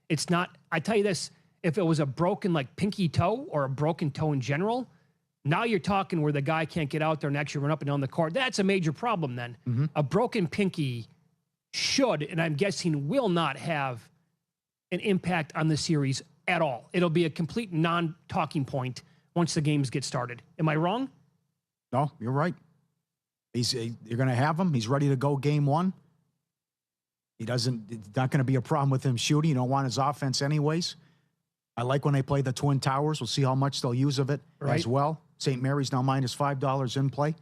It's not, I tell you this, if it was a broken like pinky toe or a broken toe in general, now you're talking where the guy can't get out there and actually run up and down the court. That's a major problem then. Mm-hmm. A broken pinky should, and I'm guessing will not have an impact on the series at all. It'll be a complete non-talking point once the games get started. Am I wrong? No, you're right. You're going to have him. He's ready to go game one. It's not going to be a problem with him shooting. You don't want his offense anyways. I like when they play the Twin Towers. We'll see how much they'll use of it as well. St. Mary's now minus $5 in play.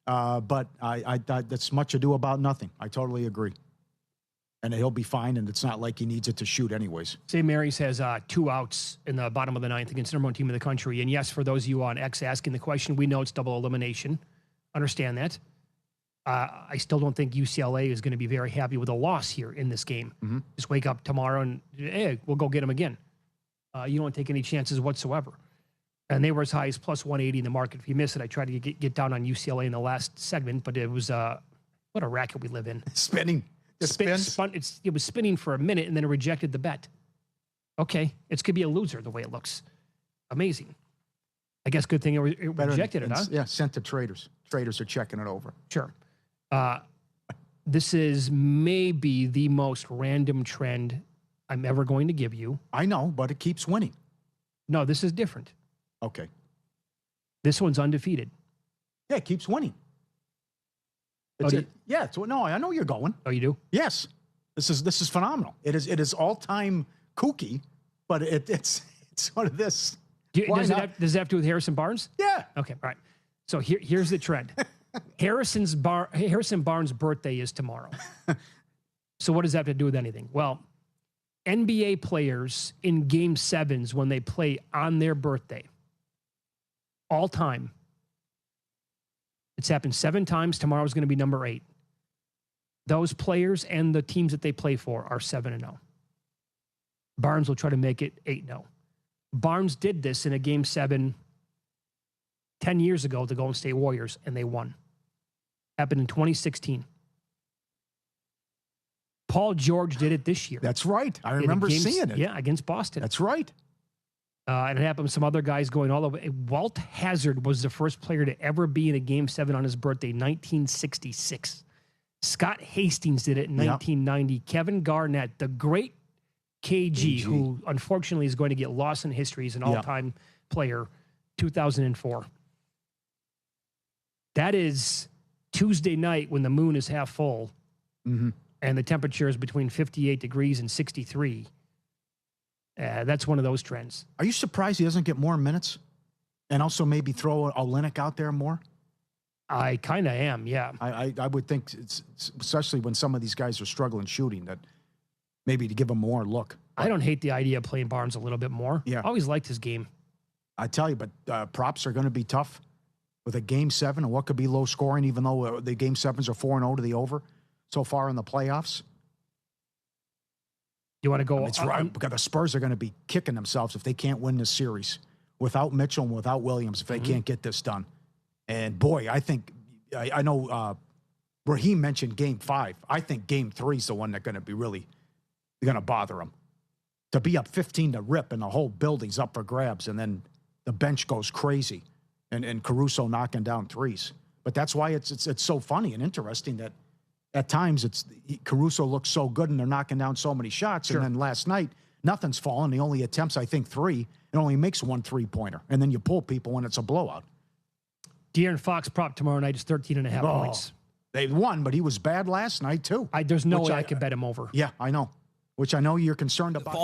But I that's much ado about nothing. I totally agree. And he'll be fine, and it's not like he needs it to shoot anyways. St. Mary's has 2 outs in the bottom of the ninth against the number 1 team in the country. And yes, for those of you on X asking the question, we know it's double elimination. Understand that. I still don't think UCLA is going to be very happy with a loss here in this game. Mm-hmm. Just wake up tomorrow and, hey, we'll go get them again. You don't take any chances whatsoever. And they were as high as plus 180 in the market. If you miss it, I tried to get down on UCLA in the last segment, but it was what a racket we live in. Spinning. It was spinning for a minute, and then it rejected the bet. Okay, it could be a loser the way it looks. Amazing. I guess good thing it rejected it, huh? Yeah, sent to traders. Traders are checking it over. Sure. This is maybe the most random trend I'm ever going to give you. I know, but it keeps winning. No, this is different. Okay. This one's undefeated. Yeah, it keeps winning. No, I know you're going. Oh, you do? Yes. This is phenomenal. It is all-time kooky, but it's sort of this. Does it have to do with Harrison Barnes? Yeah. Okay, all right. So here's the trend. Harrison Barnes' birthday is tomorrow. So what does that have to do with anything? Well, NBA players in Game 7s when they play on their birthday, all time, it's happened 7 times. Tomorrow's going to be number 8. Those players and the teams that they play for are 7-0. Barnes will try to make it 8-0. Barnes did this in a Game 7 10 years ago, the Golden State Warriors, and they won. Happened in 2016. Paul George did it this year. That's right. I remember seeing it. Yeah, against Boston. That's right. And it happened with some other guys going all over. Walt Hazzard was the first player to ever be in a Game 7 on his birthday, 1966. Scott Hastings did it in 1990. Kevin Garnett, the great KG, who unfortunately is going to get lost in history as an all-time player, 2004. That is Tuesday night when the moon is half full and the temperature is between 58 degrees and 63. That's one of those trends. Are you surprised he doesn't get more minutes? And also maybe throw Olynyk out there more? I kind of am, yeah. I would think, it's especially when some of these guys are struggling shooting, that maybe to give him more look. I don't hate the idea of playing Barnes a little bit more. Yeah. I always liked his game. I tell you, but props are going to be tough with a Game 7 and what could be low scoring, even though the Game 7s are 4-0 to the over so far in the playoffs. You want to go? It's right, because the Spurs are going to be kicking themselves if they can't win this series without Mitchell and without Williams, if they can't get this done. And boy, I think, I know Raheem mentioned Game 5. I think Game 3 is the one that's going to be really going to bother them. To be up 15 to rip and the whole building's up for grabs, and then the bench goes crazy, and Caruso knocking down threes. But that's why it's so funny and interesting that at times Caruso looks so good and they're knocking down so many shots. Sure. And then last night, nothing's fallen. He only attempts, I think, 3 and only makes 1 3-pointer. And then you pull people when it's a blowout. De'Aaron Fox prop tomorrow night is 13.5 points. They won, but he was bad last night, too. There's no way I could bet him over. Yeah, I know. Which I know you're concerned about.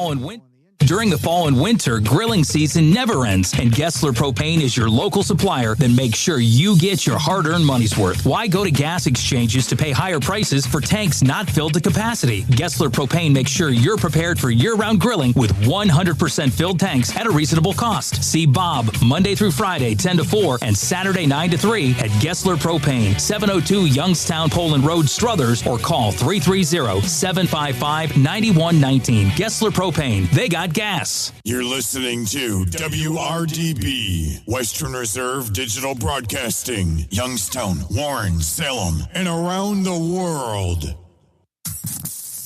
During the fall and winter, grilling season never ends, and Gessler Propane is your local supplier that makes sure you get your hard-earned money's worth. Why go to gas exchanges to pay higher prices for tanks not filled to capacity? Gessler Propane makes sure you're prepared for year-round grilling with 100% filled tanks at a reasonable cost. See Bob Monday through Friday, 10 to 4, and Saturday, 9 to 3 at Gessler Propane, 702 Youngstown Poland Road, Struthers, or call 330-755-9119. Gessler Propane. They got gas. You're listening to WRDB, Western Reserve Digital Broadcasting, Youngstown, Warren, Salem, and around the world.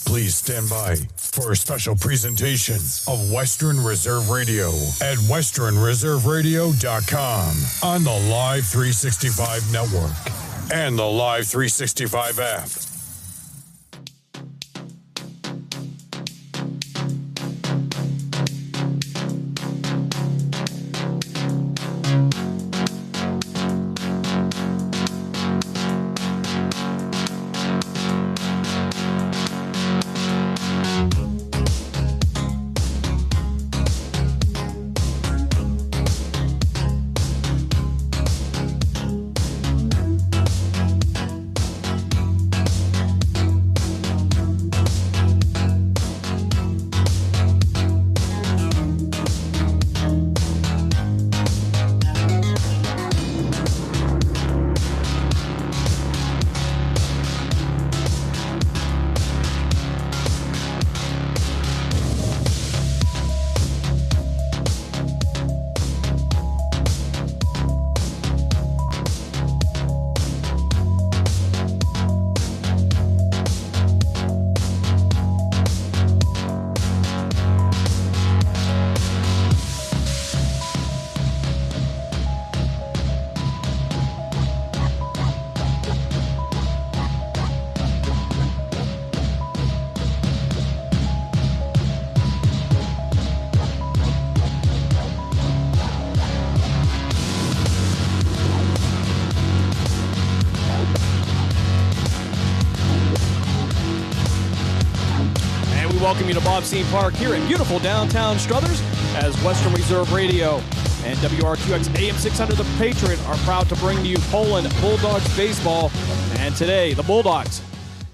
Please stand by for a special presentation of Western Reserve Radio at westernreserveradio.com on the Live 365 network and the Live 365 app. Welcome you to Bob Scene Park here in beautiful downtown Struthers as Western Reserve Radio and WRQX AM 600 The Patriot are proud to bring to you Poland Bulldogs baseball. And today, the Bulldogs,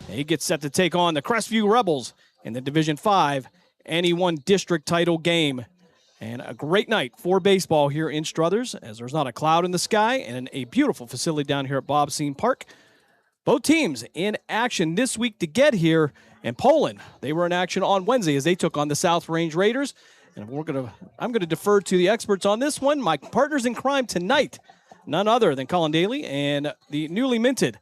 they get set to take on the Crestview Rebels in the Division 5 NE1 district title game. And a great night for baseball here in Struthers as there's not a cloud in the sky and a beautiful facility down here at Bob Scene Park. Both teams in action this week to get here. And Poland, they were in action on Wednesday as they took on the South Range Raiders. And I'm gonna defer to the experts on this one. My partners in crime tonight, none other than Colin Daly and the newly minted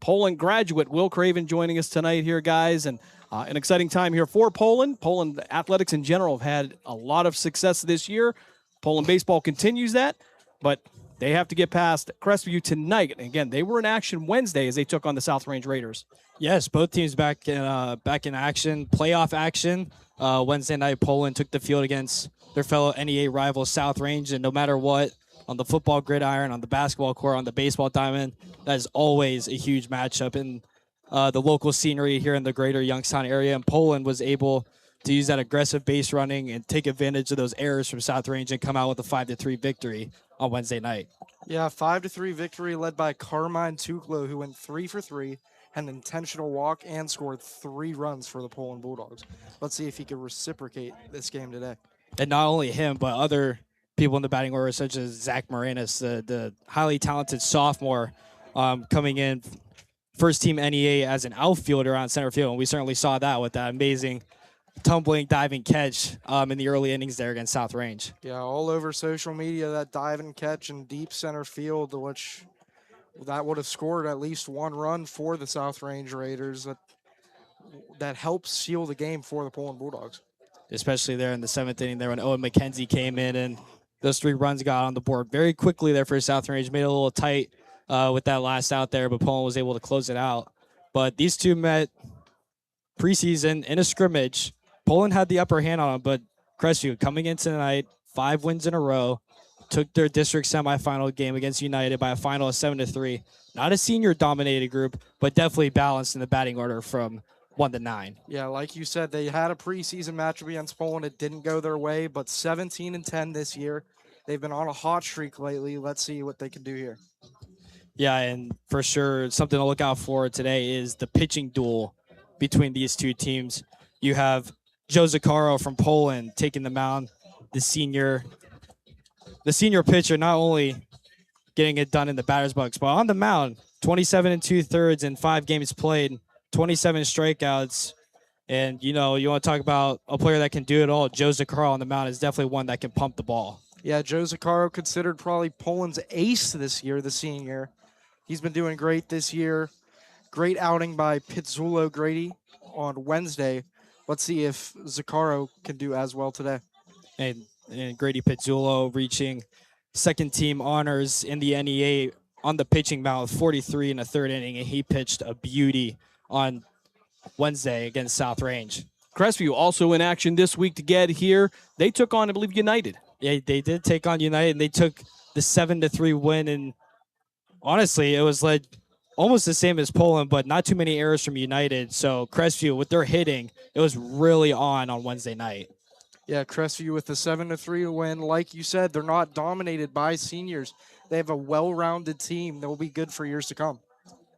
Poland graduate Will Craven joining us tonight here, guys. And an exciting time here for Poland. Poland athletics in general have had a lot of success this year. Poland baseball continues that, but they have to get past Crestview tonight. And again, they were in action Wednesday as they took on the South Range Raiders. Yes, both teams back in action, playoff action. Wednesday night, Poland took the field against their fellow NEA rival South Range, and no matter what, on the football gridiron, on the basketball court, on the baseball diamond, that is always a huge matchup in the local scenery here in the greater Youngstown area. And Poland was able to use that aggressive base running and take advantage of those errors from South Range and come out with a 5-3 victory on Wednesday night. Yeah, 5-3 victory led by Carmine Tuklo, who went 3 for 3, had an intentional walk, and scored 3 runs for the Poland Bulldogs. Let's see if he can reciprocate this game today. And not only him, but other people in the batting order, such as Zach Moranis, the highly talented sophomore coming in first team NEA as an outfielder on center field. And we certainly saw that with that amazing tumbling, diving catch in the early innings there against South Range. Yeah, all over social media, that dive and catch in deep center field, which that would have scored at least 1 run for the South Range Raiders. That helps seal the game for the Poland Bulldogs. Especially there in the 7th inning there when Owen McKenzie came in, and those 3 runs got on the board very quickly there for South Range. Made it a little tight with that last out there, but Poland was able to close it out. But these two met preseason in a scrimmage. Poland had the upper hand on them, but Crestview coming in tonight, 5 wins in a row, took their district semifinal game against United by a final of 7-3. Not a senior-dominated group, but definitely balanced in the batting order from 1 to 9. Yeah, like you said, they had a preseason matchup against Poland. It didn't go their way, but 17-10 this year. They've been on a hot streak lately. Let's see what they can do here. Yeah, and for sure, something to look out for today is the pitching duel between these two teams. You have Joe Zaccaro from Poland taking the mound, the senior pitcher, not only getting it done in the batter's box, but on the mound, 27 2/3 in 5 games played, 27 strikeouts. And, you know, you want to talk about a player that can do it all. Joe Zaccaro on the mound is definitely one that can pump the ball. Yeah, Joe Zaccaro considered probably Poland's ace this year, the senior. He's been doing great this year. Great outing by Pitzulo Grady on Wednesday. let's see if Zaccaro can do as well today. And Grady Pizzullo reaching second team honors in the NEA on the pitching mound with 43 in the third inning, and he pitched a beauty on Wednesday against South Range. Crestview also in action this week to get here. They took on, I believe, United. Yeah, they did take on United, and they took the 7-3 win. And honestly, it was like almost the same as Poland, but not too many errors from United. So Crestview, with their hitting, it was really on Wednesday night. Yeah, Crestview with the 7-3 win. Like you said, they're not dominated by seniors. They have a well-rounded team that will be good for years to come.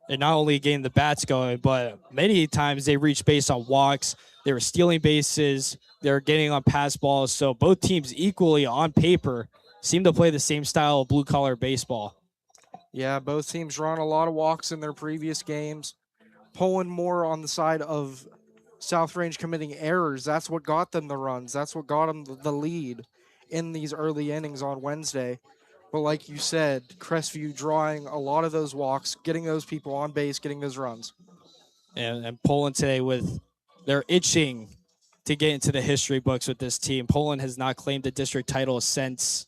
And not only getting the bats going, but many times they reached base on walks. They were stealing bases. They were getting on pass balls. So both teams equally on paper seem to play the same style of blue-collar baseball. Yeah, both teams run a lot of walks in their previous games. Poland more on the side of South Range committing errors. That's what got them the runs. That's what got them the lead in these early innings on Wednesday. But like you said, Crestview drawing a lot of those walks, getting those people on base, getting those runs. And Poland today, they're itching to get into the history books with this team. Poland has not claimed the district title since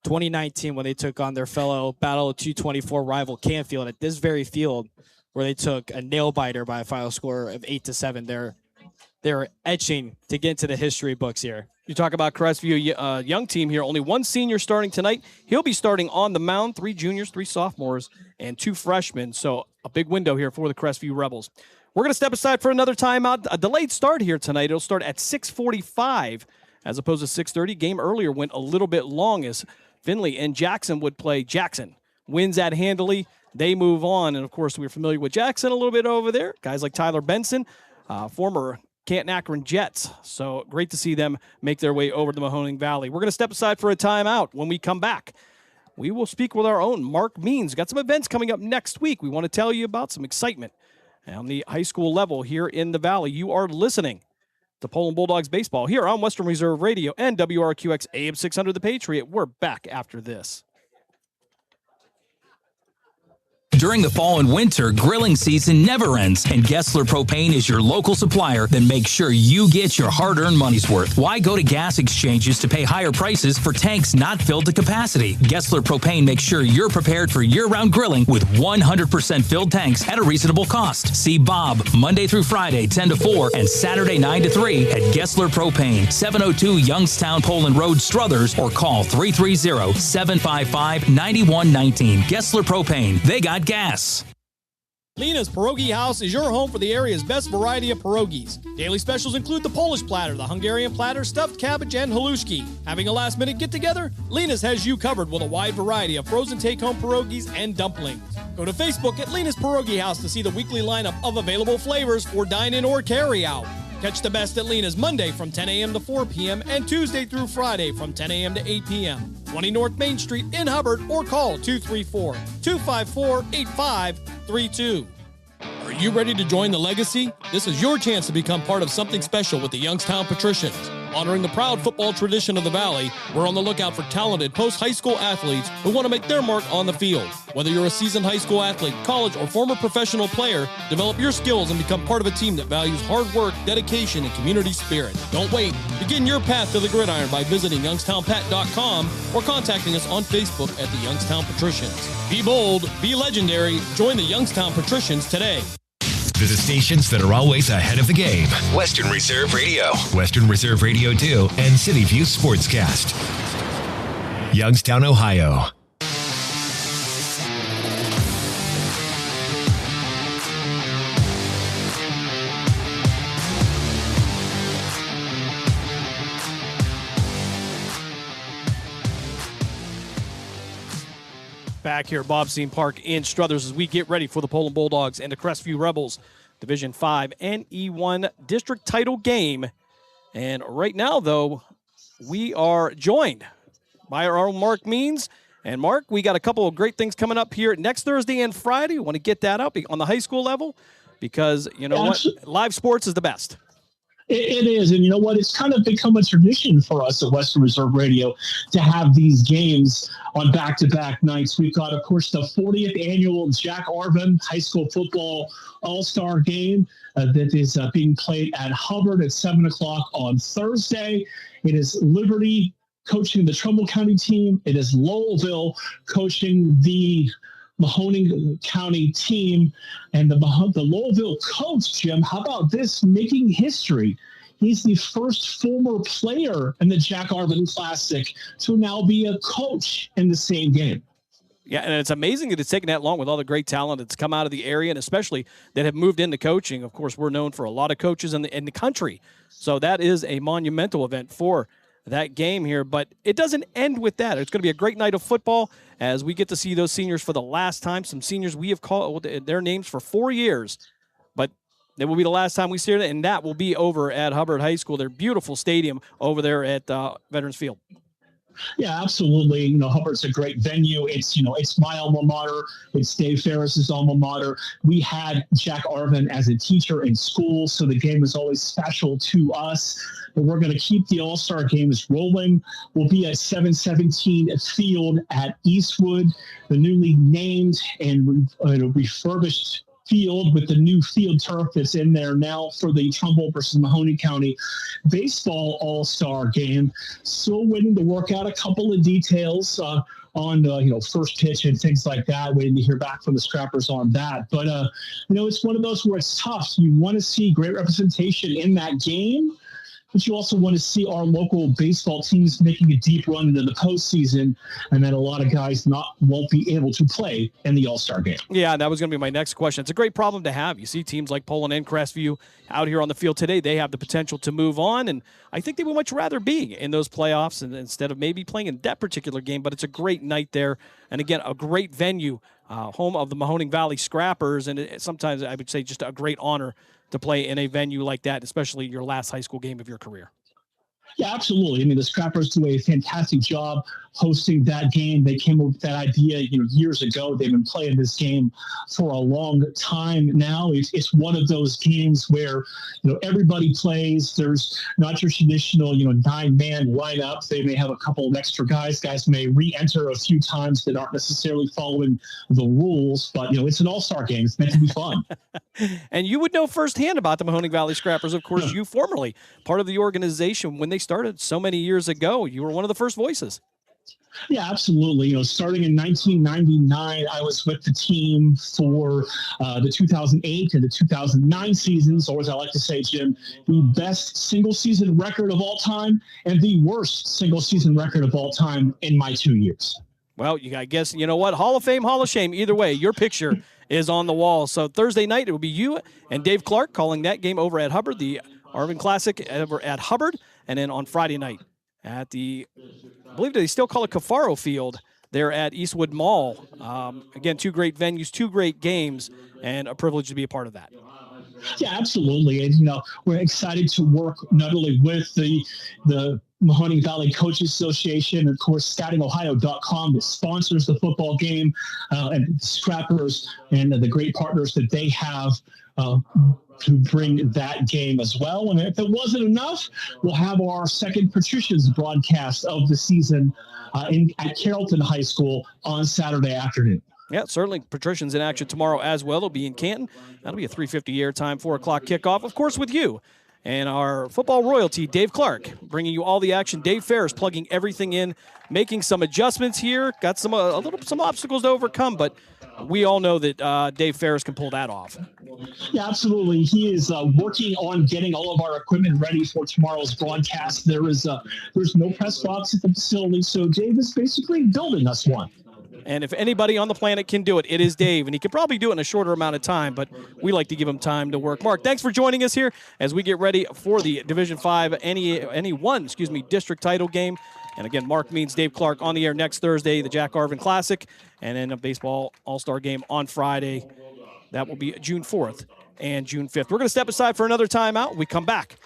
2019 when they took on their fellow Battle of 224 rival Canfield at this very field, where they took a nail-biter by a final score of 8-7. They're etching to get into the history books here. You talk about Crestview, young team here. Only one senior starting tonight. He'll be starting on the mound. 3 juniors, 3 sophomores, and 2 freshmen. So a big window here for the Crestview Rebels. We're going to step aside for another timeout. A delayed start here tonight. It'll start at 6:45 as opposed to 6:30. Game earlier went a little bit long as Finley and Jackson would play. Jackson wins that handily. They move on. And, of course, we're familiar with Jackson a little bit over there. Guys like Tyler Benson, former Canton Akron Jets. So great to see them make their way over to the Mahoning Valley. We're going to step aside for a timeout. When we come back, we will speak with our own Mark Means. Got some events coming up next week. We want to tell you about some excitement on the high school level here in the Valley. You are listening to Poland Bulldogs Baseball here on Western Reserve Radio and WRQX AM 600 The Patriot. We're back after this. During the fall and winter, grilling season never ends, and Gessler Propane is your local supplier that makes sure you get your hard-earned money's worth. Why go to gas exchanges to pay higher prices for tanks not filled to capacity? Gessler Propane makes sure you're prepared for year-round grilling with 100% filled tanks at a reasonable cost. See Bob Monday through Friday, 10 to 4, and Saturday, 9 to 3 at Gessler Propane, 702 Youngstown Poland Road, Struthers, or call 330-755-9119. Gessler Propane. They got gas. Lena's Pierogi House is your home for the area's best variety of pierogies. Daily specials include the Polish platter, the Hungarian platter, stuffed cabbage, and halushki. Having a last-minute get-together? Lena's has you covered with a wide variety of frozen take-home pierogies and dumplings. Go to Facebook at Lena's Pierogi House to see the weekly lineup of available flavors for dine-in or carry-out. Catch the best at Lena's Monday from 10 a.m. to 4 p.m. and Tuesday through Friday from 10 a.m. to 8 p.m. 20 North Main Street in Hubbard, or call 234-254-8532. Are you ready to join the legacy? This is your chance to become part of something special with the Youngstown Patricians. Honoring the proud football tradition of the Valley, we're on the lookout for talented post-high school athletes who want to make their mark on the field. Whether you're a seasoned high school athlete, college, or former professional player, develop your skills and become part of a team that values hard work, dedication, and community spirit. Don't wait. Begin your path to the gridiron by visiting youngstownpat.com or contacting us on Facebook at the Youngstown Patricians. Be bold, be legendary, join the Youngstown Patricians today. The stations that are always ahead of the game. Western Reserve Radio, Western Reserve Radio 2, and City View Sportscast. Youngstown, Ohio. Back here at Bobstein Park in Struthers as we get ready for the Poland Bulldogs and the Crestview Rebels Division 5 NE1 district title game. And right now, though, we are joined by our own Mark Means. And Mark, we got a couple of great things coming up here next Thursday and Friday. We want to get that up on the high school level because, you know what, live sports is the best. It is. And you know what? It's kind of become a tradition for us at Western Reserve Radio to have these games on back-to-back nights. We've got, of course, the 40th annual Jack Arvin High School Football All-Star Game that is being played at Hubbard at 7 o'clock on Thursday. It is Liberty coaching the Trumbull County team. It is Lowellville coaching the Mahoning County team. And the Lowellville coach, Jim, how about this, making history? He's the first former player in the Jack Arvin Classic to now be a coach in the same game. Yeah, and it's amazing that it's taken that long with all the great talent that's come out of the area, and especially that have moved into coaching. Of course, we're known for a lot of coaches in the country. So that is a monumental event for that game here. But it doesn't end with that. It's going to be a great night of football as we get to see those seniors for the last time. Some seniors we have called their names for 4 years, but it will be the last time we see it, and that will be over at Hubbard High School, their beautiful stadium over there at Veterans Field. Yeah, absolutely. You know, Hubbard's a great venue. It's my alma mater. It's Dave Ferris's alma mater. We had Jack Arvin as a teacher in school, so the game is always special to us. But we're going to keep the All-Star games rolling. We'll be at 717 Field at Eastwood, the newly named and refurbished field with the new field turf that's in there now for the Trumbull versus Mahoning County baseball all-star game. Still waiting to work out a couple of details on first pitch and things like that. Waiting to hear back from the Scrappers on that. But it's one of those where it's tough. You want to see great representation in that game, but you also want to see our local baseball teams making a deep run into the postseason, and then a lot of guys won't be able to play in the All-Star game. Yeah, that was going to be my next question. It's a great problem to have. You see teams like Poland and Crestview out here on the field today. They have the potential to move on, and I think they would much rather be in those playoffs and instead of maybe playing in that particular game. But it's a great night there, and again, a great venue, home of the Mahoning Valley Scrappers, and sometimes I would say just a great honor to play in a venue like that, especially your last high school game of your career. Yeah, absolutely. I mean, the Scrappers do a fantastic job hosting that game. They came up with that idea, years ago. They've been playing this game for a long time now. It's one of those games where, everybody plays. There's not your traditional, 9-man lineup. They may have a couple of extra guys. Guys may re-enter a few times that aren't necessarily following the rules, but, it's an all-star game. It's meant to be fun. And you would know firsthand about the Mahoning Valley Scrappers. Of course, you formerly part of the organization when they started so many years ago. You were one of the first voices. Yeah, absolutely. Starting in 1999, I was with the team for the 2008 and the 2009 seasons, or as I like to say, Jim, the best single-season record of all time and the worst single-season record of all time in my 2 years. Well, I guess, you know what? Hall of Fame, Hall of Shame. Either way, your picture is on the wall. So Thursday night, it will be you and Dave Clark calling that game over at Hubbard, the Arvin Classic over at Hubbard. And then on Friday night at I believe they still call it Cafaro Field there at Eastwood Mall. Again, two great venues, two great games, and a privilege to be a part of that. Yeah, absolutely. And, we're excited to work not only with the Mahoning Valley Coaches Association, of course, scoutingohio.com that sponsors the football game, and Scrappers and the great partners that they have to bring that game as well. And if it wasn't enough, we'll have our second Patricians broadcast of the season at Carrollton High School on Saturday afternoon. Yeah, certainly. Patricians in action tomorrow as well. They'll be in Canton. That'll be a 3:50 airtime, 4 o'clock kickoff, of course, with you. And our football royalty, Dave Clark, bringing you all the action. Dave Ferris plugging everything in, making some adjustments here. Got some obstacles to overcome, but we all know that Dave Ferris can pull that off. Yeah, absolutely. He is working on getting all of our equipment ready for tomorrow's broadcast. There's no press box at the facility, so Dave is basically building us one. And if anybody on the planet can do it, it is Dave. And he could probably do it in a shorter amount of time, but we like to give him time to work. Mark, thanks for joining us here as we get ready for the Division 5 NE1 district title game. And again, Mark means Dave Clark on the air next Thursday, the Jack Arvin Classic, and then a baseball all-star game on Friday. That will be June 4th and June 5th. We're going to step aside for another timeout. When we come back,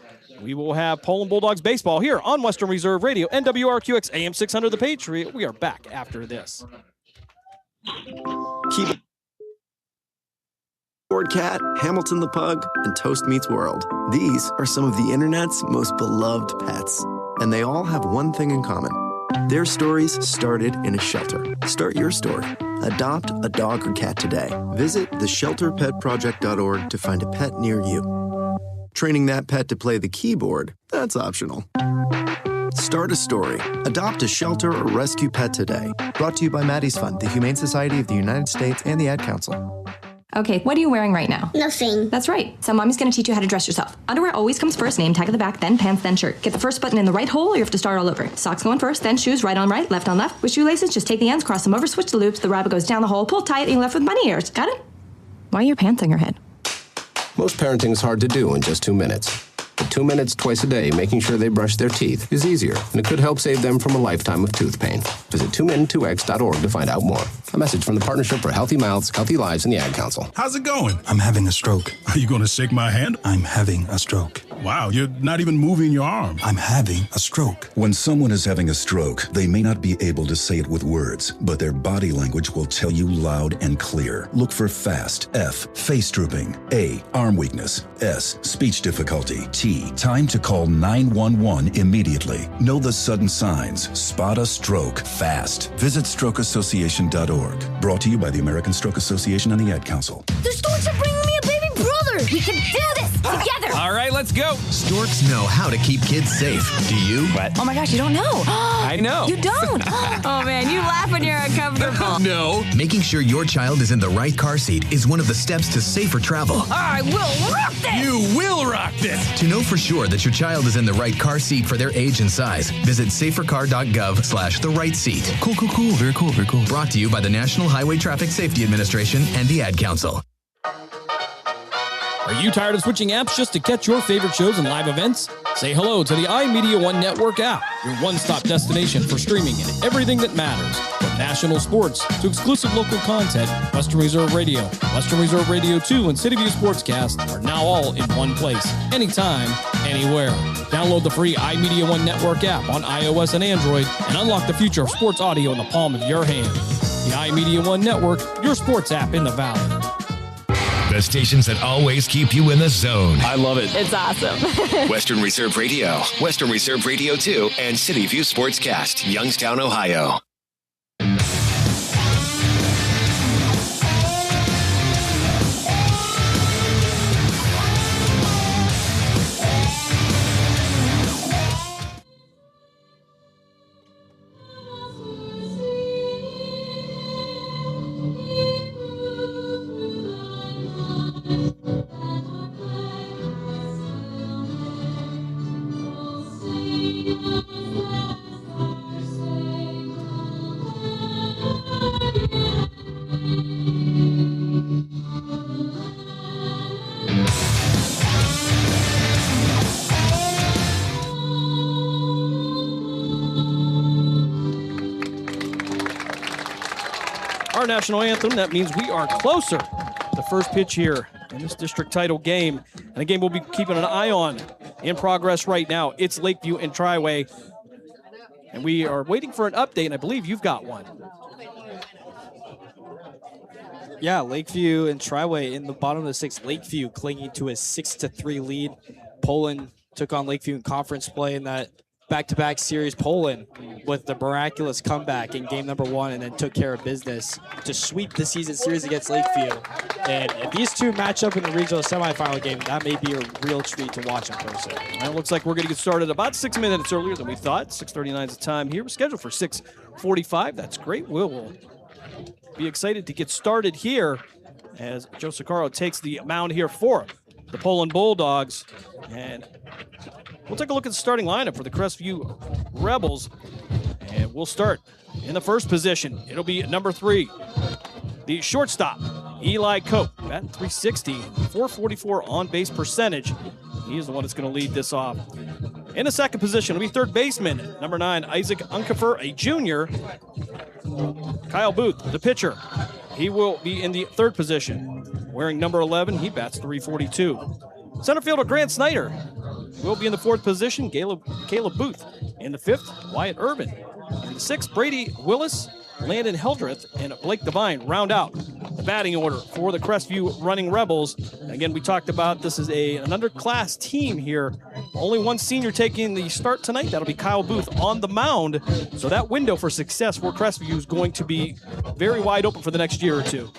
we will have Poland Bulldogs baseball here on Western Reserve Radio, NWRQX AM 600 The Patriot. We are back after this. Ford Cat, Hamilton the Pug, and Toast Meets World. These are some of the internet's most beloved pets. And they all have one thing in common. Their stories started in a shelter. Start your story. Adopt a dog or cat today. Visit theshelterpetproject.org to find a pet near you. Training that pet to play the keyboard, that's optional. Start a story. Adopt a shelter or rescue pet today. Brought to you by Maddie's Fund, the Humane Society of the United States, and the Ad Council. Okay, what are you wearing right now? Nothing. That's right. So mommy's gonna teach you how to dress yourself. Underwear always comes first, name tag at the back, then pants, then shirt. Get the first button in the right hole or you have to start all over. Socks going first, then shoes, right on right, left on left. With shoelaces, just take the ends, cross them over, switch the loops, the rabbit goes down the hole, pull tight, and you're left with bunny ears. Got it? Why are your pants on your head? Most parenting is hard to do in just 2 minutes. But 2 minutes twice a day making sure they brush their teeth is easier, and it could help save them from a lifetime of tooth pain. Visit 2min2x.org to find out more. A message from the Partnership for Healthy Mouths, Healthy Lives, and the Ad Council. How's it going? I'm having a stroke. Are you going to shake my hand? I'm having a stroke. Wow, you're not even moving your arm. I'm having a stroke. When someone is having a stroke, they may not be able to say it with words, but their body language will tell you loud and clear. Look for FAST. F, face drooping. A, arm weakness. S, speech difficulty. T, time to call 911 immediately. Know the sudden signs. Spot a stroke fast. Visit strokeassociation.org. Brought to you by the American Stroke Association and the Ad Council. The storks are bringing me a baby brother. We can do this together. All right, let's go. Storks know how to keep kids safe. Do you? What? Oh my gosh, you don't know. I know. You don't. Oh man, you laugh when you're uncomfortable. No. Making sure your child is in the right car seat is one of the steps to safer travel. I will rock this. You will rock this. To know for sure that your child is in the right car seat for their age and size, visit safercar.gov/the right seat. Cool. Very cool. Brought to you by the National Highway Traffic Safety Administration and the Ad Council. Are you tired of switching apps just to catch your favorite shows and live events? Say hello to the iMedia1 Network app, your one-stop destination for streaming and everything that matters. From national sports to exclusive local content, Western Reserve Radio, Western Reserve Radio 2, and City View Sportscast are now all in one place, anytime, anywhere. Download the free iMedia1 Network app on iOS and Android and unlock the future of sports audio in the palm of your hand. The iMedia1 Network, your sports app in the Valley. The stations that always keep you in the zone. I love it. It's awesome. Western Reserve Radio, Western Reserve Radio 2, and City View Sportscast, Youngstown, Ohio. Our national anthem, that means we are closer to the first pitch here in this district title game. And a game we'll be keeping an eye on in progress right now. It's Lakeview and Triway. And we are waiting for an update, and I believe you've got one. Yeah, Lakeview and Triway in the bottom of the sixth. Lakeview clinging to a 6-3 lead. Poland took on Lakeview in conference play in that back-to-back series. Poland with the miraculous comeback in game number 1 and then took care of business to sweep the season series against Lakeview. And if these two match up in the regional semifinal game, that may be a real treat to watch in person. And it looks like we're going to get started about 6 minutes earlier than we thought. 6:39 is the time here. We're scheduled for 6:45. That's great. We'll be excited to get started here as Joe Sicaro takes the mound here for the Poland Bulldogs. And we'll take a look at the starting lineup for the Crestview Rebels. And we'll start in the first position. It'll be number 3, the shortstop, Eli Cope. Batting .360, .444 on-base percentage. He is the one that's going to lead this off. In the second position, it'll be third baseman, number 9, Isaac Unkefer, a junior. Kyle Booth, the pitcher. He will be in the third position. Wearing number 11, he bats .342. Center fielder Grant Snyder will be in the fourth position. Caleb Booth. In the fifth, Wyatt Urban. In the sixth, Brady Willis, Landon Heldreth, and Blake Devine round out the batting order for the Crestview Running Rebels. Again, we talked about this is an underclass team here. Only one senior taking the start tonight. That'll be Kyle Booth on the mound. So that window for success for Crestview is going to be very wide open for the next year or two.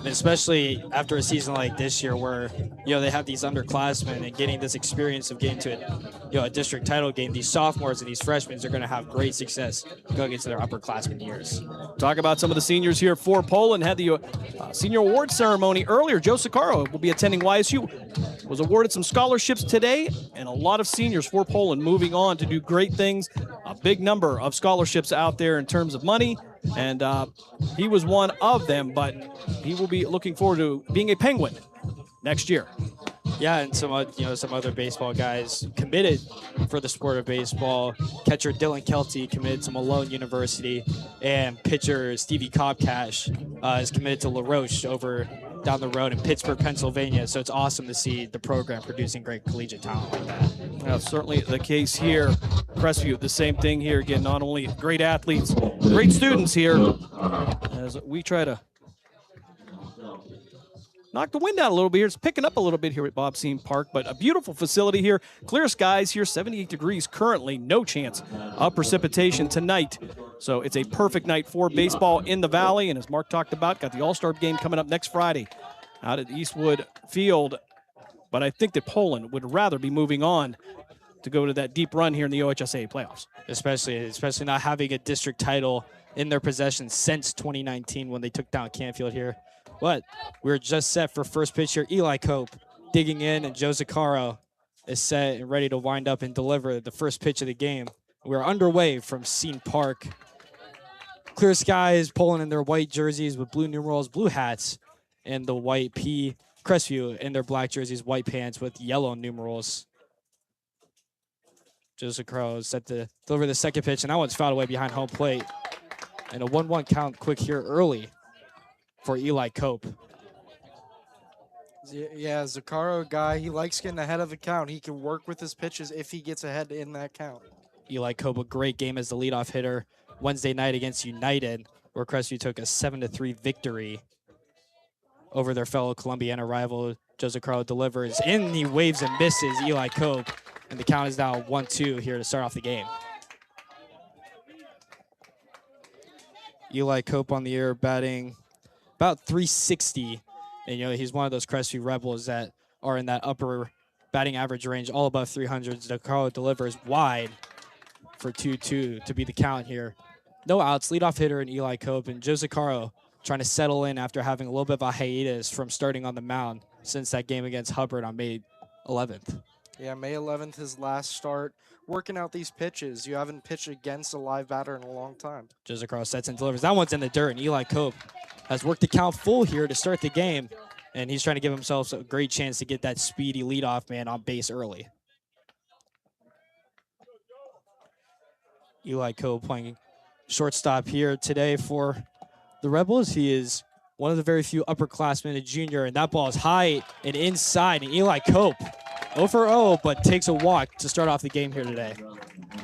Especially after a season like this year where, they have these underclassmen and getting this experience of getting to a district title game. These sophomores and these freshmen are going to have great success going into their upperclassmen years. Talk about some of the seniors here for Poland. Had the senior award ceremony earlier. Joe Sicaro will be attending YSU. Was awarded some scholarships today, and a lot of seniors for Poland moving on to do great things. A big number of scholarships out there in terms of money, and he was one of them, but he will be looking forward to being a Penguin next year. Yeah, and some other baseball guys committed for the sport of baseball. Catcher Dylan Kelty committed to Malone University, and pitcher Stevie Cobcash is committed to La Roche over down the road in Pittsburgh, Pennsylvania. So it's awesome to see the program producing great collegiate talent like that. That's certainly the case here. Crestview, the same thing here. Again, not only great athletes, great students here, as we try to knock the wind out a little bit here. It's picking up a little bit here at Bob Seam Park, but a beautiful facility here. Clear skies here, 78 degrees currently. No chance of precipitation tonight. So it's a perfect night for baseball in the Valley. And as Mark talked about, got the All-Star game coming up next Friday out at Eastwood Field. But I think that Poland would rather be moving on to go to that deep run here in the OHSAA playoffs. Especially not having a district title in their possession since 2019 when they took down Canfield here. But we're just set for first pitch here. Eli Cope digging in, and Joe Zaccaro is set and ready to wind up and deliver the first pitch of the game. We're underway from Scene Park. Clear skies, Poland in their white jerseys with blue numerals, blue hats, and the white P. Crestview in their black jerseys, white pants with yellow numerals. Joe Zaccaro is set to deliver the second pitch, and that one's fouled away behind home plate. And a 1-1 count quick here early for Eli Cope. Yeah, Zaccaro guy, he likes getting ahead of the count. He can work with his pitches if he gets ahead in that count. Eli Cope, a great game as the leadoff hitter Wednesday night against United, where Crestview took a 7-3 victory over their fellow Columbiana rival. Joe Zaccaro delivers in, he waves and misses Eli Cope, and the count is now 1-2 here to start off the game. Eli Cope on the air batting about 360, and he's one of those Crestview Rebels that are in that upper batting average range, all above 300. Zaccaro delivers wide for 2-2 to be the count here. No outs, leadoff hitter in Eli Cope, and Joe Zaccaro trying to settle in after having a little bit of a hiatus from starting on the mound since that game against Hubbard on May 11th. Yeah, May 11th, his last start. Working out these pitches. You haven't pitched against a live batter in a long time. Joe Zaccaro sets and delivers. That one's in the dirt, and Eli Cope has worked the count full here to start the game, and he's trying to give himself a great chance to get that speedy leadoff man on base early. Eli Cope playing shortstop here today for the Rebels. He is one of the very few upperclassmen, a junior, and that ball is high and inside, and Eli Cope 0 for 0, but takes a walk to start off the game here today.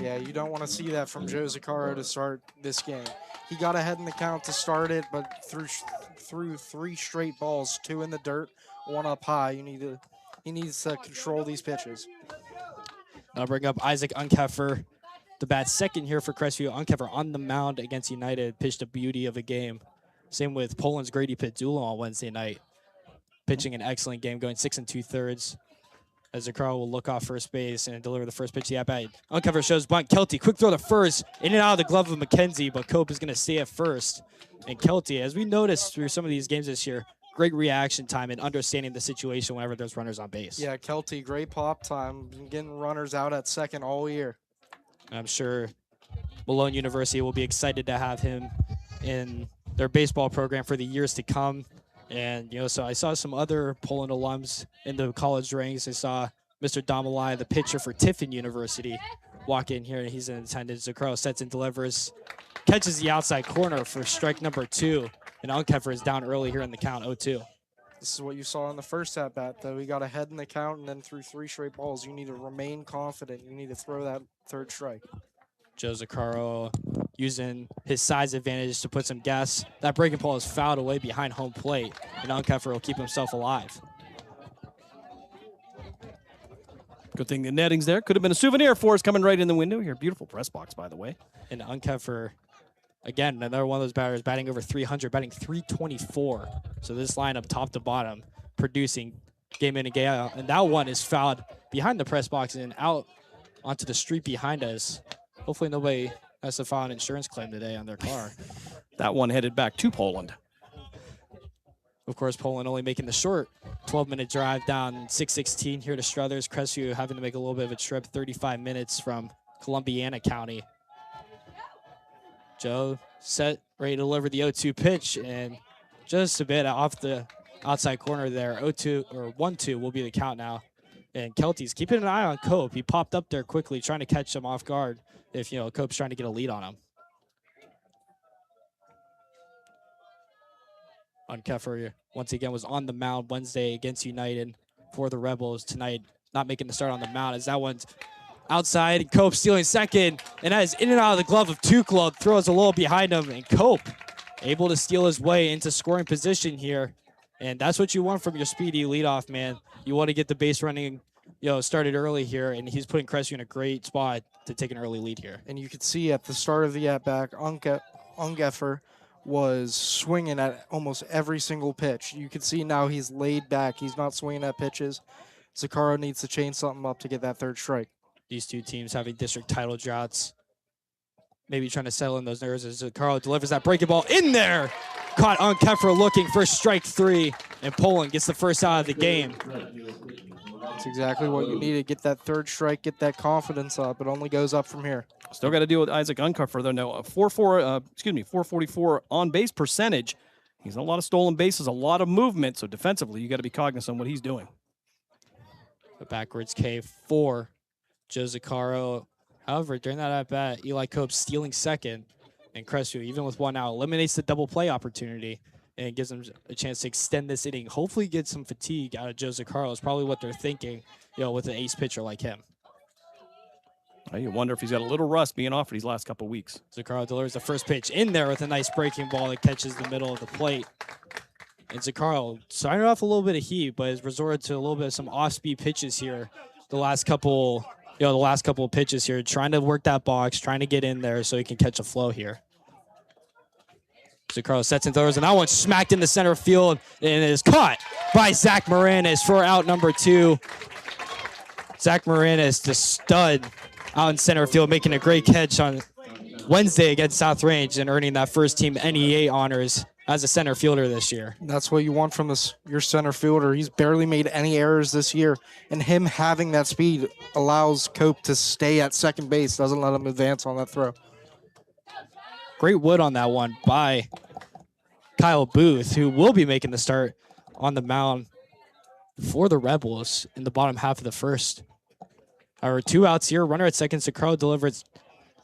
Yeah, you don't want to see that from Joe Zaccaro to start this game. He got ahead in the count to start it, but through 3 straight balls, 2 in the dirt, 1 up high. He needs to control these pitches. I'll bring up Isaac Unkeffer, the bat second here for Crestview. Unkeffer on the mound against United, pitched a beauty of a game. Same with Poland's Grady Pittdula on Wednesday night, pitching an excellent game, going 6 2/3. As Zaccaro will look off first base and deliver the first pitch to the at-bat. Uncover shows bunt. Kelty, quick throw to first. In and out of the glove of McKenzie, but Cope is going to stay at first. And Kelty, as we noticed through some of these games this year, great reaction time and understanding the situation whenever there's runners on base. Yeah, Kelty, great pop time. Been getting runners out at second all year. I'm sure Malone University will be excited to have him in their baseball program for the years to come. And, so I saw some other Poland alums in the college ranks. I saw Mr. Damalai, the pitcher for Tiffin University, walk in here, and he's in attendance. Zaccaro sets and delivers, catches the outside corner for strike number 2, and Unkeffer is down early here in the count, 0-2. This is what you saw in the first at-bat, though. He got ahead in the count, and then through 3 straight balls, you need to remain confident. You need to throw that third strike. Joe Zaccaro using his size advantage to put some gas. That breaking ball is fouled away behind home plate, and Unkefer will keep himself alive. Good thing the netting's there. Could have been a souvenir for us coming right in the window here. Beautiful press box, by the way. And Unkefer, again, another one of those batters batting over 300, batting 324. So this lineup, top to bottom, producing game in and game out. And that one is fouled behind the press box and out onto the street behind us. Hopefully nobody has to file an insurance claim today on their car. That one headed back to Poland. Of course, Poland only making the short 12-minute drive down 616 here to Struthers. Crestview having to make a little bit of a trip, 35 minutes from Columbiana County. Joe set, ready to deliver the 0-2 pitch, and just a bit off the outside corner there. 0-2 or 1-2 will be the count now. And Kelty's keeping an eye on Cope. He popped up there quickly, trying to catch him off guard if, Cope's trying to get a lead on him. Unkefer, once again, was on the mound Wednesday against United for the Rebels. Tonight, not making the start on the mound as that one's outside. And Cope stealing second, and that is in and out of the glove of Tuklo. Throws a little behind him, and Cope able to steal his way into scoring position here. And that's what you want from your speedy leadoff man. You want to get the base running, started early here, and he's putting Crestview in a great spot to take an early lead here. And you could see at the start of the at-bat, Unkefer was swinging at almost every single pitch. You can see now he's laid back. He's not swinging at pitches. Zakaro needs to change something up to get that third strike. These two teams having district title droughts. Maybe trying to settle in those nerves as Zakaro delivers that breaking ball in there. Caught Unkefer looking for strike 3, and Poland gets the first out of the game. That's exactly what you need to get that third strike, get that confidence up. It only goes up from here. Still got to deal with Isaac Unkefer though. No, 444 on base percentage. He's a lot of stolen bases, a lot of movement. So defensively, you got to be cognizant of what he's doing. The backwards K for Joe Zakaro. However, during that at bat, Eli Cope stealing second, and Crestview, even with one out, eliminates the double play opportunity and gives them a chance to extend this inning. Hopefully, get some fatigue out of Joe Zakaro is probably what they're thinking. With an ace pitcher like him. You wonder if he's got a little rust being off for these last couple weeks. Zakaro delivers the first pitch in there with a nice breaking ball that catches the middle of the plate. And Zakaro started off a little bit of heat, but has resorted to a little bit of some off-speed pitches here. The last couple of pitches here, trying to work that box, trying to get in there so he can catch a flow here. Zakaro sets and throws, and that one smacked in the center field, and it is caught by Zach Moranis for out number 2. Zach Moranis, the stud, out in center field, making a great catch on Wednesday against South Range and earning that first team NEA honors as a center fielder this year. That's what you want from your center fielder. He's barely made any errors this year, and him having that speed allows Cope to stay at second base, doesn't let him advance on that throw. Great wood on that one by Kyle Booth, who will be making the start on the mound for the Rebels in the bottom half of the first. Our 2 outs here. Runner at second. Zakaro delivers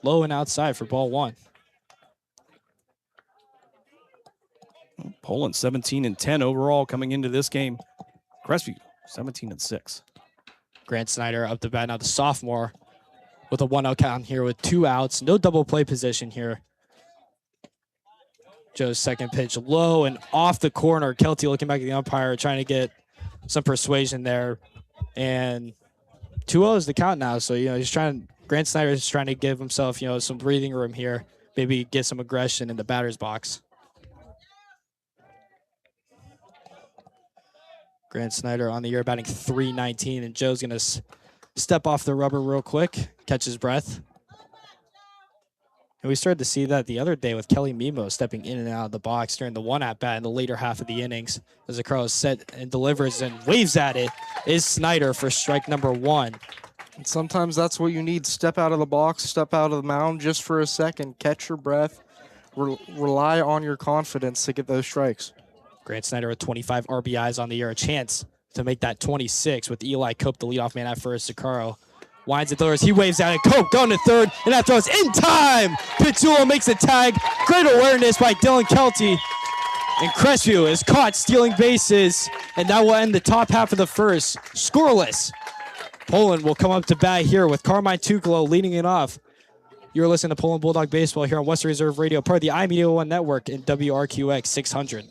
low and outside for ball 1. Poland 17-10 overall coming into this game. Crestview 17-6. Grant Snyder up the bat now, the sophomore, with a 1-out count here with 2 outs. No double play position here. Joe's second pitch low and off the corner. Kelty looking back at the umpire, trying to get some persuasion there. And 2-0 is the count now. So, Grant Snyder is trying to give himself, some breathing room here. Maybe get some aggression in the batter's box. Grant Snyder on the year batting .319, and Joe's going to step off the rubber real quick, catch his breath. And we started to see that the other day with Kelly Mimo stepping in and out of the box during the 1 at-bat in the later half of the innings. As Zakaro set and delivers and waves at it is Snyder for strike number 1. And sometimes that's what you need. Step out of the box, step out of the mound just for a second, catch your breath, rely on your confidence to get those strikes. Grant Snyder with 25 RBIs on the year, a chance to make that 26 with Eli Cope, the leadoff man at first. Zakaro winds and throws. He waves at it. Cope going to third, and that throws in time. Pitula makes a tag. Great awareness by Dylan Kelty. And Crestview is caught stealing bases, and that will end the top half of the first. Scoreless. Poland will come up to bat here with Carmine Tuklo leading it off. You're listening to Poland Bulldog Baseball here on Western Reserve Radio, part of the iMedia1 network and WRQX 600.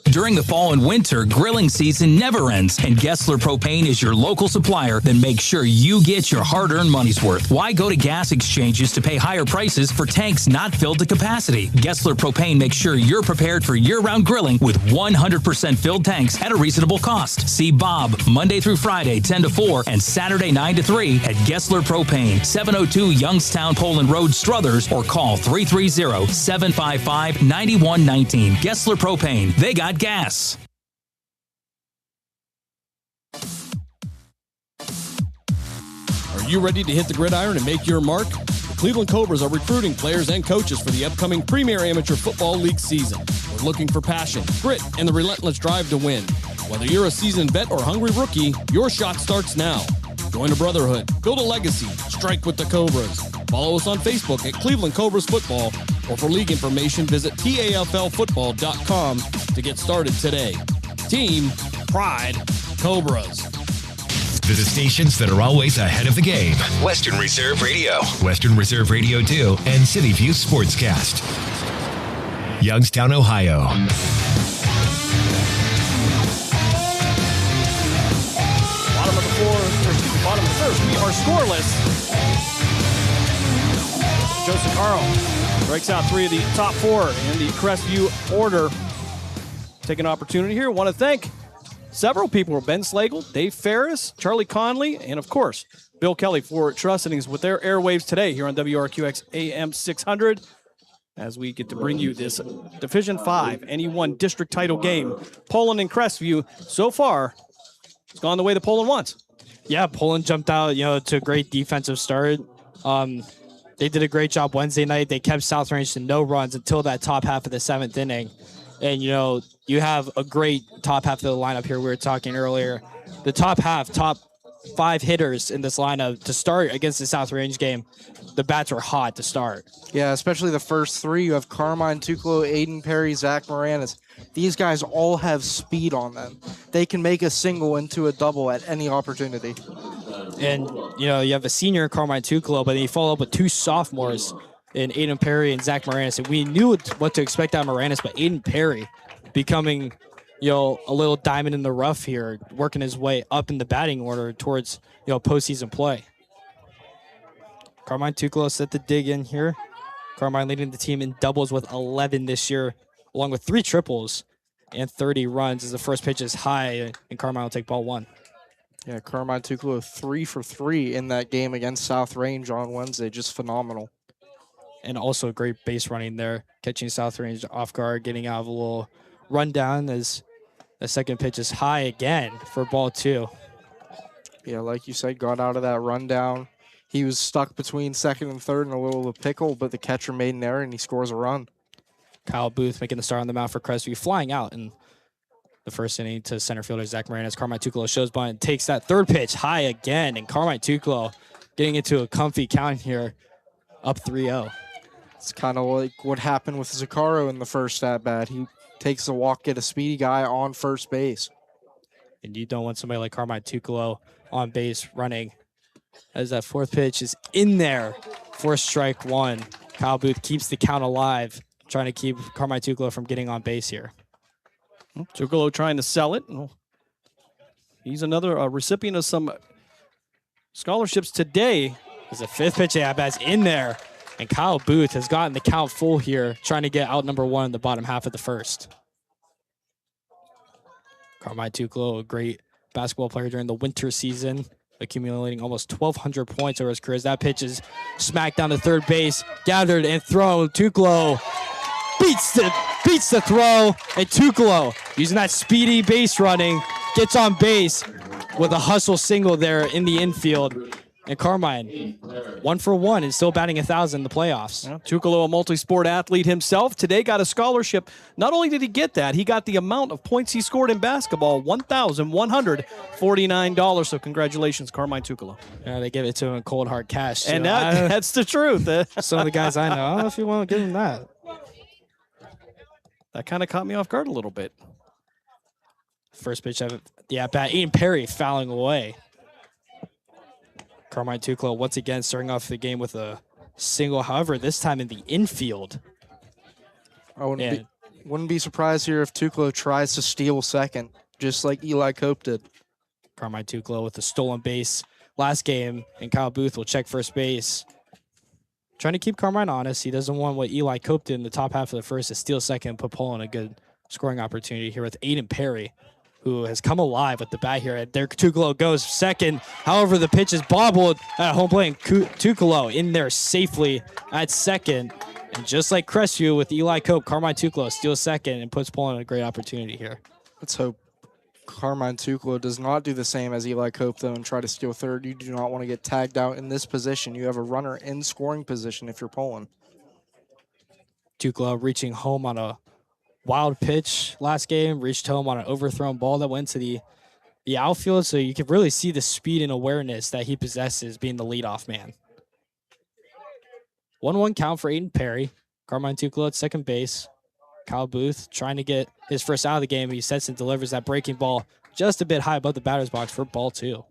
During the fall and winter, grilling season never ends, and Gessler Propane is your local supplier that makes sure you get your hard-earned money's worth. Why go to gas exchanges to pay higher prices for tanks not filled to capacity? Gessler Propane makes sure you're prepared for year-round grilling with 100% filled tanks at a reasonable cost. See Bob Monday through Friday, 10 to 4, and Saturday, 9 to 3 at Gessler Propane, 702 Youngstown Poland Road, Struthers, or call 330-755-9119. Gessler Propane. They got gas. Are you ready to hit the gridiron and make your mark? The Cleveland Cobras are recruiting players and coaches for the upcoming Premier Amateur Football League season. We're looking for passion, grit, and the relentless drive to win. Whether you're a seasoned vet or hungry rookie, your shot starts now. Join a brotherhood, build a legacy, strike with the Cobras. Follow us on Facebook at Cleveland Cobras Football, or for league information, visit PAFLfootball.com to get started today. Team Pride Cobras. To the stations that are always ahead of the game. Western Reserve Radio, Western Reserve Radio 2, and City View Sportscast. Youngstown, Ohio. Bottom of the first, we are scoreless. Joe Sicaro breaks out 3 of the top 4 in the Crestview order. Take an opportunity here. Want to thank several people: Ben Slagle, Dave Ferris, Charlie Conley, and of course, Bill Kelly for trusting us with their airwaves today here on WRQX AM 600 as we get to bring you this Division 5 NE1 district title game. Poland and Crestview, so far, it's gone the way that Poland wants. Yeah, Poland jumped out, to a great defensive start. They did a great job Wednesday night. They kept South Range to no runs until that top half of the 7th inning. And, you have a great top half of the lineup here. We were talking earlier. The top 5 hitters in this lineup to start against the South Range game, the bats were hot to start. Yeah, especially the first 3. You have Carmine Tuclo, Aiden Perry, Zach Moranis. These guys all have speed on them. They can make a single into a double at any opportunity. And, you have a senior, Carmine Tuclo, but then you follow up with 2 sophomores in Aiden Perry and Zach Moranis. And we knew what to expect out of Moranis, but Aiden Perry becoming, a little diamond in the rough here, working his way up in the batting order towards, postseason play. Carmine Tuclo set to dig in here. Carmine leading the team in doubles with 11 this year, along with 3 triples and 30 runs as the first pitch is high, and Carmine will take ball 1. Yeah, Carmine Tuclo 3 for 3 in that game against South Range on Wednesday. Just phenomenal. And also a great base running there, catching South Range off guard, getting out of a little rundown as the second pitch is high again for ball 2. Yeah, like you said, got out of that rundown. He was stuck between second and third in a little of a pickle, but the catcher made an error and he scores a run. Kyle Booth making the start on the mound for Crestview, flying out in the first inning to center fielder Zach Moranis. Carmine Tuclo shows bunt, takes that third pitch high again, and Carmine Tuclo getting into a comfy count here, up 3-0. It's kind of like what happened with Zacaro in the first at-bat. He takes a walk, get a speedy guy on first base. And you don't want somebody like Carmine Tuclo on base running, as that fourth pitch is in there for strike 1. Kyle Booth keeps the count alive, trying to keep Carmine Tuclo from getting on base here. Tuclo trying to sell it. He's another recipient of some scholarships today. There's a 5th pitch at-bat's in there, and Kyle Booth has gotten the count full here, trying to get out number 1 in the bottom half of the first. Carmine Tuclo, a great basketball player during the winter season, accumulating almost 1,200 points over his career. That pitch is smacked down to third base, gathered and thrown. Tuclo beats the throw, and Tuclo, using that speedy base running, gets on base with a hustle single there in the infield. And Carmine, 1 for 1, and still batting 1,000 in the playoffs. Yeah, Tuclo, a multi-sport athlete himself, today got a scholarship. Not only did he get that, he got the amount of points he scored in basketball, $1,149. So congratulations, Carmine Tuclo. Yeah, they give it to him in cold hard cash, too. And that's the truth. Some of the guys I know, I don't know if you want to give him that. That kind of caught me off guard a little bit. First pitch of the at-bat, Aiden Perry fouling away. Carmine Tuclo once again starting off the game with a single. However, this time in the infield. I wouldn't be surprised here if Tuklo tries to steal second, just like Eli Cope did. Carmine Tuklo with the stolen base last game, and Kyle Booth will check first base. Trying to keep Carmine honest. He doesn't want what Eli Cope did in the top half of the first to steal second and put Poland a good scoring opportunity here with Aiden Perry, who has come alive with the bat here. And there Tuklo goes second. However, the pitch is bobbled at home plate, and Tuklo in there safely at second. And just like Crestview with Eli Cope, Carmine Tuklo steals second and puts Poland a great opportunity here. Let's hope Carmine Tuklo does not do the same as Eli Cope, though, and try to steal third. You do not want to get tagged out in this position. You have a runner in scoring position if you're Poland. Tuklo reaching home on a wild pitch last game, reached home on an overthrown ball that went to the outfield, so you can really see the speed and awareness that he possesses being the leadoff man. 1-1 count for Aiden Perry. Carmine Tuklo at second base. Kyle Booth trying to get his first out of the game. He sets and delivers that breaking ball just a bit high above the batter's box for ball 2.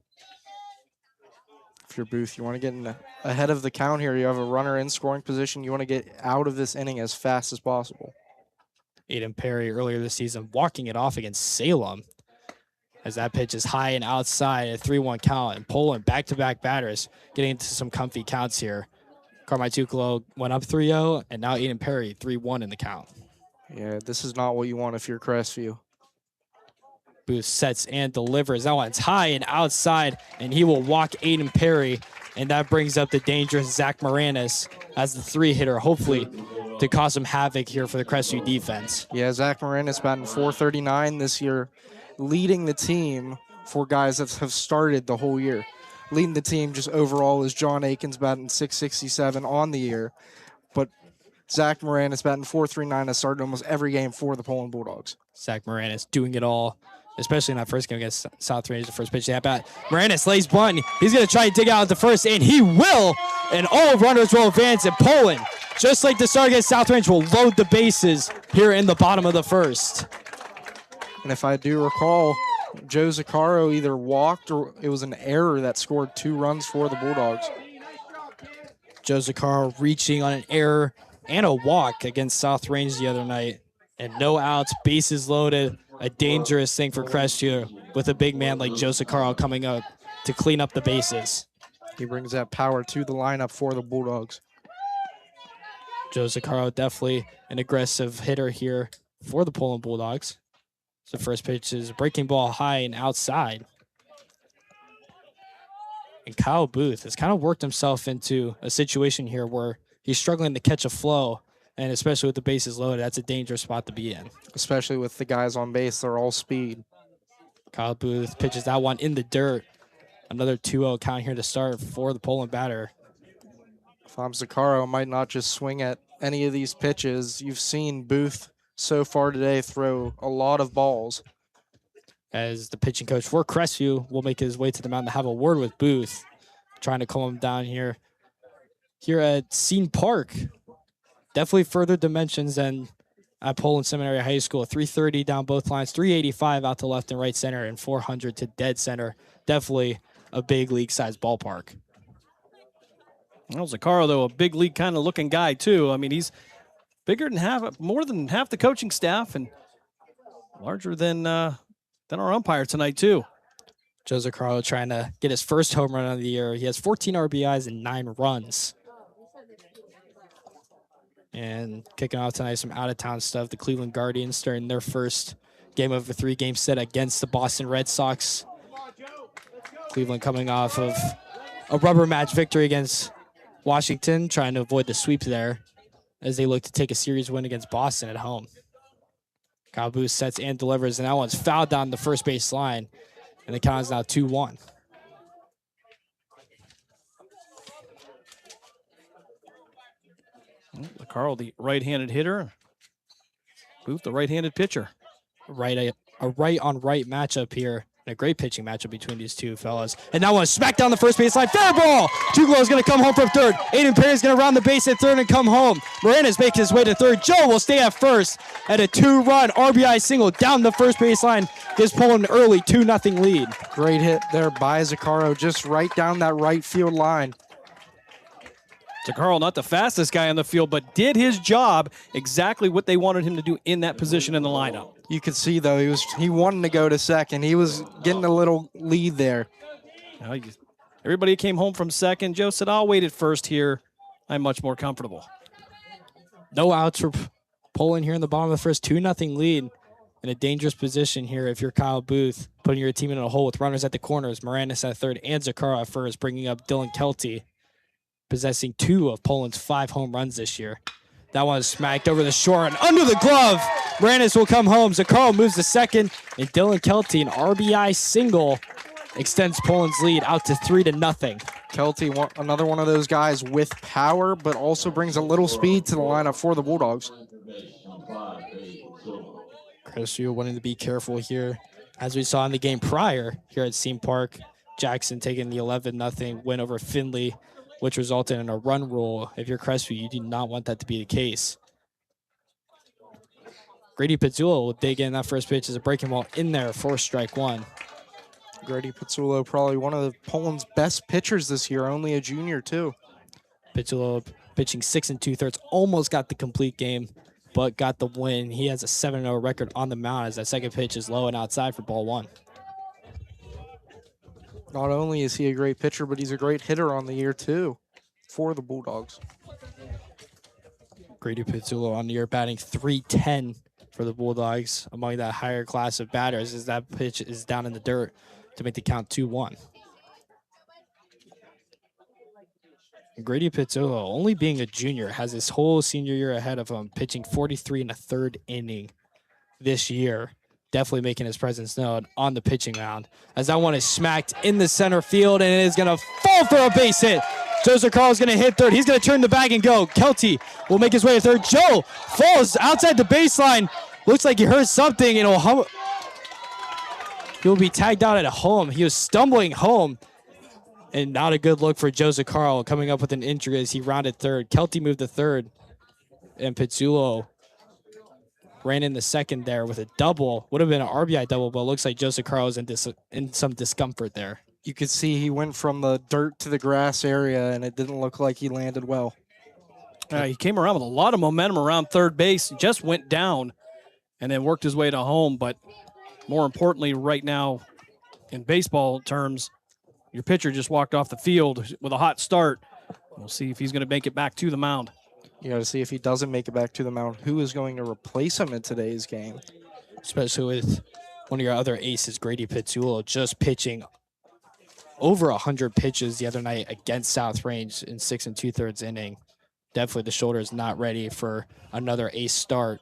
If you're Booth, you want to get ahead of the count here. You have a runner in scoring position. You want to get out of this inning as fast as possible. Aiden Perry earlier this season walking it off against Salem as that pitch is high and outside at 3-1 count. And Poland back-to-back batters getting into some comfy counts here. Carmine Tuklo went up 3-0, and now Aiden Perry 3-1 in the count. Yeah, this is not what you want if you're Crestview. Booth sets and delivers. That one's high and outside, and he will walk Aiden Perry, and that brings up the dangerous Zach Moranis as the 3-hitter, hopefully to cause some havoc here for the Crestview defense. Yeah, Zach Moranis batting .439 this year, leading the team for guys that have started the whole year. Leading the team just overall is John Akins batting .667 on the year, but Zach Moranis batting .439 has started almost every game for the Poland Bulldogs. Zach Moranis doing it all, especially in that first game against South Range, the first pitch at bat. Moranis lays bunt. He's going to try and dig out at the first, and he will. And all runners will advance, and Poland, just like the start against South Range, will load the bases here in the bottom of the first. And if I do recall, Joe Zaccaro either walked or it was an error that scored 2 runs for the Bulldogs. Joe Zaccaro reaching on an error and a walk against South Range the other night. And no outs, bases loaded, a dangerous thing for Crestview with a big man like Joe Zaccaro coming up to clean up the bases. He brings that power to the lineup for the Bulldogs. Joe Zaccaro definitely an aggressive hitter here for the Poland Bulldogs. So the first pitch is a breaking ball high and outside. And Kyle Booth has kind of worked himself into a situation here where he's struggling to catch a flow, and especially with the bases loaded, that's a dangerous spot to be in. Especially with the guys on base, they're all speed. Kyle Booth pitches that one in the dirt. Another 2-0 count here to start for the Poland batter. If I'm Zaccaro, might not just swing at any of these pitches. You've seen Booth so far today throw a lot of balls. As the pitching coach for Crestview will make his way to the mound to have a word with Booth, trying to calm him down here at Scene Park. Definitely further dimensions than at Poland Seminary High School. 330 down both lines, 385 out to left and right center, and 400 to dead center. Definitely a big league-sized ballpark. Well, Zaccaro, though, a big league kind of looking guy, too. I mean, he's bigger than more than half the coaching staff and larger than our umpire tonight, too. Joe Zaccaro trying to get his first home run of the year. He has 14 RBIs and 9 runs. And kicking off tonight, some out-of-town stuff. The Cleveland Guardians starting their first game of a 3-game set against the Boston Red Sox. Cleveland coming off of a rubber match victory against Washington, trying to avoid the sweep there as they look to take a series win against Boston at home. Kyle Booth sets and delivers, and that one's fouled down the first base line, and the count is now 2-1. Carl, the right-handed hitter. Booth, the right-handed pitcher. A right-on-right matchup here. And a great pitching matchup between these two fellas. And that one smacked down the first baseline. Fair ball! Tuklo is going to come home from third. Aiden Perry is going to round the base at third and come home. Moranis makes his way to third. Joe will stay at first at a 2-run RBI single down the first baseline. Gives Poland an early 2-0 lead. Great hit there by Zaccaro, just right down that right field line. Carl, not the fastest guy on the field, but did his job exactly what they wanted him to do in that position in the lineup. You could see, though, he wanted to go to second. He was getting a little lead there. Everybody came home from second. Joe said, I'll wait at first here. I'm much more comfortable. No outs for Poland here in the bottom of the first. 2-0 lead. In a dangerous position here if you're Kyle Booth, putting your team in a hole with runners at the corners, Moranis at third, and Zakara at first, bringing up Dylan Kelty, possessing 2 of Poland's 5 home runs this year. That one is smacked over the shore and under the glove. Moranis will come home. Zakara moves to second, and Dylan Kelty, an RBI single, extends Poland's lead out to 3-0. Kelty, another one of those guys with power, but also brings a little speed to the lineup for the Bulldogs. Crestview wanting to be careful here. As we saw in the game prior here at Seam Park, Jackson taking the 11-0 win over Findlay, which resulted in a run rule. If you're Crestview, you do not want that to be the case. Grady Pizzullo will dig in that first pitch as a breaking ball in there for strike one. Grady Pizzullo, probably one of Poland's best pitchers this year, only a junior too. Pizzullo pitching 6 2/3, almost got the complete game, but got the win. He has a 7-0 record on the mound as that second pitch is low and outside for ball one. Not only is he a great pitcher, but he's a great hitter on the year too for the Bulldogs. Grady Pizzullo on the year batting .310 for the Bulldogs. Among that higher class of batters as that pitch is down in the dirt to make the count 2-1. Grady Pizzullo, only being a junior, has his whole senior year ahead of him, pitching 43 1/3 inning this year. Definitely making his presence known on the pitching mound. As that one is smacked in the center field, and it is going to fall for a base hit. Joseph Carl is going to hit third. He's going to turn the bag and go. Kelty will make his way to third. Joe falls outside the baseline. Looks like he heard something, and he'll be tagged out at home. He was stumbling home. And not a good look for Joseph Carl coming up with an injury as he rounded third. Kelty moved to third. And Pizzullo ran in the second there with a double. Would have been an RBI double, but it looks like Joseph Carl is in some discomfort there. You could see he went from the dirt to the grass area, and it didn't look like he landed well. He came around with a lot of momentum around third base, just went down, and then worked his way to home. But more importantly, right now, in baseball terms, your pitcher just walked off the field with a hot start. We'll see if he's going to make it back to the mound. You got to see if he doesn't make it back to the mound, who is going to replace him in today's game. Especially with one of your other aces, Grady Pizzullo, just pitching over 100 pitches the other night against South Range in 6 2/3 inning. Definitely the shoulder is not ready for another ace start.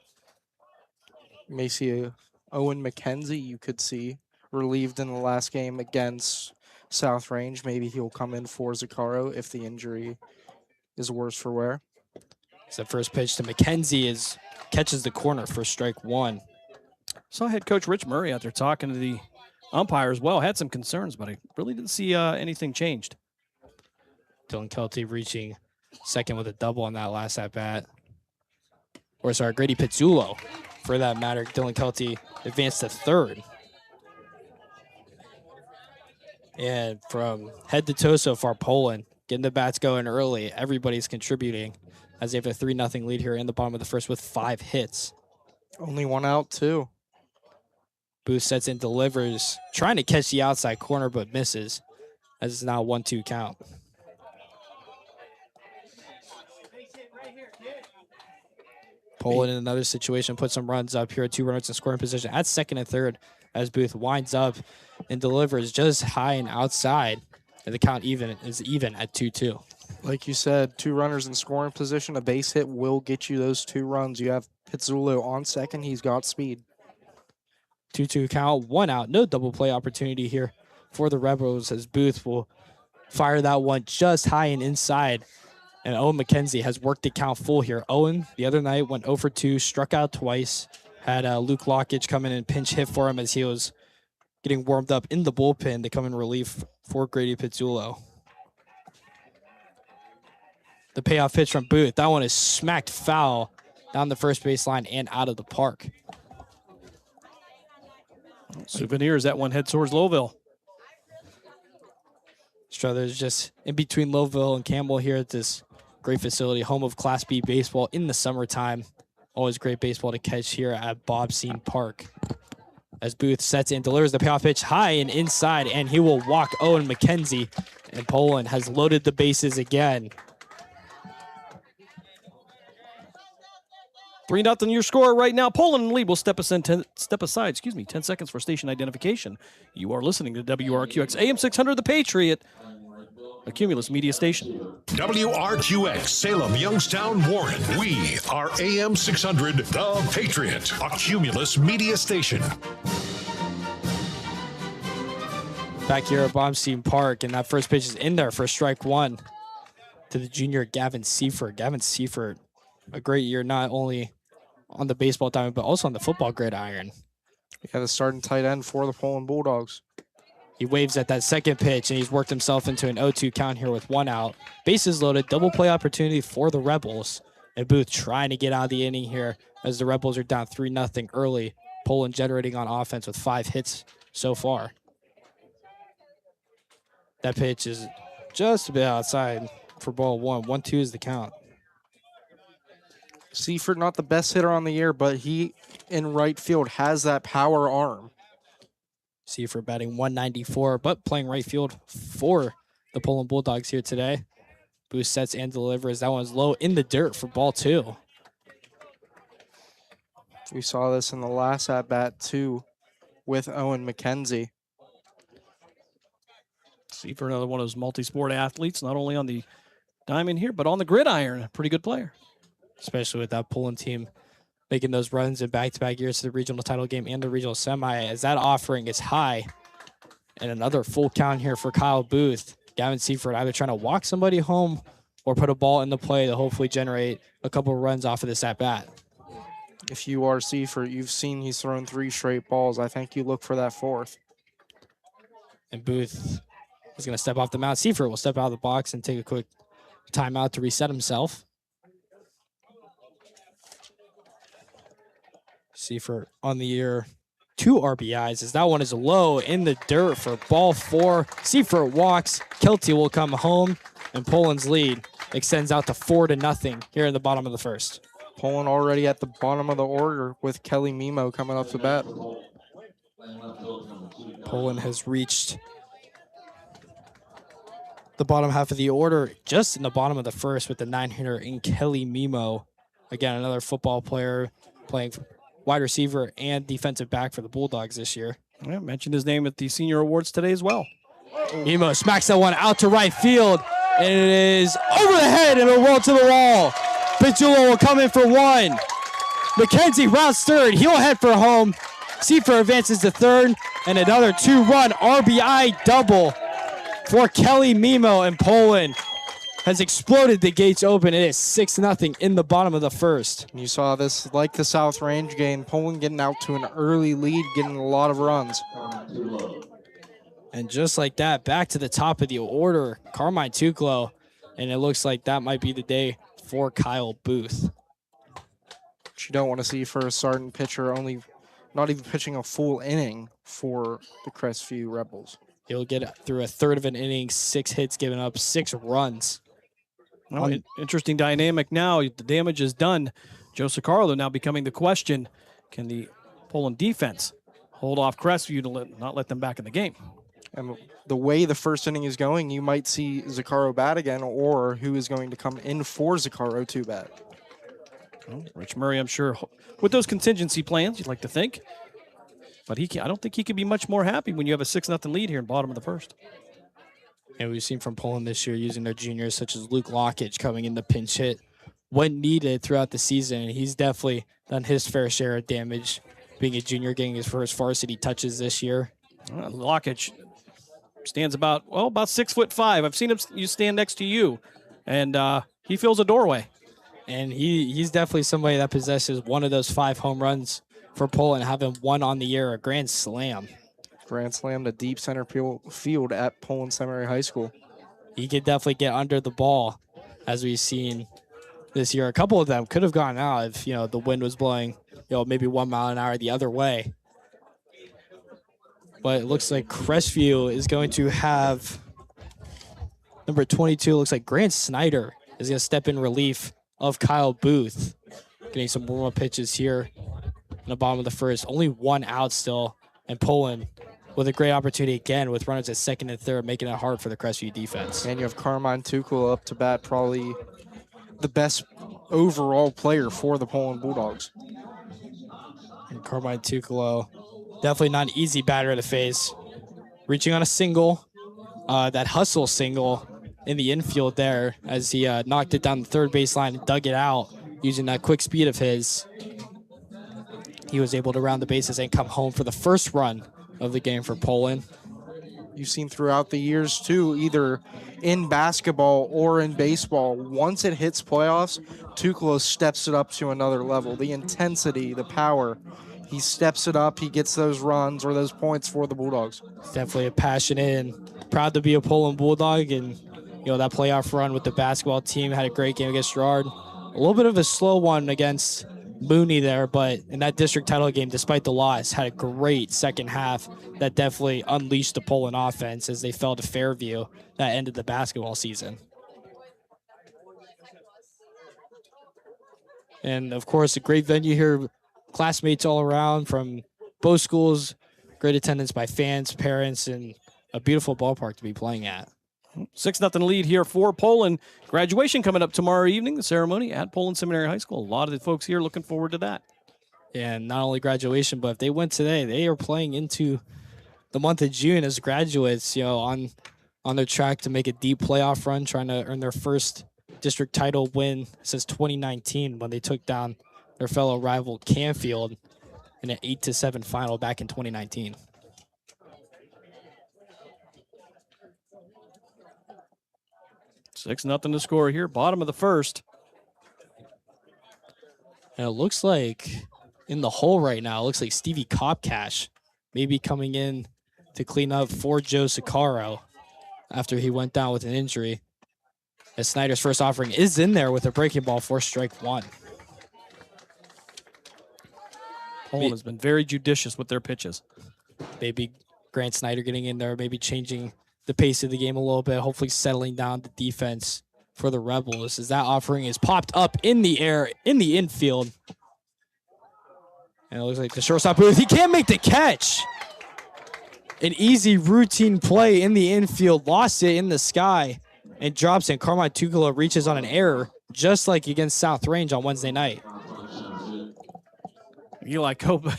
You may see Owen McKenzie, you could see, relieved in the last game against South Range. Maybe he'll come in for Zakaro if the injury is worse for wear. So the first pitch to McKenzie catches the corner for strike one. Saw head coach Rich Murray out there talking to the umpire as well. Had some concerns, but I really didn't see anything changed. Dylan Kelty reaching second with a double on that last at-bat. Or sorry, Grady Pizzullo, for that matter. Dylan Kelty advanced to third. And from head to toe so far, Poland getting the bats going early. Everybody's contributing as they have a 3-0 lead here in the bottom of the first with 5 hits. Only one out, too. Booth sets in, delivers, trying to catch the outside corner, but misses. As it's now a 1-2 count. Poland in another situation, put some runs up here, 2 runners in scoring position at second and third as Booth winds up and delivers just high and outside. And the count is even at 2-2. Like you said, 2 runners in scoring position. A base hit will get you those 2 runs. You have Pizzullo on second. He's got speed. 2-2 count, 1 out. No double play opportunity here for the Rebels as Booth will fire that one just high and inside. And Owen McKenzie has worked the count full here. Owen, the other night, went 0 for 2, struck out twice. Had Luke Lockage come in and pinch hit for him as he was getting warmed up in the bullpen to come in relief for Grady Pizzullo. The payoff pitch from Booth. That one is smacked foul down the first baseline and out of the park. Souvenirs, that one heads towards Lowville. Struthers just in between Lowville and Campbell here at this Great facility, home of Class B baseball in the summertime. Always great baseball to catch here at Bob Scene Park. As Booth sets in, delivers the payoff pitch high and inside, and he will walk Owen McKenzie. And Poland has loaded the bases again. 3-0 your score right now. Poland in lead will step aside 10 seconds for station identification. You are listening to WRQX AM 600 The Patriot, a Cumulus media station. WRQX, Salem, Youngstown, Warren. We are AM 600 The Patriot, a Cumulus media station. Back here at Bob Scene Park, and that first pitch is in there for strike one to the junior Gavin Seifert. Gavin Seifert, a great year, not only on the baseball diamond, but also on the football gridiron. Yeah, the starting tight end for the Poland Bulldogs. He waves at that second pitch, and he's worked himself into an 0-2 count here with one out. Bases loaded, double play opportunity for the Rebels. And Booth trying to get out of the inning here as the Rebels are down 3-0 early. Poland generating on offense with 5 hits so far. That pitch is just a bit outside for ball one. 1-2 is the count. Seifert, not the best hitter on the year, but he in right field has that power arm. Seifert batting 194, but playing right field for the Poland Bulldogs here today. Booth sets and delivers. That one's low in the dirt for ball 2. We saw this in the last at-bat, too, with Owen McKenzie. Seifert, another one of those multi-sport athletes, not only on the diamond here, but on the gridiron. Pretty good player. Especially with that Poland team making those runs in back-to-back years to the regional title game and the regional semi, as that offering is high. And another full count here for Kyle Booth. Gavin Seifert either trying to walk somebody home or put a ball in the play to hopefully generate a couple of runs off of this at-bat. If you are Seifert, you've seen he's thrown 3 straight balls. I think you look for that 4th. And Booth is going to step off the mound. Seifert will step out of the box and take a quick timeout to reset himself. Seifert on the year, 2 RBIs, as that one is low in the dirt for ball 4. Seifert walks, Kelty will come home, and Poland's lead extends out to 4-0 here in the bottom of the first. Poland already at the bottom of the order with Kelly Mimo coming up to bat. Poland has reached the bottom half of the order just in the bottom of the first with the 9-hitter in Kelly Mimo. Again, another football player playing wide receiver and defensive back for the Bulldogs this year. I mentioned his name at the senior awards today as well. Mimo smacks that one out to right field, and it is over the head and it'll roll to the wall. Pizzullo will come in for 1. McKenzie rounds third. He'll head for home. Seifert advances to third, and another 2-run RBI double for Kelly Mimo, and Poland has exploded the gates open. It is 6-0 in the bottom of the first. You saw this like the South Range game. Poland getting out to an early lead, getting a lot of runs. And just like that, back to the top of the order, Carmine Tuclo, and it looks like that might be the day for Kyle Booth. Which you don't want to see for a starting pitcher, not even pitching a full inning for the Crestview Rebels. He'll get through a third of an inning, 6 hits given up, 6 runs. Well, interesting dynamic now. The damage is done. Joe Sicarlo now becoming the question. Can the Poland defense hold off Crestview to not let them back in the game? And the way the first inning is going, you might see Zacaro bat again, or who is going to come in for Zacaro to bat. Well, Rich Murray, I'm sure, with those contingency plans, you'd like to think. But I don't think he can be much more happy when you have a 6-0 lead here in bottom of the first. And we've seen from Poland this year using their juniors such as Luke Lockage coming in the pinch hit when needed throughout the season. And he's definitely done his fair share of damage, being a junior, getting his first varsity touches this year. Lockage stands about 6'5". I've seen him stand next to you, and he fills a doorway. And he's definitely somebody that possesses one of those 5 home runs for Poland, having 1 on the year, a grand slam. Grand slam to deep center field at Poland Seminary High School. He could definitely get under the ball, as we've seen this year. A couple of them could have gone out if, the wind was blowing, maybe 1 mile an hour the other way. But it looks like Crestview is going to have number 22, looks like Grant Snyder is going to step in relief of Kyle Booth. Getting some warm-up pitches here in the bottom of the first. Only one out still, and Poland with a great opportunity again with runners at second and third, making it hard for the Crestview defense. And you have Carmine Tuchel up to bat, probably the best overall player for the Poland Bulldogs. And Carmine Tuchel, definitely not an easy batter to face. Reaching on a single, that hustle single in the infield there as he knocked it down the third baseline and dug it out using that quick speed of his. He was able to round the bases and come home for the first run of the game for Poland. You've seen throughout the years, too, either in basketball or in baseball, once it hits playoffs, Tuchel steps it up to another level. The intensity, the power, he steps it up, he gets those runs or those points for the Bulldogs. Definitely a passionate and proud to be a Poland Bulldog, and that playoff run with the basketball team, had a great game against Girard. A little bit of a slow one against Mooney there, but in that district title game, despite the loss, had a great second half that definitely unleashed the Poland offense as they fell to Fairview that ended the basketball season. And of course, a great venue here, classmates all around from both schools, great attendance by fans, parents, and a beautiful ballpark to be playing at. 6-0 lead here for Poland. Graduation coming up tomorrow evening, the ceremony at Poland Seminary High School. A lot of the folks here looking forward to that. And not only graduation, but if they win today, they are playing into the month of June as graduates, on their track to make a deep playoff run, trying to earn their first district title win since 2019 when they took down their fellow rival Canfield in an 8-7 final back in 2019. 6-0 to score here, bottom of the first. And it looks like in the hole right now, it looks like Stevie Kopcash may be coming in to clean up for Joe Sicaro after he went down with an injury. As Snyder's first offering is in there with a breaking ball for strike one. Poland has been very judicious with their pitches. Maybe Grant Snyder getting in there, maybe changing the pace of the game a little bit, hopefully settling down the defense for the Rebels as that offering is popped up in the air, in the infield. And it looks like the shortstop Booth, he can't make the catch. An easy routine play in the infield, lost it in the sky, and drops in. Carmine Tuchel reaches on an error, just like against South Range on Wednesday night. Eli Cope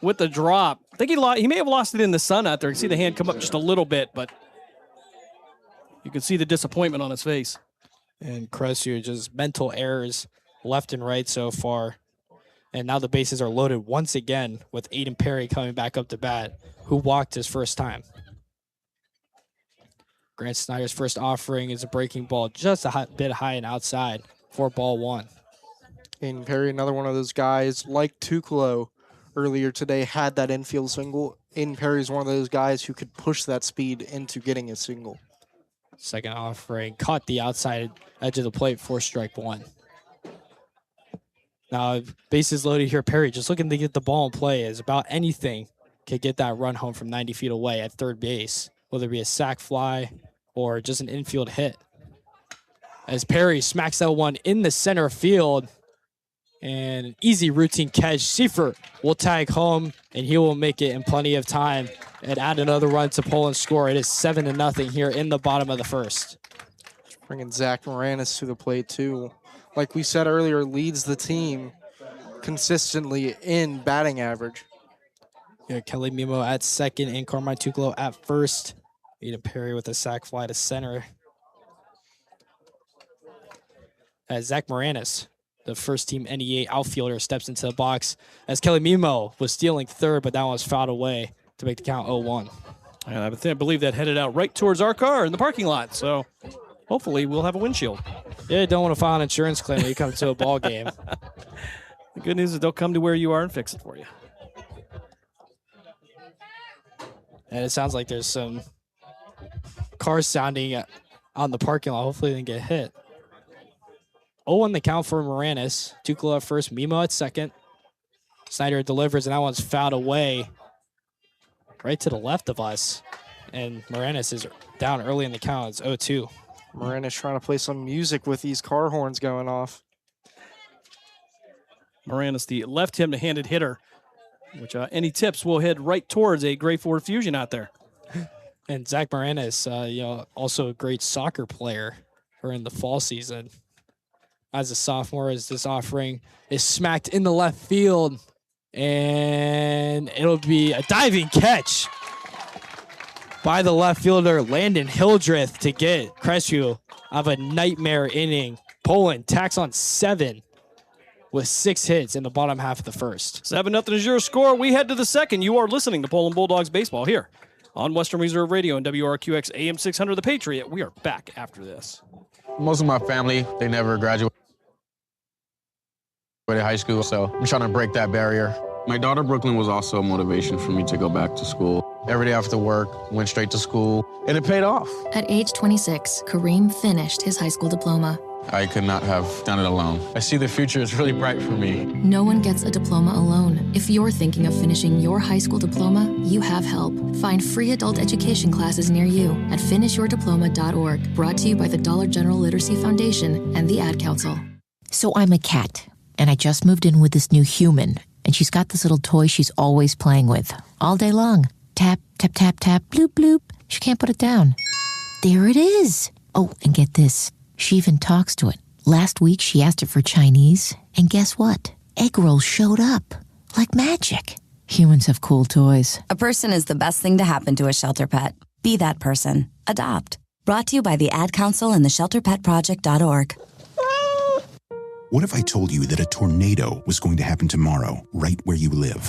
with the drop. I think he may have lost it in the sun out there. You can see the hand come up just a little bit, but you can see the disappointment on his face. And Crestview, just mental errors left and right so far. And now the bases are loaded once again with Aiden Perry coming back up to bat, who walked his first time. Grant Snyder's first offering is a breaking ball just a bit high and outside for ball one. Aiden Perry, another one of those guys, like Tuchel earlier today, had that infield single. Aiden Perry is one of those guys who could push that speed into getting a single. Second offering caught the outside edge of the plate for strike one. Now, bases loaded here. Perry just looking to get the ball in play as about anything could get that run home from 90 feet away at third base, whether it be a sac fly or just an infield hit. As Perry smacks that one in the center field, and an easy routine catch. Seifert will tag home, and he will make it in plenty of time and add another run to Poland's score. It is 7-0 here in the bottom of the first. Bringing Zach Moranis to the plate, too. Like we said earlier, leads the team consistently in batting average. Yeah, Kelly Mimo at second and Carmine Tuchel at first. Aiden Perry with a sac fly to center. As Zach Moranis, the first team NEA outfielder, steps into the box as Kelly Mimo was stealing third, but that one was fouled away to make the count 0-1. And I believe that headed out right towards our car in the parking lot. So hopefully we'll have a windshield. Yeah, don't want to file an insurance claim when you come to a ball game. The good news is they'll come to where you are and fix it for you. And it sounds like there's some cars sounding on the parking lot. Hopefully they didn't get hit. 0-1 the count for Moranis. Tuchel at first, Mimo at second. Snyder delivers, and that one's fouled away right to the left of us. And Moranis is down early in the count. It's 0-2. Morena's trying to play some music with these car horns going off. Morena's the left-handed hitter, which any tips will head right towards a great Ford Fusion out there. And Zach Morenas, also a great soccer player during the fall season. As a sophomore, as this offering is smacked in the left field, and it'll be a diving catch by the left fielder, Landon Hildreth, to get Crestview out of a nightmare inning. Poland tacks on 7 with 6 hits in the bottom half of the first. 7-0 is your score. We head to the second. You are listening to Poland Bulldogs baseball here on Western Reserve Radio and WRQX AM 600 The Patriot. We are back after this. Most of my family, they never graduated high school, so I'm trying to break that barrier. My daughter Brooklyn was also a motivation for me to go back to school. Every day after work, went straight to school, and it paid off. At age 26, Kareem finished his high school diploma. I could not have done it alone. I see the future is really bright for me. No one gets a diploma alone. If you're thinking of finishing your high school diploma, you have help. Find free adult education classes near you at finishyourdiploma.org. Brought to you by the Dollar General Literacy Foundation and the Ad Council. So I'm a cat, and I just moved in with this new human, and she's got this little toy she's always playing with, all day long. Tap, tap, tap, tap, bloop, bloop. She can't put it down. There it is. Oh, and get this. She even talks to it. Last week, she asked it for Chinese, and guess what? Egg rolls showed up. Like magic. Humans have cool toys. A person is the best thing to happen to a shelter pet. Be that person. Adopt. Brought to you by the Ad Council and the ShelterPetProject.org. What if I told you that a tornado was going to happen tomorrow, right where you live?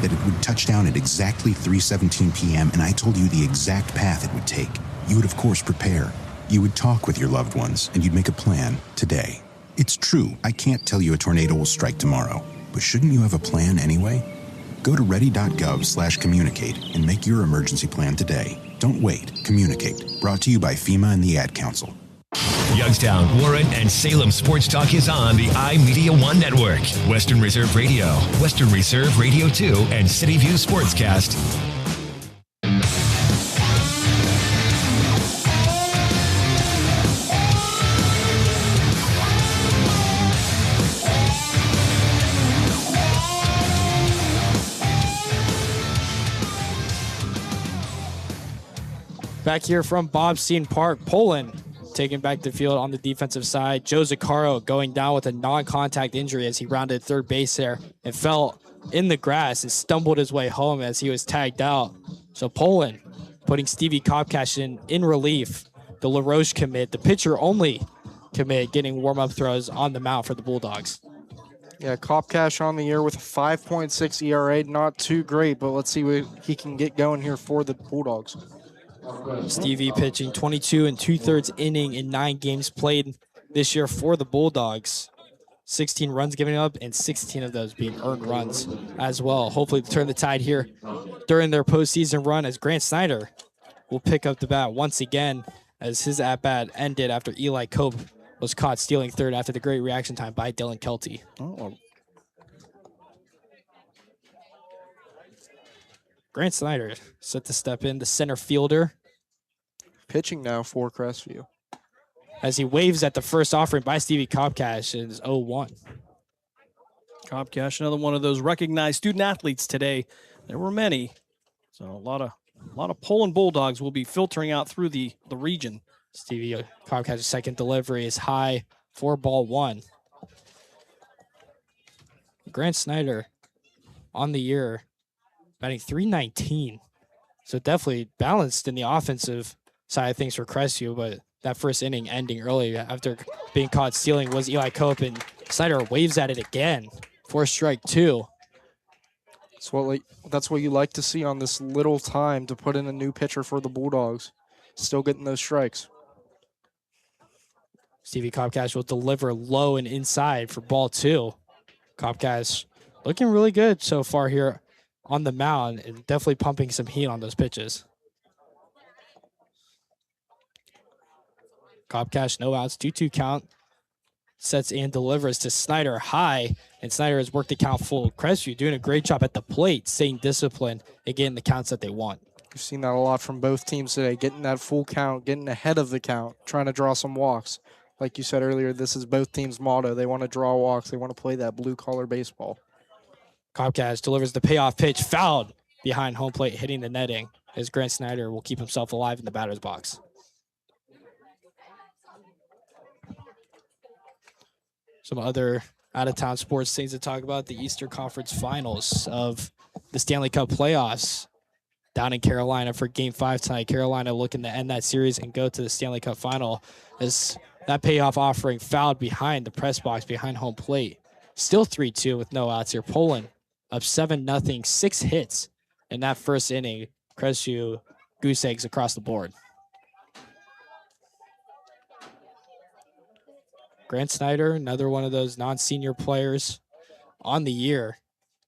That it would touch down at exactly 3:17 p.m., and I told you the exact path it would take. You would, of course, prepare. You would talk with your loved ones, and you'd make a plan today. It's true, I can't tell you a tornado will strike tomorrow, but shouldn't you have a plan anyway? Go to ready.gov/communicate and make your emergency plan today. Don't wait. Communicate. Brought to you by FEMA and the Ad Council. Youngstown, Warren, and Salem Sports Talk is on the iMedia1 network. Western Reserve Radio, Western Reserve Radio 2, and City View Sportscast. Back here from Bobstein Park, Poland taking back the field on the defensive side. Joe Zaccaro going down with a non-contact injury as he rounded third base there and fell in the grass and stumbled his way home as he was tagged out. So Poland putting Stevie Kopkash in relief. The LaRoche commit, the pitcher-only commit, getting warm-up throws on the mound for the Bulldogs. Yeah, Kopkash on the year with a 5.6 ERA. Not too great, but let's see what he can get going here for the Bulldogs. Stevie pitching 22 2/3 inning in 9 games played this year for the Bulldogs. 16 runs given up and 16 of those being earned runs as well. Hopefully to turn the tide here during their postseason run as Grant Snyder will pick up the bat once again as his at-bat ended after Eli Cope was caught stealing third after the great reaction time by Dylan Kelty. Grant Snyder set to step in, the center fielder. Pitching now for Crestview. As he waves at the first offering by Stevie Kopkash, it is 0-1. Kopkash, another one of those recognized student athletes today. There were many. So a lot of Poland Bulldogs will be filtering out through the region. Stevie Kopkash's second delivery is high for ball 1. Grant Snyder on the year batting .319. So definitely balanced in the offensive side of things for Crestview, but that first inning ending early after being caught stealing was Eli Cope, and Snyder waves at it again for strike 2. That's what you like to see on this little time to put in a new pitcher for the Bulldogs. Still getting those strikes. Stevie Kopkash will deliver low and inside for ball 2. Kopkash looking really good so far here on the mound and definitely pumping some heat on those pitches. Kopkash, no outs, 2-2 count. Sets and delivers to Snyder high, and Snyder has worked the count full. Crestview doing a great job at the plate, staying disciplined and getting the counts that they want. We've seen that a lot from both teams today, getting that full count, getting ahead of the count, trying to draw some walks. Like you said earlier, this is both teams' motto. They want to draw walks. They want to play that blue-collar baseball. Comcast delivers the payoff pitch, fouled behind home plate, hitting the netting, as Grant Snyder will keep himself alive in the batter's box. Some other out-of-town sports things to talk about: the Eastern Conference Finals of the Stanley Cup playoffs down in Carolina for Game 5 tonight. Carolina looking to end that series and go to the Stanley Cup final, as that payoff offering fouled behind the press box, behind home plate. Still 3-2 with no outs here. Poland up 7-0, 6 hits in that first inning. Crestview goose eggs across the board. Grant Snyder, another one of those non-senior players on the year,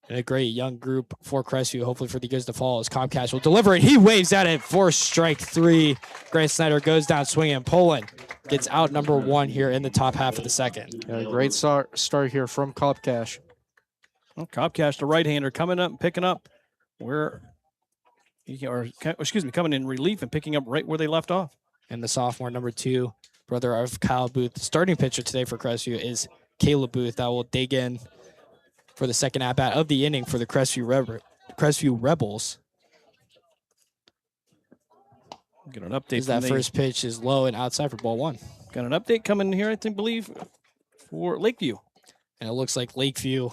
and a great young group for Crestview, hopefully for the years to follow, as Comcast will deliver it. He waves at it for strike 3. Grant Snyder goes down swinging. Poland gets out number 1 here in the top half of the second. Yeah, great start here from Kopkash. Well, Kopkash, the right-hander, coming up and picking up coming in relief and picking up right where they left off. And the sophomore, number 2, brother of Kyle Booth. The starting pitcher today for Crestview is Caleb Booth. That will dig in for the second at-bat of the inning for the Crestview Rebels. Get an update. That first pitch is low and outside for ball 1. Got an update coming here, I believe, for Lakeview. And it looks like Lakeview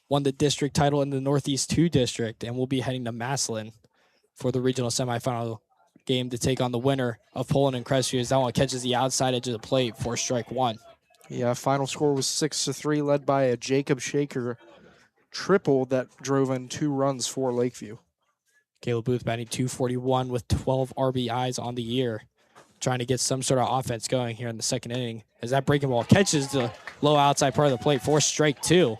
won the district title in the Northeast 2 district and will be heading to Massillon for the regional semifinal game to take on the winner of Poland and Crestview, as that one catches the outside edge of the plate for strike 1. Yeah, final score was 6-3, led by a Jacob Shaker triple that drove in 2 runs for Lakeview. Caleb Booth batting .241 with 12 RBIs on the year, trying to get some sort of offense going here in the second inning, as that breaking ball catches the low outside part of the plate for strike 2.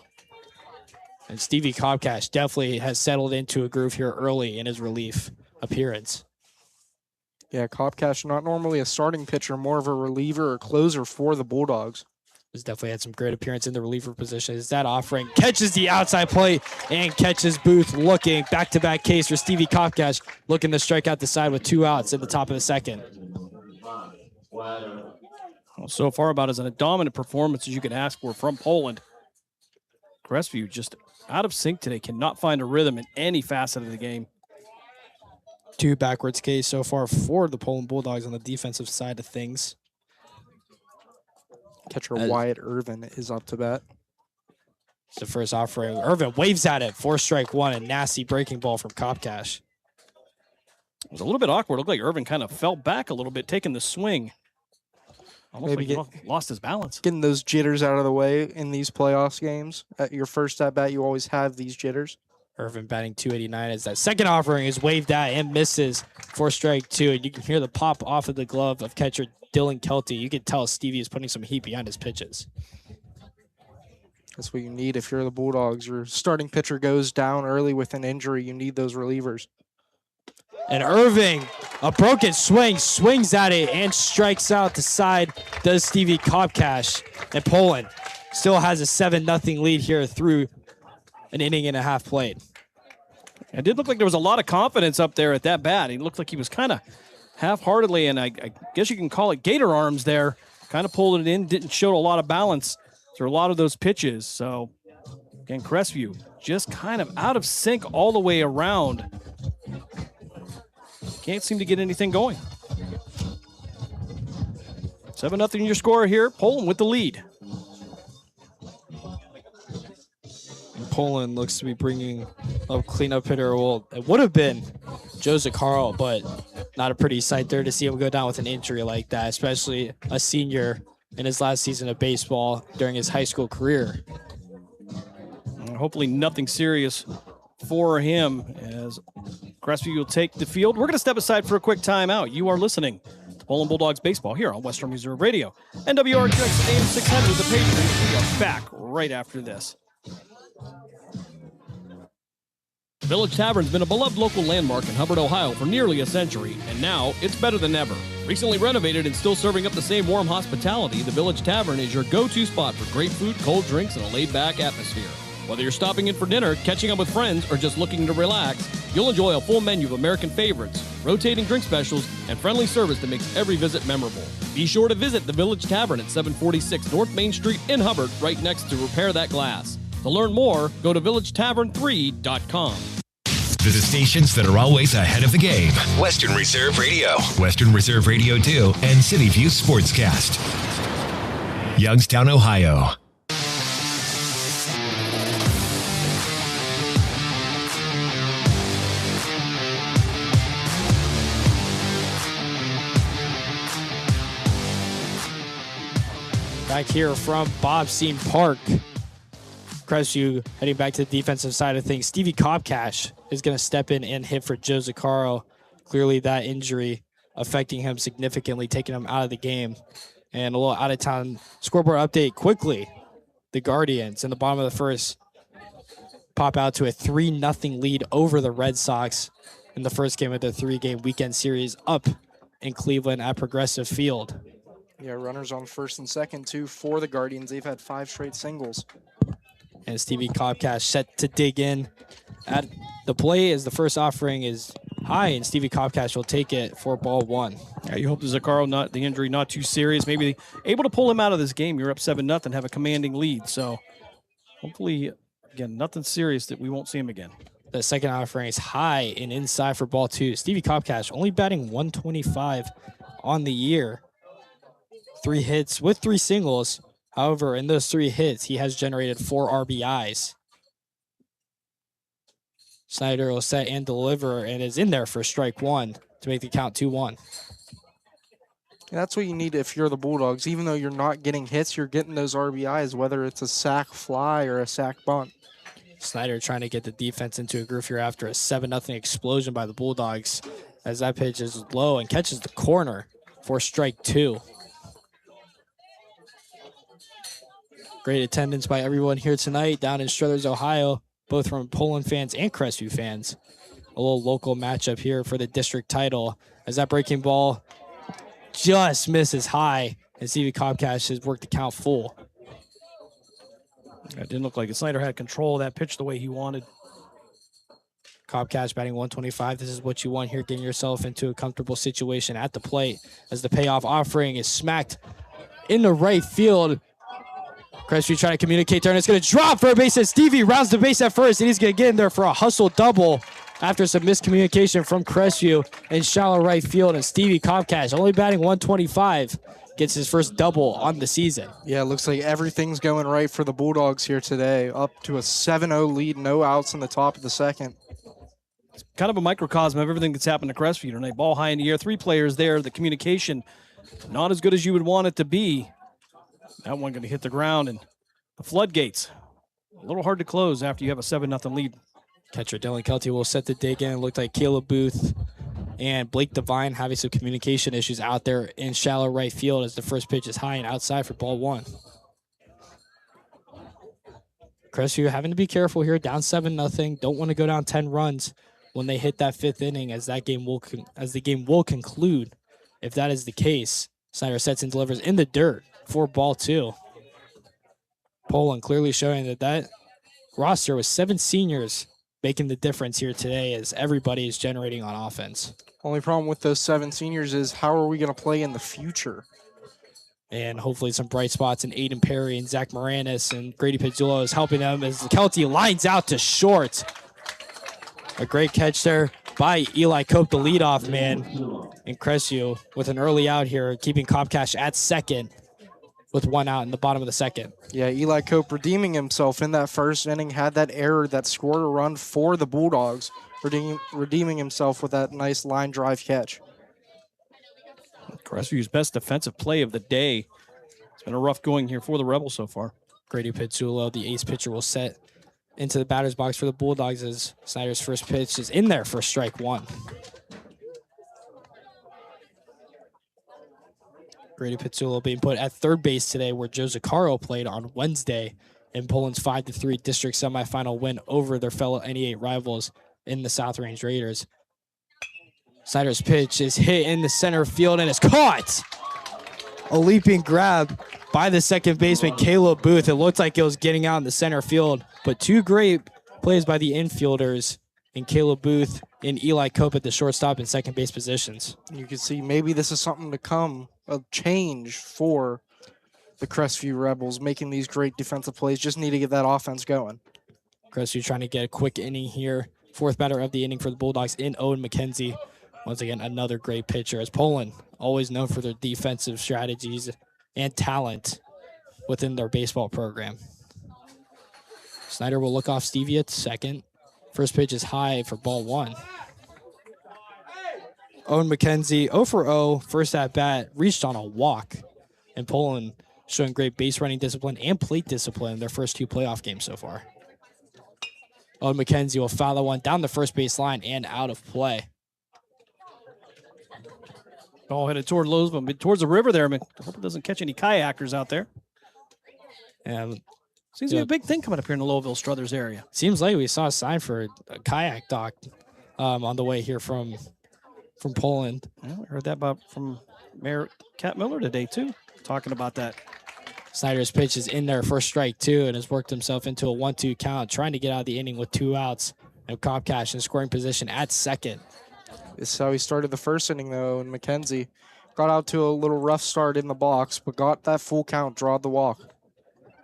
And Stevie Kopkash definitely has settled into a groove here early in his relief appearance. Yeah, Kopkash, not normally a starting pitcher, more of a reliever or closer for the Bulldogs. He's definitely had some great appearance in the reliever position. As that offering catches the outside plate and catches Booth looking. Back-to-back case for Stevie Kopkash, looking to strike out the side with 2 outs in the top of the second. Well, so far, about as a dominant performance as you can ask for from Poland. Crestview just out of sync today, cannot find a rhythm in any facet of the game. 2 backwards Ks so far for the Poland Bulldogs on the defensive side of things. Catcher Wyatt Irvin is up to bat. It's the first offering. Irvin waves at it for strike 1, a nasty breaking ball from Kopkash. It was a little bit awkward. It looked like Irvin kind of fell back a little bit, taking the swing. Almost Maybe like he lost his balance. Getting those jitters out of the way in these playoffs games. At your first at-bat, you always have these jitters. Irvin batting .289 as that second offering is waved at and misses for strike 2. And you can hear the pop off of the glove of catcher Dylan Kelty. You can tell Stevie is putting some heat behind his pitches. That's what you need if you're the Bulldogs. Your starting pitcher goes down early with an injury. You need those relievers. And Irving, a broken swing, swings at it and strikes out the side. Does Stevie Kopkash. And Poland still has a 7-0 lead here through an inning and a half played. It did look like there was a lot of confidence up there at that bat. He looked like he was kind of half-heartedly, and I guess you can call it gator arms there, kind of pulled it in, didn't show a lot of balance through a lot of those pitches. So, again, Crestview just kind of out of sync all the way around. Can't seem to get anything going. 7-0 your score here. Poland with the lead. Poland looks to be bringing a cleanup hitter. Well, it would have been Joe Zaccaro, but not a pretty sight there to see him go down with an injury like that, especially a senior in his last season of baseball during his high school career. Hopefully nothing serious for him as Crestview will take the field. We're going to step aside for a quick timeout. You are listening to Poland Bulldogs baseball here on Western Reserve Radio. WRQX AM 600, the Patriots. We are back right after this. Village Tavern's been a beloved local landmark in Hubbard, Ohio for nearly a century, and now it's better than ever. Recently renovated and still serving up the same warm hospitality, the Village Tavern is your go-to spot for great food, cold drinks, and a laid-back atmosphere. Whether you're stopping in for dinner, catching up with friends, or just looking to relax, You'll enjoy a full menu of American favorites, rotating drink specials, and friendly service that makes every visit memorable. Be sure to visit the Village Tavern at 746 North Main Street in Hubbard, right next to Repair That Glass. To learn more, go to villagetavern3.com. The stations that are always ahead of the game. Western Reserve Radio, Western Reserve Radio 2, and City View Sportscast. Youngstown, Ohio. Back here from Bob Scene Park. Crestview heading back to the defensive side of things. Stevie Kopkash is going to step in and hit for Joe Zaccaro. Clearly that injury affecting him significantly, taking him out of the game. And a little out-of-town scoreboard update quickly. The Guardians in the bottom of the first pop out to a 3-0 lead over the Red Sox in the first game of the 3-game weekend series up in Cleveland at Progressive Field. Yeah, runners on first and second, too, for the Guardians. They've had 5 straight singles. And Stevie Kopkash set to dig in at the play as the first offering is high, and Stevie Kopkash will take it for ball 1. Yeah, you hope the Zaccaro, the injury not too serious. Maybe able to pull him out of this game. You're up 7-0, have a commanding lead. So hopefully, again, nothing serious that we won't see him again. The second offering is high and inside for ball 2. Stevie Kopkash only batting 125 on the year. 3 hits with 3 singles. However, in those 3 hits, he has generated 4 RBIs. Snyder will set and deliver and is in there for strike 1 to make the count 2-1. That's what you need if you're the Bulldogs. Even though you're not getting hits, you're getting those RBIs, whether it's a sac fly or a sac bunt. Snyder trying to get the defense into a groove here after a 7-0 explosion by the Bulldogs as that pitch is low and catches the corner for strike 2. Great attendance by everyone here tonight down in Struthers, Ohio, both from Poland fans and Crestview fans. A little local matchup here for the district title as that breaking ball just misses high, and Stevie Kopkash has worked the count full. It didn't look like it. Snyder had control of that pitch the way he wanted. Kopkash batting 125. This is what you want here, getting yourself into a comfortable situation at the plate as the payoff offering is smacked into right field. Crestview trying to communicate there, and it's going to drop for a base hit. Stevie rounds the base at first, and he's going to get in there for a hustle double after some miscommunication from Crestview in shallow right field. And Stevie Kopkash, only batting 125, gets his first double on the season. Yeah, it looks like everything's going right for the Bulldogs here today. Up to a 7-0 lead, no outs in the top of the second. It's kind of a microcosm of everything that's happened to Crestview tonight. Ball high in the air, 3 players there. The communication not as good as you would want it to be. That one going to hit the ground, and the floodgates a little hard to close after you have a 7-0 lead. Catcher Dylan Kelty will set the dig in. It looked like Caleb Booth and Blake Devine having some communication issues out there in shallow right field as the first pitch is high and outside for ball 1. Crestview having to be careful here, down 7-0. Don't want to go down 10 runs when they hit that 5th inning, as the game will conclude. If that is the case, Snyder sets and delivers in the dirt for ball 2. Poland clearly showing that roster with 7 seniors making the difference here today as everybody is generating on offense. Only problem with those 7 seniors is how are we going to play in the future? And hopefully some bright spots in Aiden Perry and Zach Moranis, and Grady Pizzullo is helping them as Kelty lines out to short. A great catch there by Eli Cope, the leadoff man, and Crestview with an early out here, keeping Kopkash at second with 1 out in the bottom of the second. Yeah, Eli Cope redeeming himself in that first inning, had that error that scored a run for the Bulldogs, redeeming himself with that nice line drive catch. Crestview's best defensive play of the day. It's been a rough going here for the Rebels so far. Grady Pizzullo, the ace pitcher, will set into the batter's box for the Bulldogs as Snyder's first pitch is in there for strike 1. Grady Pizzullo being put at third base today, where Joe Zaccaro played on Wednesday in Poland's 5-3 district semifinal win over their fellow NE8 rivals in the South Range Raiders. Snyder's pitch is hit in the center field and is caught. A leaping grab by the second baseman, Caleb Booth. It looked like it was getting out in the center field, but 2 great plays by the infielders and Caleb Booth and Eli Cope at the shortstop and second base positions. You can see maybe this is something to come, a change for the Crestview Rebels, making these great defensive plays. Just need to get that offense going. Crestview trying to get a quick inning here. Fourth batter of the inning for the Bulldogs in Owen McKenzie. Once again, another great pitcher. As Poland, always known for their defensive strategies and talent within their baseball program. Snyder will look off Stevie at second. First pitch is high for ball 1. Owen McKenzie, 0 for 0, first at bat, reached on a walk. And Poland showing great base running discipline and plate discipline in their first 2 playoff games so far. Owen McKenzie will foul that one down the first base line and out of play. Ball headed toward Lowesville, towards the river there. I hope it doesn't catch any kayakers out there. And seems to be a big thing coming up here in the Lowville Struthers area. Seems like we saw a sign for a kayak dock on the way here from Poland. Well, I heard that from Mayor Cat Miller today too, talking about that. Snyder's pitch is in there for strike 2 and has worked himself into a 1-2 count, trying to get out of the inning with 2 outs. And Kopkash in scoring position at second. This is how he started the first inning, though, and McKenzie got out to a little rough start in the box, but got that full count, drawed the walk.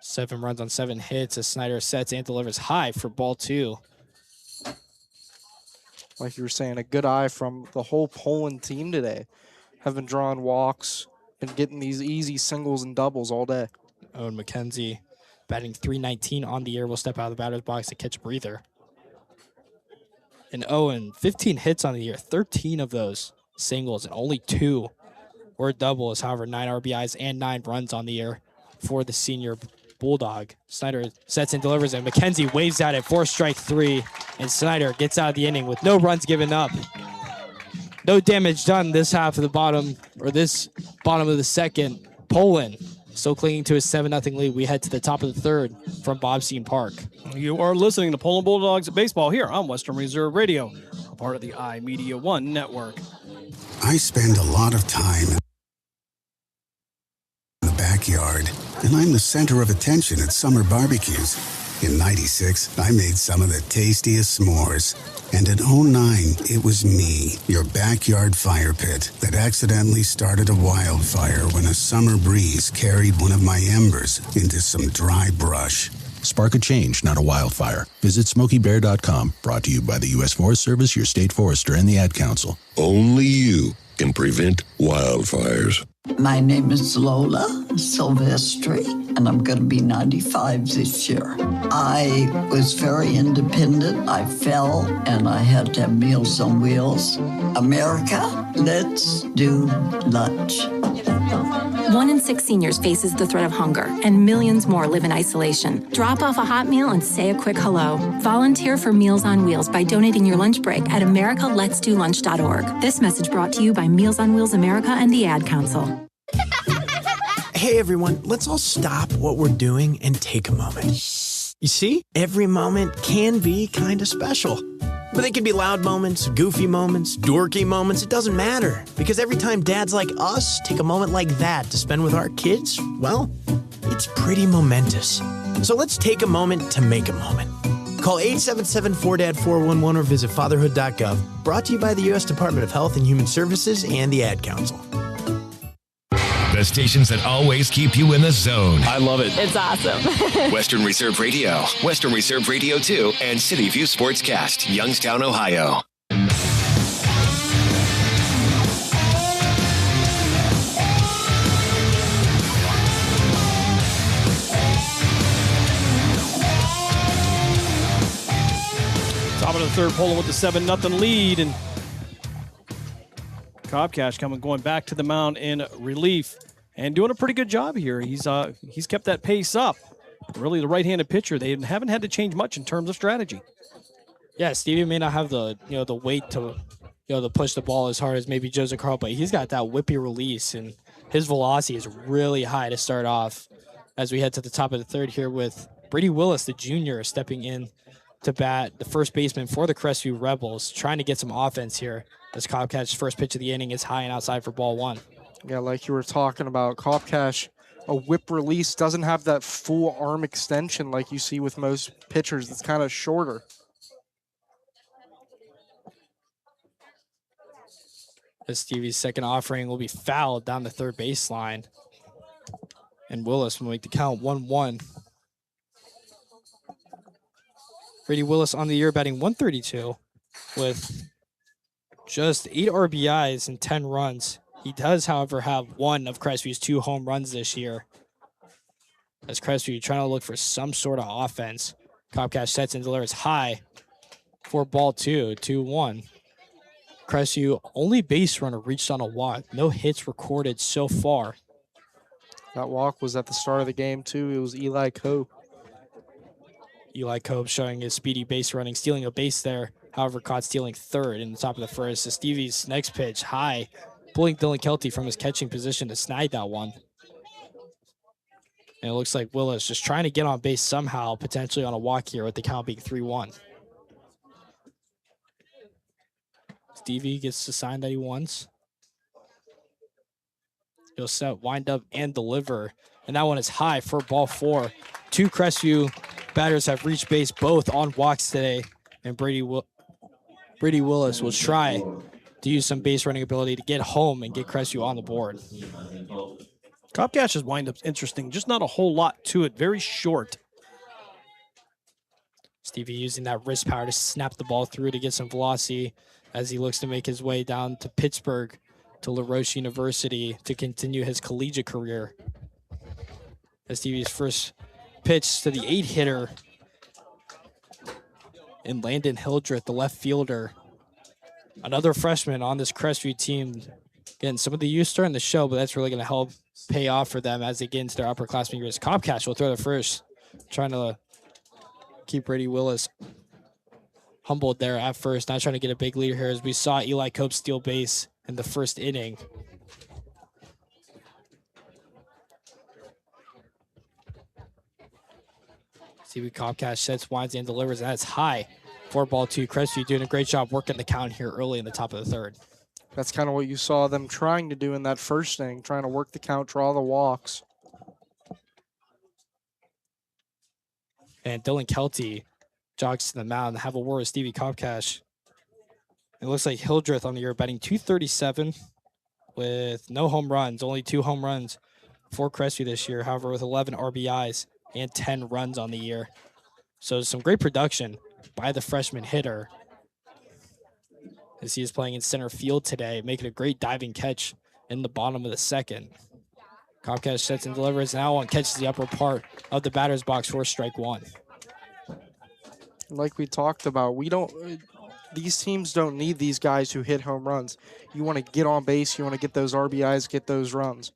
7 runs on 7 hits as Snyder sets and delivers high for ball 2. Like you were saying, a good eye from the whole Poland team today. Have been drawing walks and getting these easy singles and doubles all day. Owen McKenzie batting .319 on the year will step out of the batter's box to catch a breather. And Owen, 15 hits on the year, 13 of those singles, and only 2 were doubles. However, 9 RBIs and 9 runs on the year for the senior Bulldog. Snyder sets and delivers, and McKenzie waves at it for strike 3, and Snyder gets out of the inning with no runs given up. No damage done this half of the bottom, or this bottom of the second. Poland still clinging to a 7-0 lead. We head to the top of the third from Bobstein Park. You are listening to Poland Bulldogs Baseball here on Western Reserve Radio, a part of the iMedia1 network. I spend a lot of time in the backyard, and I'm the center of attention at summer barbecues. In '96, I made some of the tastiest s'mores. And in '09, it was me, your backyard fire pit, that accidentally started a wildfire when a summer breeze carried one of my embers into some dry brush. Spark a change, not a wildfire. Visit SmokeyBear.com. Brought to you by the U.S. Forest Service, your state forester, and the Ad Council. Only you can prevent wildfires. My name is Lola Silvestri, and I'm going to be 95 this year. I was very independent. I fell, and I had to have Meals on Wheels. America, let's do lunch. 1 in 6 seniors faces the threat of hunger, and millions more live in isolation. Drop off a hot meal and say a quick hello. Volunteer for Meals on Wheels by donating your lunch break at americaletsdolunch.org. This message brought to you by Meals on Wheels America and the Ad Council. Hey everyone, let's all stop what we're doing and take a moment. You see, every moment can be kind of special. But they can be loud moments, goofy moments, dorky moments, it doesn't matter. Because every time dads like us take a moment like that to spend with our kids, well, it's pretty momentous. So let's take a moment to make a moment. Call 877-4DAD-411 or visit fatherhood.gov. Brought to you by the U.S. Department of Health and Human Services and the Ad Council. The stations that always keep you in the zone. I love it. It's awesome. Western Reserve Radio, Western Reserve Radio 2, and City View Sportscast, Youngstown, Ohio. Top of the third, Poland with the 7-0 lead, and Kopkash going back to the mound in relief and doing a pretty good job here. He's kept that pace up. Really, the right-handed pitcher, they haven't had to change much in terms of strategy. Yeah, Stevie may not have the the weight to to push the ball as hard as maybe Joseph Carl, but he's got that whippy release, and his velocity is really high to start off. As we head to the top of the third here with Brady Willis, the junior, stepping in to bat, the first baseman for the Crestview Rebels, trying to get some offense here. As Kopkash's first pitch of the inning is high and outside for ball 1. Yeah, like you were talking about, Kopkash, a whip release, doesn't have that full arm extension like you see with most pitchers. It's kind of shorter. As Stevie's second offering will be fouled down the third baseline. And Willis will make the count 1-1. Brady Willis on the year batting 132 with just 8 RBIs and 10 runs. He does, however, have one of Crestview 2 home runs this year. As Crestview trying to look for some sort of offense. Copcash sets and delivers high for ball 2, 2-1. Crestview only base runner reached on a walk. No hits recorded so far. That walk was at the start of the game, too. It was Eli Cope. Eli Cope showing his speedy base running, stealing a base there. However, caught stealing third in the top of the first. So Stevie's next pitch, high, pulling Dylan Kelty from his catching position to snag that one. And it looks like Willis just trying to get on base somehow, potentially on a walk here with the count being 3-1. Stevie gets the sign that he wants. He'll set, wind up, and deliver. And that one is high for ball 4. 2 Crestview batters have reached base, both on walks today. And Brady Willis will try to use some base running ability to get home and get Crestview on the board. Copcash's windup's interesting. Just not a whole lot to it. Very short. Stevie using that wrist power to snap the ball through to get some velocity as he looks to make his way down to Pittsburgh to LaRoche University to continue his collegiate career. As Stevie's first pitch to the 8-hitter in Landon Hildreth, the left fielder. Another freshman on this Crestview team. Again, some of the youth starting to show, but that's really going to help pay off for them as they get into their upperclassmen years. Copcash will throw the first, trying to keep Brady Willis humbled there at first, not trying to get a big lead here as we saw Eli Cope steal base in the first inning. Stevie Copcash sets, winds, and delivers, and that's high for ball 2. Crestview doing a great job working the count here early in the top of the third. That's kind of what you saw them trying to do in that first inning, trying to work the count, draw the walks. And Dylan Kelty jogs to the mound and have a word with Stevie Copcash. It looks like Hildreth on the year batting 237 with no home runs, only 2 home runs for Crestview this year. However, with 11 RBIs and 10 runs on the year. So some great production by the freshman hitter as he is playing in center field today, making a great diving catch in the bottom of the second. Copcash sets and delivers. Now one catches the upper part of the batter's box for strike 1. Like we talked about, these teams don't need these guys who hit home runs. You want to get on base, you want to get those RBIs, get those runs.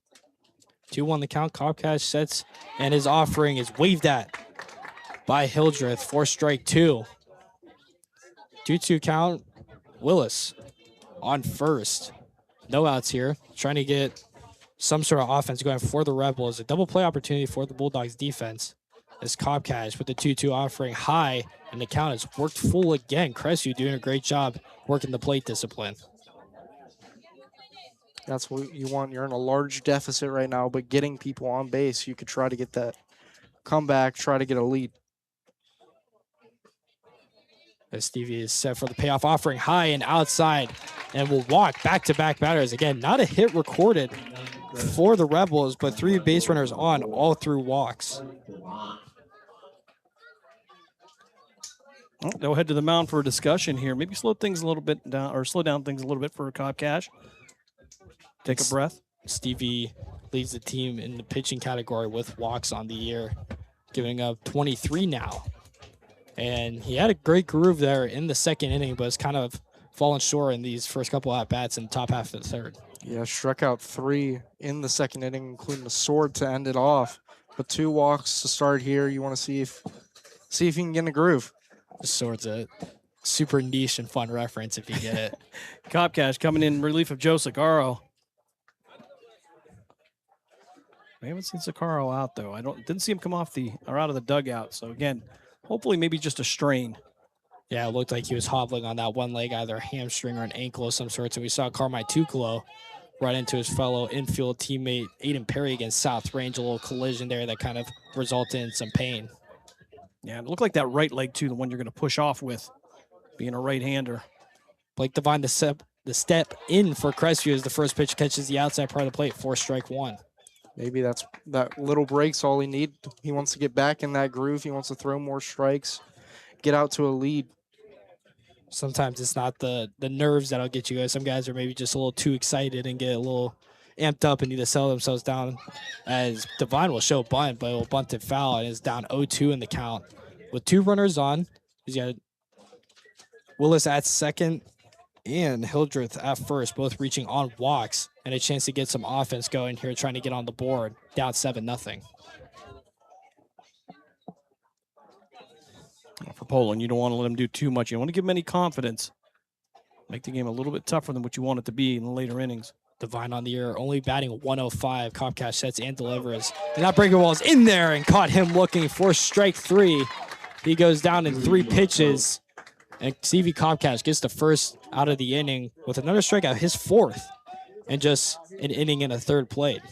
2-1 the count. Copcash sets, and his offering is waved at by Hildreth for strike 2. 2-2 count. Willis on first. No outs here. Trying to get some sort of offense going for the Rebels. A double play opportunity for the Bulldogs defense. As Copcash with the 2-2 offering high, and the count is worked full again. Crestview doing a great job working the plate discipline. That's what you want. You're in a large deficit right now, but getting people on base, you could try to get that comeback, try to get a lead. As Stevie is set for the payoff offering high and outside and will walk back-to-back batters. Again, not a hit recorded for the Rebels, but 3 base runners on, all through walks. Well, they'll head to the mound for a discussion here. Maybe slow things a little bit down, or slow down things a little bit for Copcash. Take a breath. Stevie leads the team in the pitching category with walks on the year, giving up 23 now. And he had a great groove there in the second inning, but it's kind of fallen short in these first couple at-bats in the top half of the third. Yeah, struck out 3 in the second inning, including a sword to end it off. But 2 walks to start here. You want to see if you can get in a groove. The sword's a super niche and fun reference if you get it. Copcash coming in relief of Joe Sicaro. We haven't seen Sicaro out though. Didn't see him come off out of the dugout. So again, hopefully maybe just a strain. Yeah, it looked like he was hobbling on that one leg, either a hamstring or an ankle of some sort. So we saw Carmine Tucolo run into his fellow infield teammate Aiden Perry against South Range. A little collision there that kind of resulted in some pain. Yeah, it looked like that right leg too, the one you're going to push off with, being a right-hander. Blake Devine, the the step in for Crestview as the first pitch catches the outside part of the plate for strike one. Maybe that little break's all he needs. He wants to get back in that groove. He wants to throw more strikes, get out to a lead. Sometimes it's not the nerves that'll get you guys. Some guys are maybe just a little too excited and get a little amped up and need to settle themselves down. As Devine will show bunt, but it will bunt it foul and is down 0-2 in the count. With 2 runners on, he's got Willis at second and Hildreth at first, both reaching on walks and a chance to get some offense going here, trying to get on the board, down 7-0. For Poland, you don't want to let him do too much. You don't want to give him any confidence. Make the game a little bit tougher than what you want it to be in the later innings. Devine on the year, only batting 105. Comcast sets and delivers. And that breaker ball is in there and caught him looking for strike 3. He goes down in 3 pitches. And CV Comcast gets the first out of the inning with another strikeout, his 4th, and just an inning and a third played.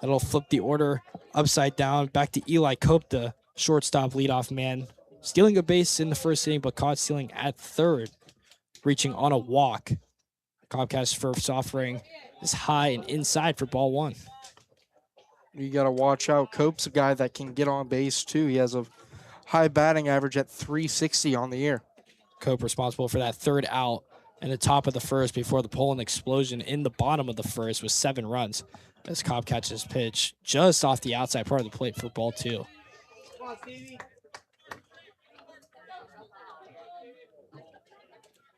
That'll flip the order upside down. Back to Eli Cope, the shortstop leadoff man. Stealing a base in the first inning, but caught stealing at third, reaching on a walk. Comcast's first offering is high and inside for ball 1. You got to watch out. Cope's a guy that can get on base, too. He has a high batting average at 360 on the year. Cope responsible for that third out in the top of the first before the Poland explosion in the bottom of the first with 7 runs. As Cobb catches pitch just off the outside part of the plate for ball 2.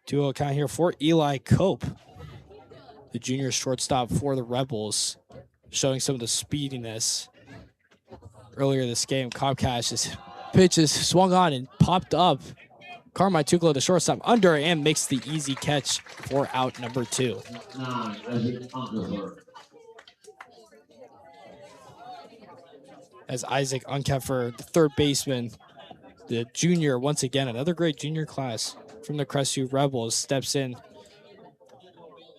2-0 count here for Eli Cope, the junior shortstop for the Rebels, showing some of the speediness. Earlier this game, Comcast's pitches swung on and popped up. Carmine Tuclo, the shortstop, under and makes the easy catch for out number 2. As Isaac Unkeffer, the third baseman, the junior, once again, another great junior class from the Crestview Rebels, steps in,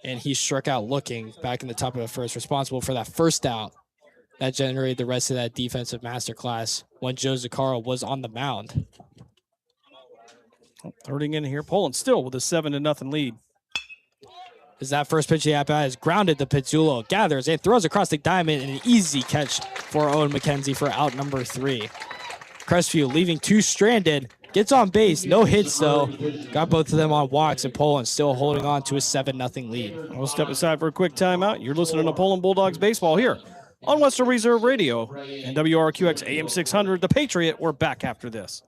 and he struck out looking back in the top of the first, responsible for that first out that generated the rest of that defensive masterclass when Joe Zaccaro was on the mound. Thirding in here, Poland still with a 7-0 lead. As that first pitch he has grounded to Pizzulo, gathers and throws across the diamond, and an easy catch for Owen McKenzie for out number 3. Crestview leaving 2 stranded, gets on base, no hits though. Got both of them on walks, and Poland still holding on to a 7-0 lead. We'll step aside for a quick timeout. You're listening to Poland Bulldogs baseball here on Western Reserve Radio and WRQX AM 600. The Patriot. We're back after this.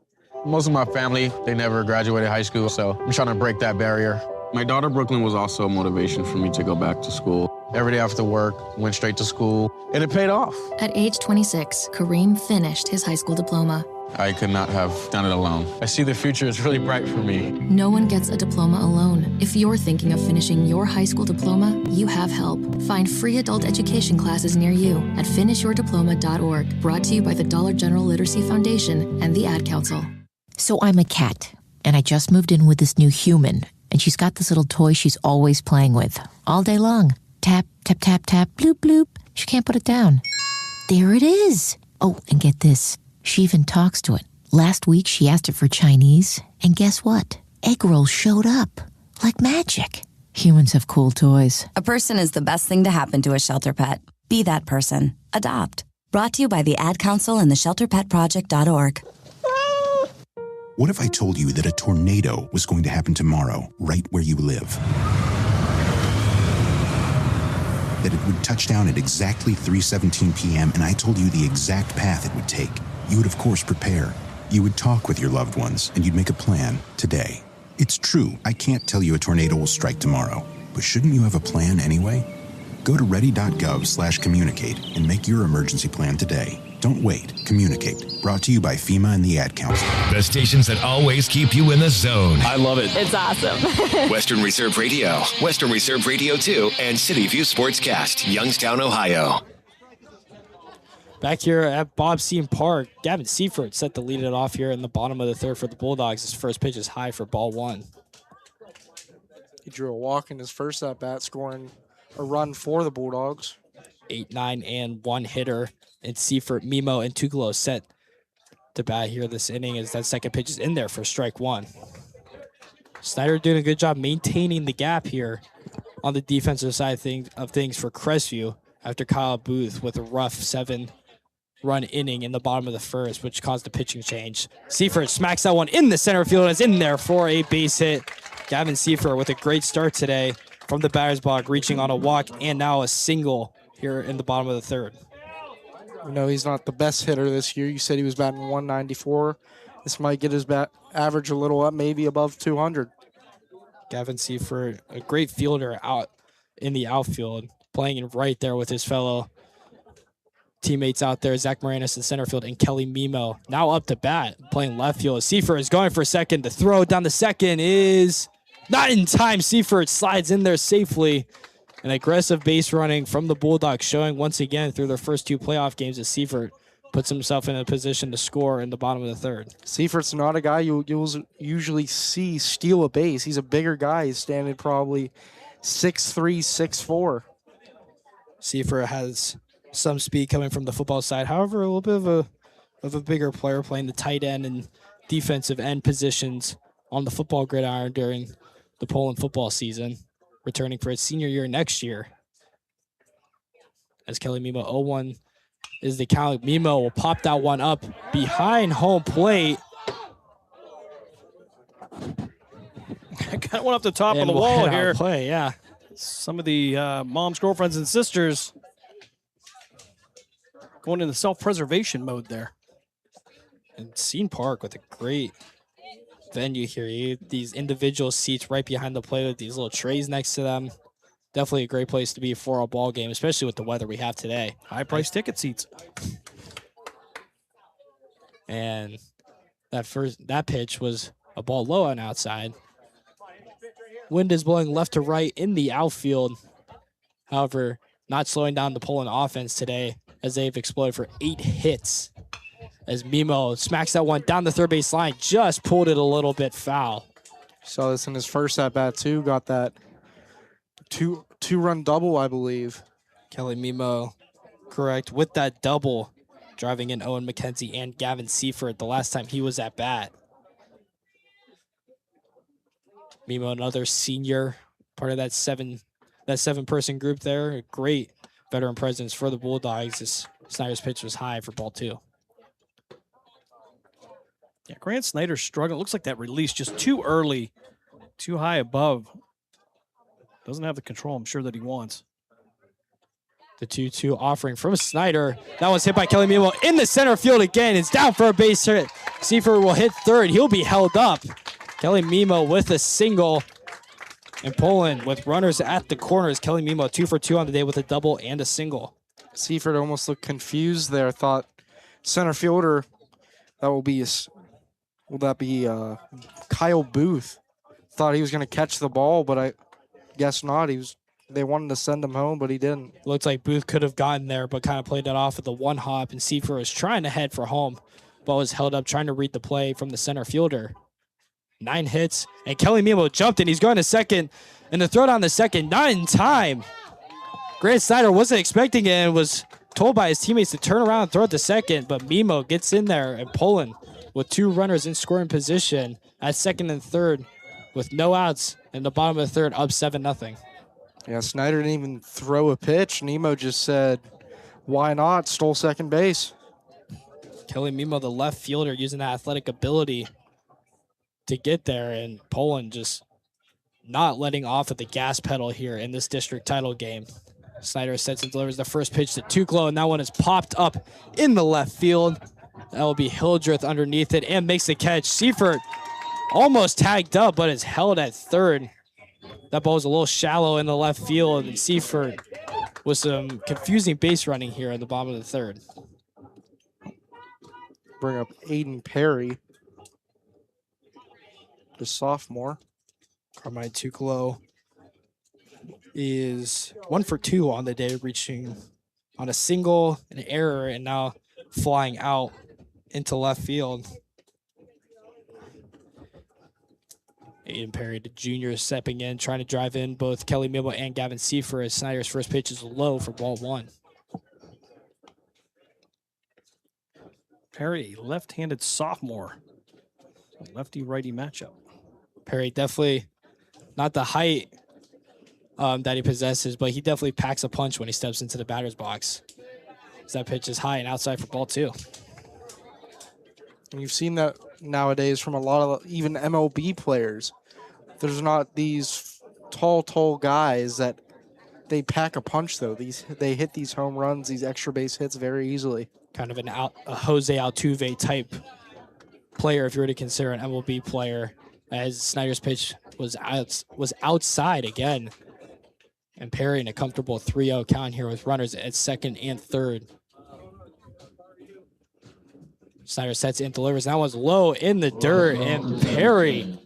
Most of my family, they never graduated high school, so I'm trying to break that barrier. My daughter, Brooklyn, was also a motivation for me to go back to school. Every day after work, went straight to school, and it paid off. At age 26, Kareem finished his high school diploma. I could not have done it alone. I see the future is really bright for me. No one gets a diploma alone. If you're thinking of finishing your high school diploma, you have help. Find free adult education classes near you at finishyourdiploma.org. Brought to you by the Dollar General Literacy Foundation and the Ad Council. So I'm a cat, and I just moved in with this new human, and she's got this little toy she's always playing with, all day long. Tap, tap, tap, tap, bloop, bloop. She can't put it down. There it is. Oh, and get this. She even talks to it. Last week, she asked it for Chinese, and guess what? Egg rolls showed up. Like magic. Humans have cool toys. A person is the best thing to happen to a shelter pet. Be that person. Adopt. Brought to you by the Ad Council and the ShelterPetProject.org. What if I told you that a tornado was going to happen tomorrow, right where you live? That it would touch down at exactly 3:17 p.m., and I told you the exact path it would take. You would, of course, prepare. You would talk with your loved ones, and you'd make a plan today. It's true, I can't tell you a tornado will strike tomorrow, but shouldn't you have a plan anyway? Go to ready.gov/communicate and make your emergency plan today. Don't wait. Communicate. Brought to you by FEMA and the Ad Council. The stations that always keep you in the zone. I love it. It's awesome. Western Reserve Radio, Western Reserve Radio 2, and City View Sportscast, Youngstown, Ohio. Back here at Bob Seam Park, Gavin Seifert set to lead it off here in the bottom of the third for the Bulldogs. His first pitch is high for ball 1. He drew a walk in his first at-bat, scoring a run for the Bulldogs. 8, 9, and 1 hitter. And Seifert, Mimo, and Tuglo set to bat here this inning as that second pitch is in there for strike one. Snyder doing a good job maintaining the gap here on the defensive side of things for Crestview after Kyle Booth with a rough 7-run inning in the bottom of the first, which caused a pitching change. Seifert smacks that one in the center field and is in there for a base hit. Gavin Seifert with a great start today from the batter's box, reaching on a walk and now a single here in the bottom of the third. You know, he's not the best hitter this year. You said he was batting 194. This might get his bat average a little up, maybe above 200. Gavin Seifert, a great fielder out in the outfield, playing in right there with his fellow teammates out there, Zach Moranis in center field and Kelly Mimo now up to bat, playing left field. Seifert is going for second. The throw down the second is not in time. Seifert slides in there safely. An aggressive base running from the Bulldogs, showing once again through their first 2 playoff games that Seifert puts himself in a position to score in the bottom of the third. Seifert's not a guy you'll usually see steal a base. He's a bigger guy. He's standing probably 6'3", 6'4". Seifert has some speed coming from the football side. However, a little bit of a bigger player playing the tight end and defensive end positions on the football gridiron during the Poland football season, returning for his senior year next year. As Kelly Mimo 0-1 is the count. Mimo will pop that one up behind home plate. I kind of went off the top of the wall here. Play, yeah. Some of the moms, girlfriends, and sisters going into self-preservation mode there. And Scene Park with a great venue here. These individual seats right behind the plate with these little trays next to them. Definitely a great place to be for a ball game, especially with the weather we have today. High-priced ticket seats. And that pitch was a ball low on outside. Wind is blowing left to right in the outfield. However, not slowing down the Poland offense today as they've exploded for 8 hits. As Mimo smacks that one down the third base line, just pulled it a little bit foul. Saw this in his first at-bat, too. Got that two-run double, I believe. Kelly Mimo, correct, with that double, driving in Owen McKenzie and Gavin Seifert the last time he was at bat. Mimo, another senior, part of that seven-person group there. A great veteran presence for the Bulldogs. This Snyder's pitch was high for ball 2. Yeah, Grant Snyder's struggling. Looks like that release just too early, too high above. Doesn't have the control, I'm sure, that he wants. The 2-2 offering from Snyder. That was hit by Kelly Mimo in the center field again. It's down for a base hit. Seifert will hit third. He'll be held up. Kelly Mimo with a single. And Poland with runners at the corners. Kelly Mimo 2 for 2 on the day with a double and a single. Seifert almost looked confused there. Thought center fielder, will that be Kyle Booth? Thought he was going to catch the ball, but I guess not. They wanted to send him home, but he didn't. Looks like Booth could have gotten there, but kind of played that off with the one hop, and Seifert was trying to head for home. Ball was held up, trying to read the play from the center fielder. 9 hits, and Kelly Mimo jumped in. He's going to second, and the throw down the second, not in time. Grant Snyder wasn't expecting it and was told by his teammates to turn around and throw it to second, but Mimo gets in there, and Poland with 2 runners in scoring position at second and third with no outs in the bottom of the third, up 7-0. Yeah, Snyder didn't even throw a pitch. Nemo just said, why not? Stole second base. Kelly Mimo, the left fielder, using that athletic ability to get there, and Poland just not letting off at the gas pedal here in this district title game. Snyder sets and delivers the first pitch to Tuklo, and that one is popped up in the left field. That will be Hildreth underneath it and makes the catch. Seifert almost tagged up, but is held at third. That ball was a little shallow in the left field, and Seifert with some confusing base running here at the bottom of the third. Bring up Aiden Perry, the sophomore. Carmine Tuklo is 1 for 2 on the day, reaching on a single, an error, and now flying out into left field. Aiden Perry, the junior, stepping in, trying to drive in both Kelly Mimo and Gavin Seifert as Snyder's first pitch is low for ball 1. Perry, left-handed sophomore. Lefty-righty matchup. Perry definitely not the height that he possesses, but he definitely packs a punch when he steps into the batter's box. So that pitch is high and outside for ball 2. And you've seen that nowadays from a lot of even MLB players. There's not these tall guys that they pack a punch, though. They hit these home runs, these extra base hits very easily. Kind of a Jose Altuve type player, if you were to consider an MLB player, as Snyder's pitch was outside again. And Perry in a comfortable 3-0 count here with runners at second and third. Snyder sets and delivers. That one's low in the dirt, and Perry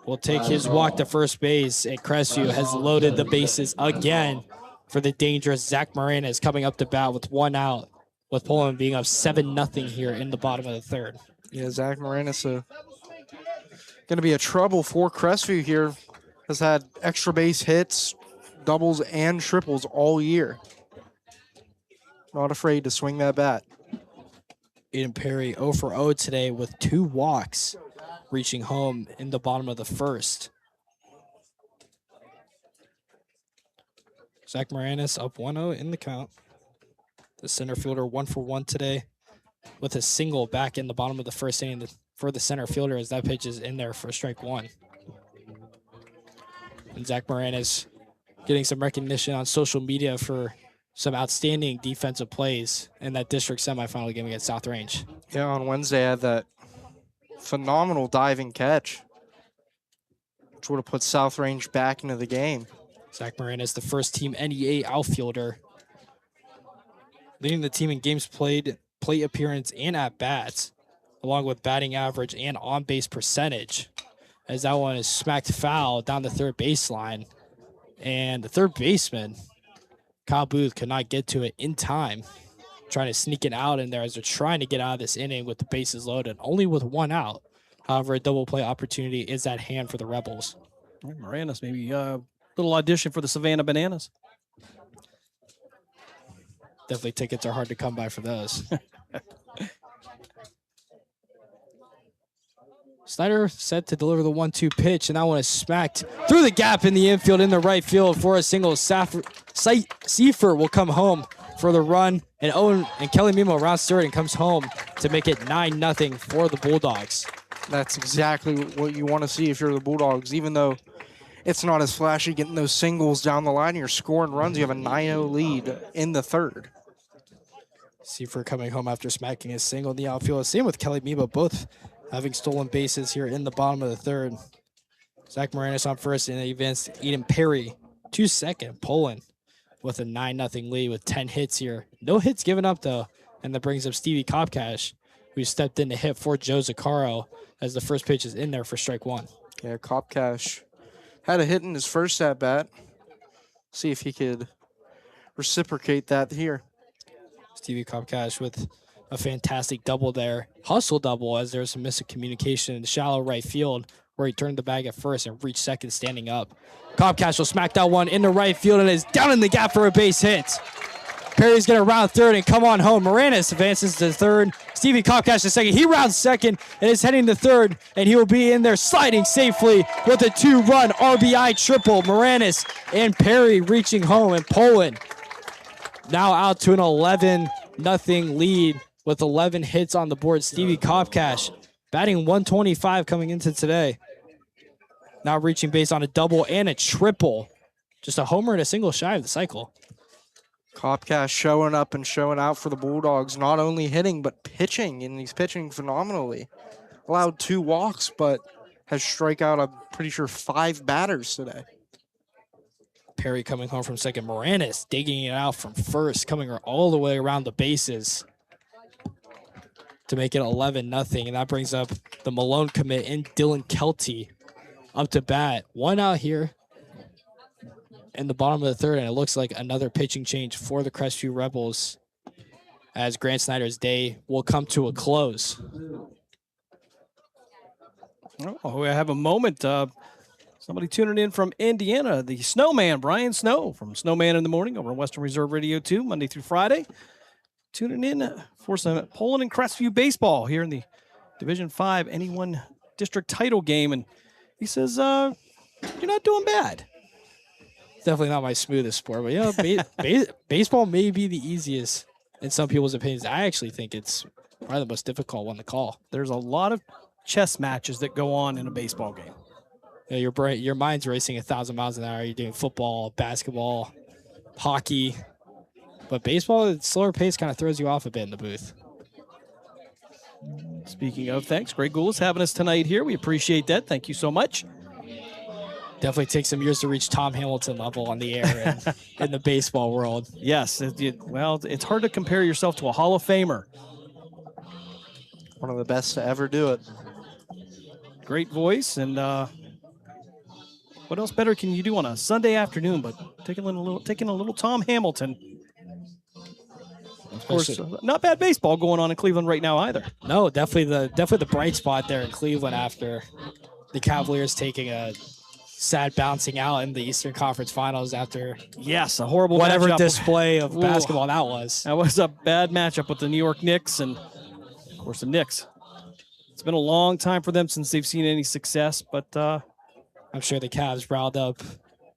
will take his walk to first base. And Crestview has loaded the bases again for the dangerous Zach Moranis coming up to bat with 1 out, with Poland being up 7-0 here in the bottom of the third. Yeah, Zach Moranis going to be a trouble for Crestview here. Has had extra base hits, doubles, and triples all year. Not afraid to swing that bat. Aiden Perry 0 for 0 today with 2 walks, reaching home in the bottom of the first. Zach Moranis up 1-0 in the count. The center fielder 1 for 1 today with a single back in the bottom of the first inning for the center fielder, as that pitch is in there for strike 1. And Zach Moranis getting some recognition on social media for some outstanding defensive plays in that district semifinal game against South Range. Yeah, on Wednesday I had that phenomenal diving catch, which would have put South Range back into the game. Zach Moranis, the first team NEA outfielder, leading the team in games played, plate appearance, and at-bats, along with batting average and on-base percentage, as that one is smacked foul down the third baseline. And the third baseman, Kyle Booth, could not get to it in time, trying to sneak it out in there as they're trying to get out of this inning with the bases loaded, only with 1 out. However, a double play opportunity is at hand for the Rebels. Moranis, maybe a little audition for the Savannah Bananas. Definitely tickets are hard to come by for those. Snyder set to deliver the 1-2 pitch, and that one is smacked through the gap in the infield in the right field for a single. Seifert will come home for the run, and Owen and Kelly Mimo rounds third and comes home to make it 9-0 for the Bulldogs. That's exactly what you want to see if you're the Bulldogs, even though it's not as flashy getting those singles down the line. You're scoring runs. You have a 9-0 lead in the third. Seifert coming home after smacking his single in the outfield. Same with Kelly Mimo, both having stolen bases here in the bottom of the third. Zach Moranis on first, and the advanced Eden Perry to second. Poland with a 9-0 lead with 10 hits here. No hits given up, though, and that brings up Stevie Kopkash, who stepped in to hit for Joe Zaccaro as the first pitch is in there for strike 1. Yeah, Kopkash had a hit in his first at-bat. See if he could reciprocate that here. Stevie Kopkash with a fantastic double there. Hustle double, as there's some miscommunication in the shallow right field where he turned the bag at first and reached second standing up. Kopkash will smack that one in the right field and is down in the gap for a base hit. Perry's going to round third and come on home. Moranis advances to third. Stevie Kopkash to second. He rounds second and is heading to third, and he will be in there sliding safely with a 2-run RBI triple. Moranis and Perry reaching home, and Poland now out to an 11-0 lead with 11 hits on the board. Stevie Kopkash batting 125 coming into today. Now reaching base on a double and a triple. Just a homer and a single shy of the cycle. Kopkash showing up and showing out for the Bulldogs, not only hitting but pitching, and he's pitching phenomenally. Allowed 2 walks, but has strike out, I'm pretty sure, 5 batters today. Perry coming home from second. Moranis digging it out from first, coming all the way around the bases to make it 11-0. And that brings up the Malone commit and Dylan Kelty up to bat. 1 out here in the bottom of the third, and it looks like another pitching change for the Crestview Rebels as Grant Snyder's day will come to a close. Oh, we have a moment. Somebody tuning in from Indiana, the Snowman, Brian Snow from Snowman in the Morning over on Western Reserve Radio 2, Monday through Friday. tuning in for some Poland and Crestview baseball here in the Division 5 NE1 district title game. And he says, you're not doing bad. Definitely not my smoothest sport, but baseball may be the easiest in some people's opinions. I actually think it's probably the most difficult one to call. There's a lot of chess matches that go on in a baseball game. Yeah, your mind's racing 1,000 miles an hour. You're doing football, basketball, hockey. But baseball, it's slower pace, kind of throws you off a bit in the booth. Speaking of, thanks. Greg Goulas having us tonight here. We appreciate that. Thank you so much. Definitely takes some years to reach Tom Hamilton level on the air in the baseball world. Yes. Well, it's hard to compare yourself to a Hall of Famer. One of the best to ever do it. Great voice. And what else better can you do on a Sunday afternoon but taking a little Tom Hamilton. Of course, not bad baseball going on in Cleveland right now either. No, definitely the bright spot there in Cleveland after the Cavaliers taking a sad bouncing out in the Eastern Conference Finals after a horrible whatever matchup. display of basketball that was. That was a bad matchup with the New York Knicks and, of course, the Knicks. It's been a long time for them since they've seen any success, but I'm sure the Cavs riled up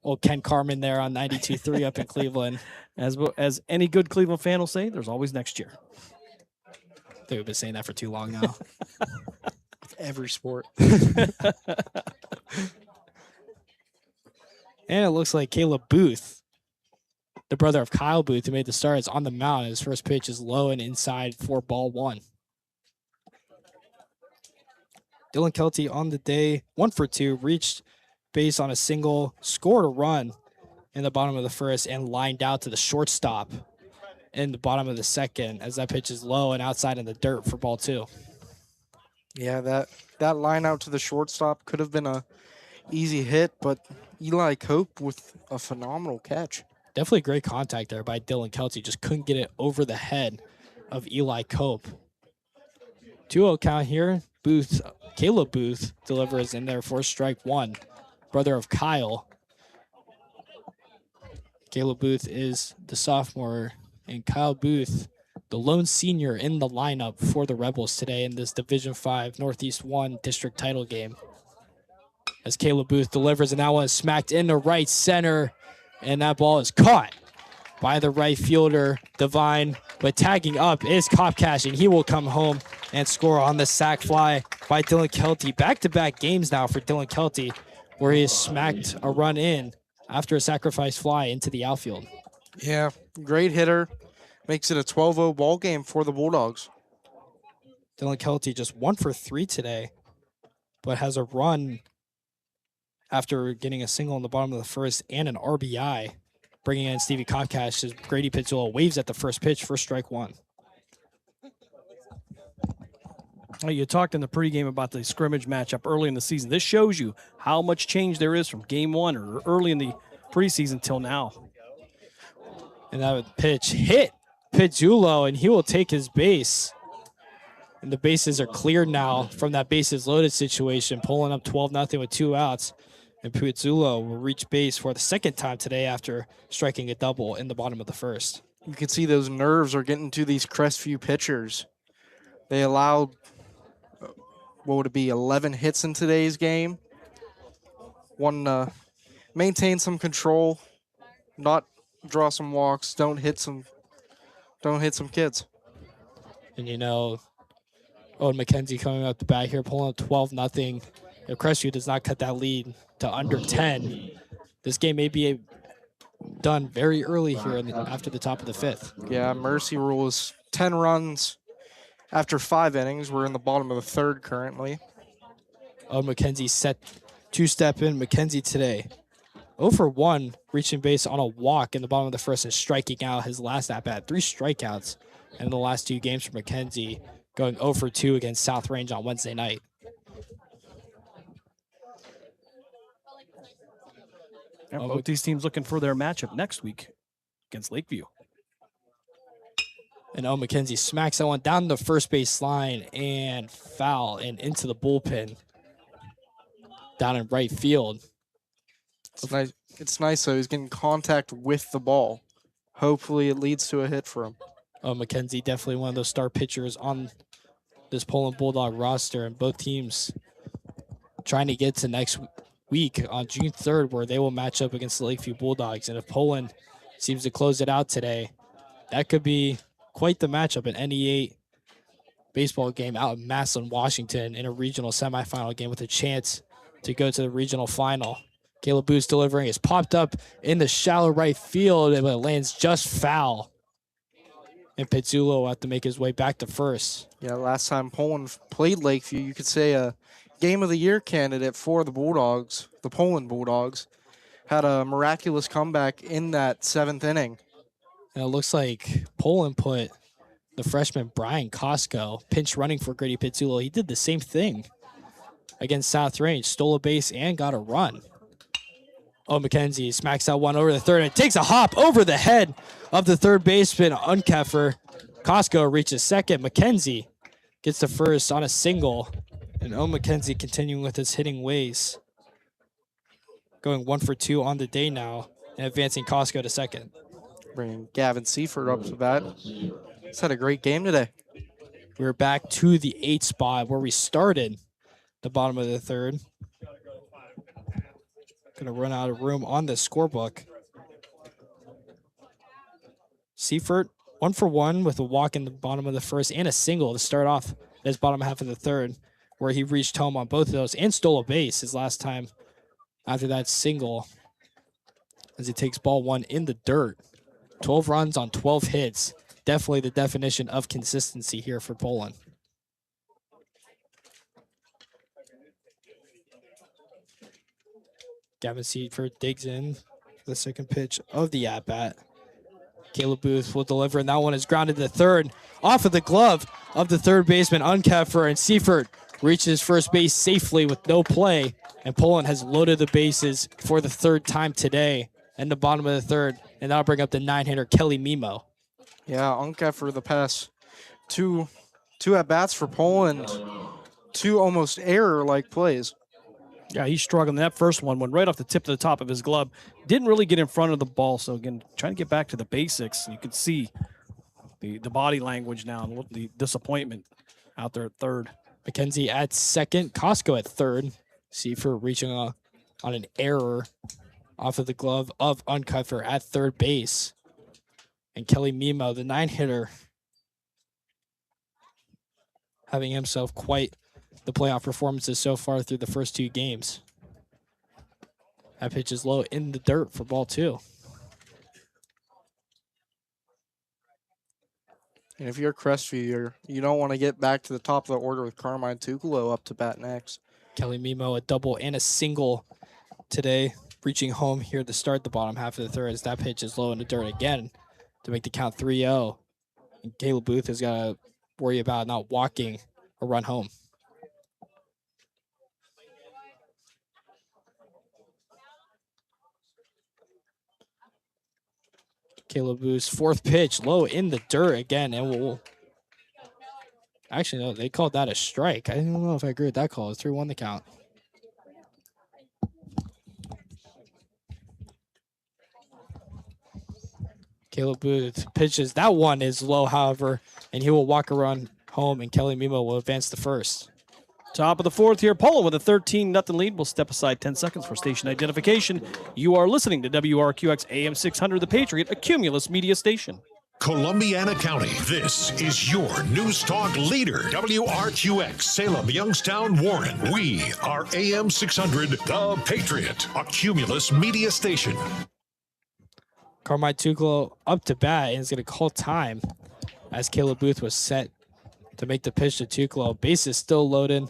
old Ken Carmen there on 92.3 up in Cleveland. As any good Cleveland fan will say, there's always next year. They've been saying that for too long now. With every sport. And it looks like Caleb Booth, the brother of Kyle Booth, who made the start, is on the mound. His first pitch is low and inside for ball one. Dylan Kelty on the day, 1 for 2, reached base on a single, scored a run in the bottom of the first, and lined out to the shortstop in the bottom of the second as that pitch is low and outside in the dirt for ball 2. Yeah, that line out to the shortstop could have been a easy hit, but Eli Cope with a phenomenal catch. Definitely great contact there by Dylan Kelty. Just couldn't get it over the head of Eli Cope. 2-0 count here. Caleb Booth delivers in there for strike one. Brother of Kyle. Caleb Booth is the sophomore, and Kyle Booth, the lone senior in the lineup for the Rebels today in this Division 5 Northeast 1 district title game. As Caleb Booth delivers, and that one is smacked into right center, and that ball is caught by the right fielder, Divine, but tagging up is Kopkash, and he will come home and score on the sac fly by Dylan Kelty. Back-to-back games now for Dylan Kelty, where he has smacked a run in after a sacrifice fly into the outfield. Yeah, great hitter. Makes it a 12-0 ball game for the Bulldogs. Dylan Kelty just 1 for 3 today, but has a run after getting a single in the bottom of the first and an RBI, bringing in Stevie Kopkash as Grady Pizzolo waves at the first pitch for strike one. You talked in the pregame about the scrimmage matchup early in the season. This shows you how much change there is from game one or early in the preseason till now. And that pitch hit Pizzolo, and he will take his base. And the bases are cleared now from that bases loaded situation, pulling up 12-0 with 2 outs. And Pizzolo will reach base for the second time today after striking a double in the bottom of the first. You can see those nerves are getting to these Crestview pitchers. They allowed, what would it be, 11 hits in today's game. Maintain some control, not draw some walks, don't hit some kids. And you know, Owen McKenzie coming up the bat here, pulling up 12-0. If Crestview does not cut that lead to under 10, this game may be done very early here after the top of the fifth. Yeah, mercy rule is 10 runs after 5 innings. We're in the bottom of the third currently. Owen McKenzie set two-step in. McKenzie today 0 for 1, reaching base on a walk in the bottom of the first and striking out his last at-bat. 3 strikeouts in the last 2 games for McKenzie, going 0 for 2 against South Range on Wednesday night. Both these teams looking for their matchup next week against Lakeview. And Owen McKenzie smacks that one down the first base line and foul and into the bullpen down in right field. It's nice though. He's getting contact with the ball. Hopefully it leads to a hit for him. McKenzie, definitely one of those star pitchers on this Poland Bulldog roster, and both teams trying to get to next week on June 3rd, where they will match up against the Lakeview Bulldogs. And if Poland seems to close it out today, that could be quite the matchup, an NE8 baseball game out in Massillon, Washington, in a regional semifinal game with a chance to go to the regional final. Caleb Booth delivering is popped up in the shallow right field, but it lands just foul. And Pizzulo will have to make his way back to first. Yeah, last time Poland played Lakeview, you could say a Game of the Year candidate for the Bulldogs, the Poland Bulldogs, had a miraculous comeback in that 7th inning. And it looks like Poland put the freshman Brian Costco pinch running for Grady Pizzulo. He did the same thing against South Range, stole a base and got a run. Oh, McKenzie smacks out one over the third and takes a hop over the head of the third baseman, Unkeffer. Costco reaches second. McKenzie gets the first on a single. And McKenzie continuing with his hitting ways. Going 1 for 2 on the day now and advancing Costco to second. Bringing Gavin Seifert up to bat. He's had a great game today. We're back to the 8th spot where we started the bottom of the third. Gonna run out of room on the scorebook. Seifert 1 for 1 with a walk in the bottom of the first and a single to start off this bottom half of the third, where he reached home on both of those and stole a base his last time after that single as he takes ball 1 in the dirt. 12 runs on 12 hits. Definitely the definition of consistency here for Poland. Gavin Seifert digs in for the second pitch of the at-bat. Caleb Booth will deliver, and that one is grounded to third. Off of the glove of the third baseman, Unkeffer, and Seifert reaches first base safely with no play, and Poland has loaded the bases for the third time today in the bottom of the third, and that'll bring up the 9-hitter, Kelly Mimo. Yeah, Unkeffer the past two at-bats for Poland, 2 almost error-like plays. Yeah, he's struggling. That first one went right off the tip to the top of his glove. Didn't really get in front of the ball. So, again, trying to get back to the basics. You can see the body language now and the disappointment out there at third. McKenzie at second. Costco at third. Seifert reaching on an error off of the glove of Unkeffer at third base. And Kelly Mimo, the 9-hitter, having himself quite the playoff performances so far through the first 2 games. That pitch is low in the dirt for ball 2. And if you're Crestview, you don't want to get back to the top of the order with Carmine Tucolo up to bat next. Kelly Mimo, a double and a single today, reaching home here to start the bottom half of the third as that pitch is low in the dirt again to make the count 3-0. And Caleb Booth has got to worry about not walking a run home. Caleb Booth's fourth pitch, low in the dirt again, and we'll actually, no, they called that a strike. I don't know if I agree with that call. It's 3-1 the count. Caleb Booth pitches. That one is low, however, and he will walk a run home, and Kelly Mimo will advance to first. Top of the fourth here, Poland with a 13-0 lead. We'll step aside 10 seconds for station identification. You are listening to WRQX AM 600, The Patriot, a Cumulus media station. Columbiana County, this is your News Talk leader. WRQX, Salem, Youngstown, Warren. We are AM 600, The Patriot, a Cumulus media station. Carmine Tucolo up to bat and is going to call time as Caleb Booth was set to make the pitch to Tucolo. Base is still loaded.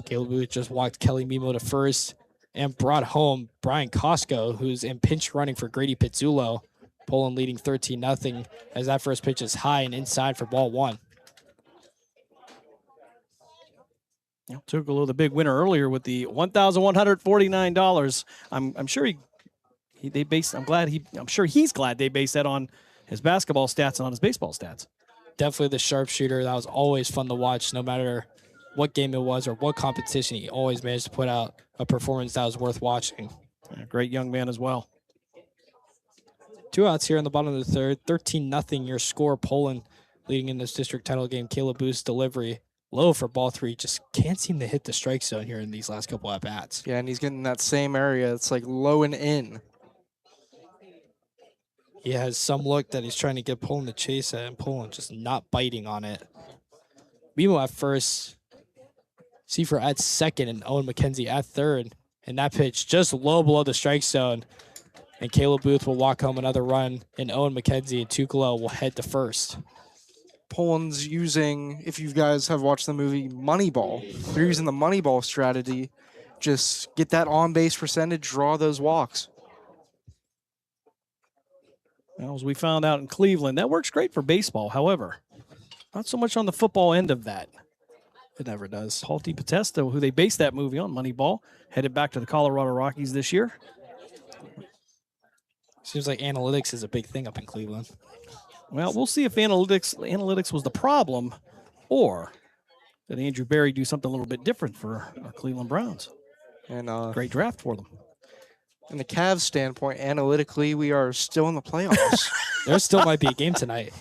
Caleb Booth just walked Kelly Mimo to first and brought home Brian Costco, who's in pinch running for Grady Pizzulo. Poland leading 13-0 as that first pitch is high and inside for ball 1. Tucolo, the big winner earlier with the $1,149. I'm sure I'm sure he's glad they based that on his basketball stats and on his baseball stats. Definitely the sharpshooter. That was always fun to watch, no matter what game it was or what competition. He always managed to put out a performance that was worth watching. Yeah, great young man as well. 2 outs here in the bottom of the third. 13-0 your score. Poland leading in this district title game. Caleb Booth's delivery low for ball 3. Just can't seem to hit the strike zone here in these last couple at bats. Yeah, and he's getting that same area. It's like low and in. He has some look that he's trying to get Poland to chase at, and Poland just not biting on it. Mimo at first, Seifert at second, and Owen McKenzie at third. And that pitch just low below the strike zone. And Caleb Booth will walk home another run, and Owen McKenzie and Tukalo will head to first. Poland's using, if you guys have watched the movie Moneyball, they're using the Moneyball strategy. Just get that on-base percentage, draw those walks. Well, as we found out in Cleveland, that works great for baseball. However, not so much on the football end of that. It never does. Paul Podesta, who they based that movie on, Moneyball, headed back to the Colorado Rockies this year. Seems like analytics is a big thing up in Cleveland. Well, we'll see if analytics was the problem, or did Andrew Berry do something a little bit different for our Cleveland Browns? And great draft for them. In the Cavs standpoint, analytically, we are still in the playoffs. There still might be a game tonight.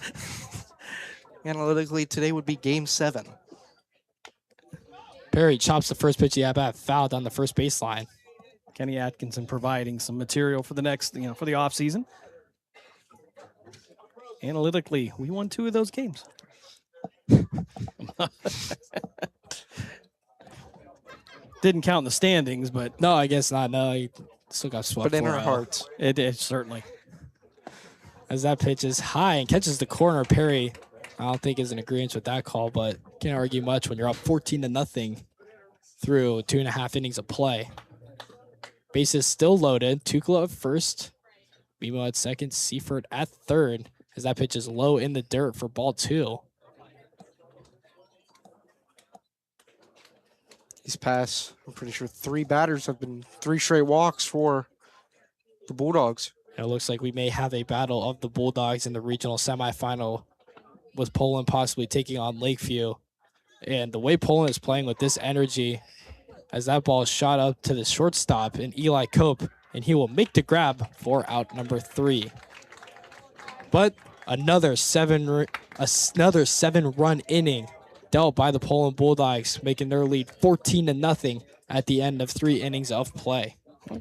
Analytically, today would be Game 7. Perry chops the first pitch of the at-bat, fouled on the first baseline. Kenny Atkinson providing some material for the next, for the offseason. Analytically, we won 2 of those games. Didn't count in the standings, but no, I guess not. No, he still got swept. But in our hearts, it certainly. As that pitch is high and catches the corner, Perry, I don't think is in agreement with that call, but can't argue much when you're up 14-0 through 2.5 innings of play. Bases still loaded. Tukalo at first, Mimo at second, Seifert at third. As that pitch is low in the dirt for ball 2. These past, I'm pretty sure 3 batters have been 3 straight walks for the Bulldogs. It looks like we may have a battle of the Bulldogs in the regional semifinal, with Poland possibly taking on Lakeview. And the way Poland is playing with this energy, as that ball is shot up to the shortstop in Eli Cope, and he will make the grab for out number 3. But another 7-run inning dealt by the Poland Bulldogs, making their lead 14-0 at the end of 3 innings of play.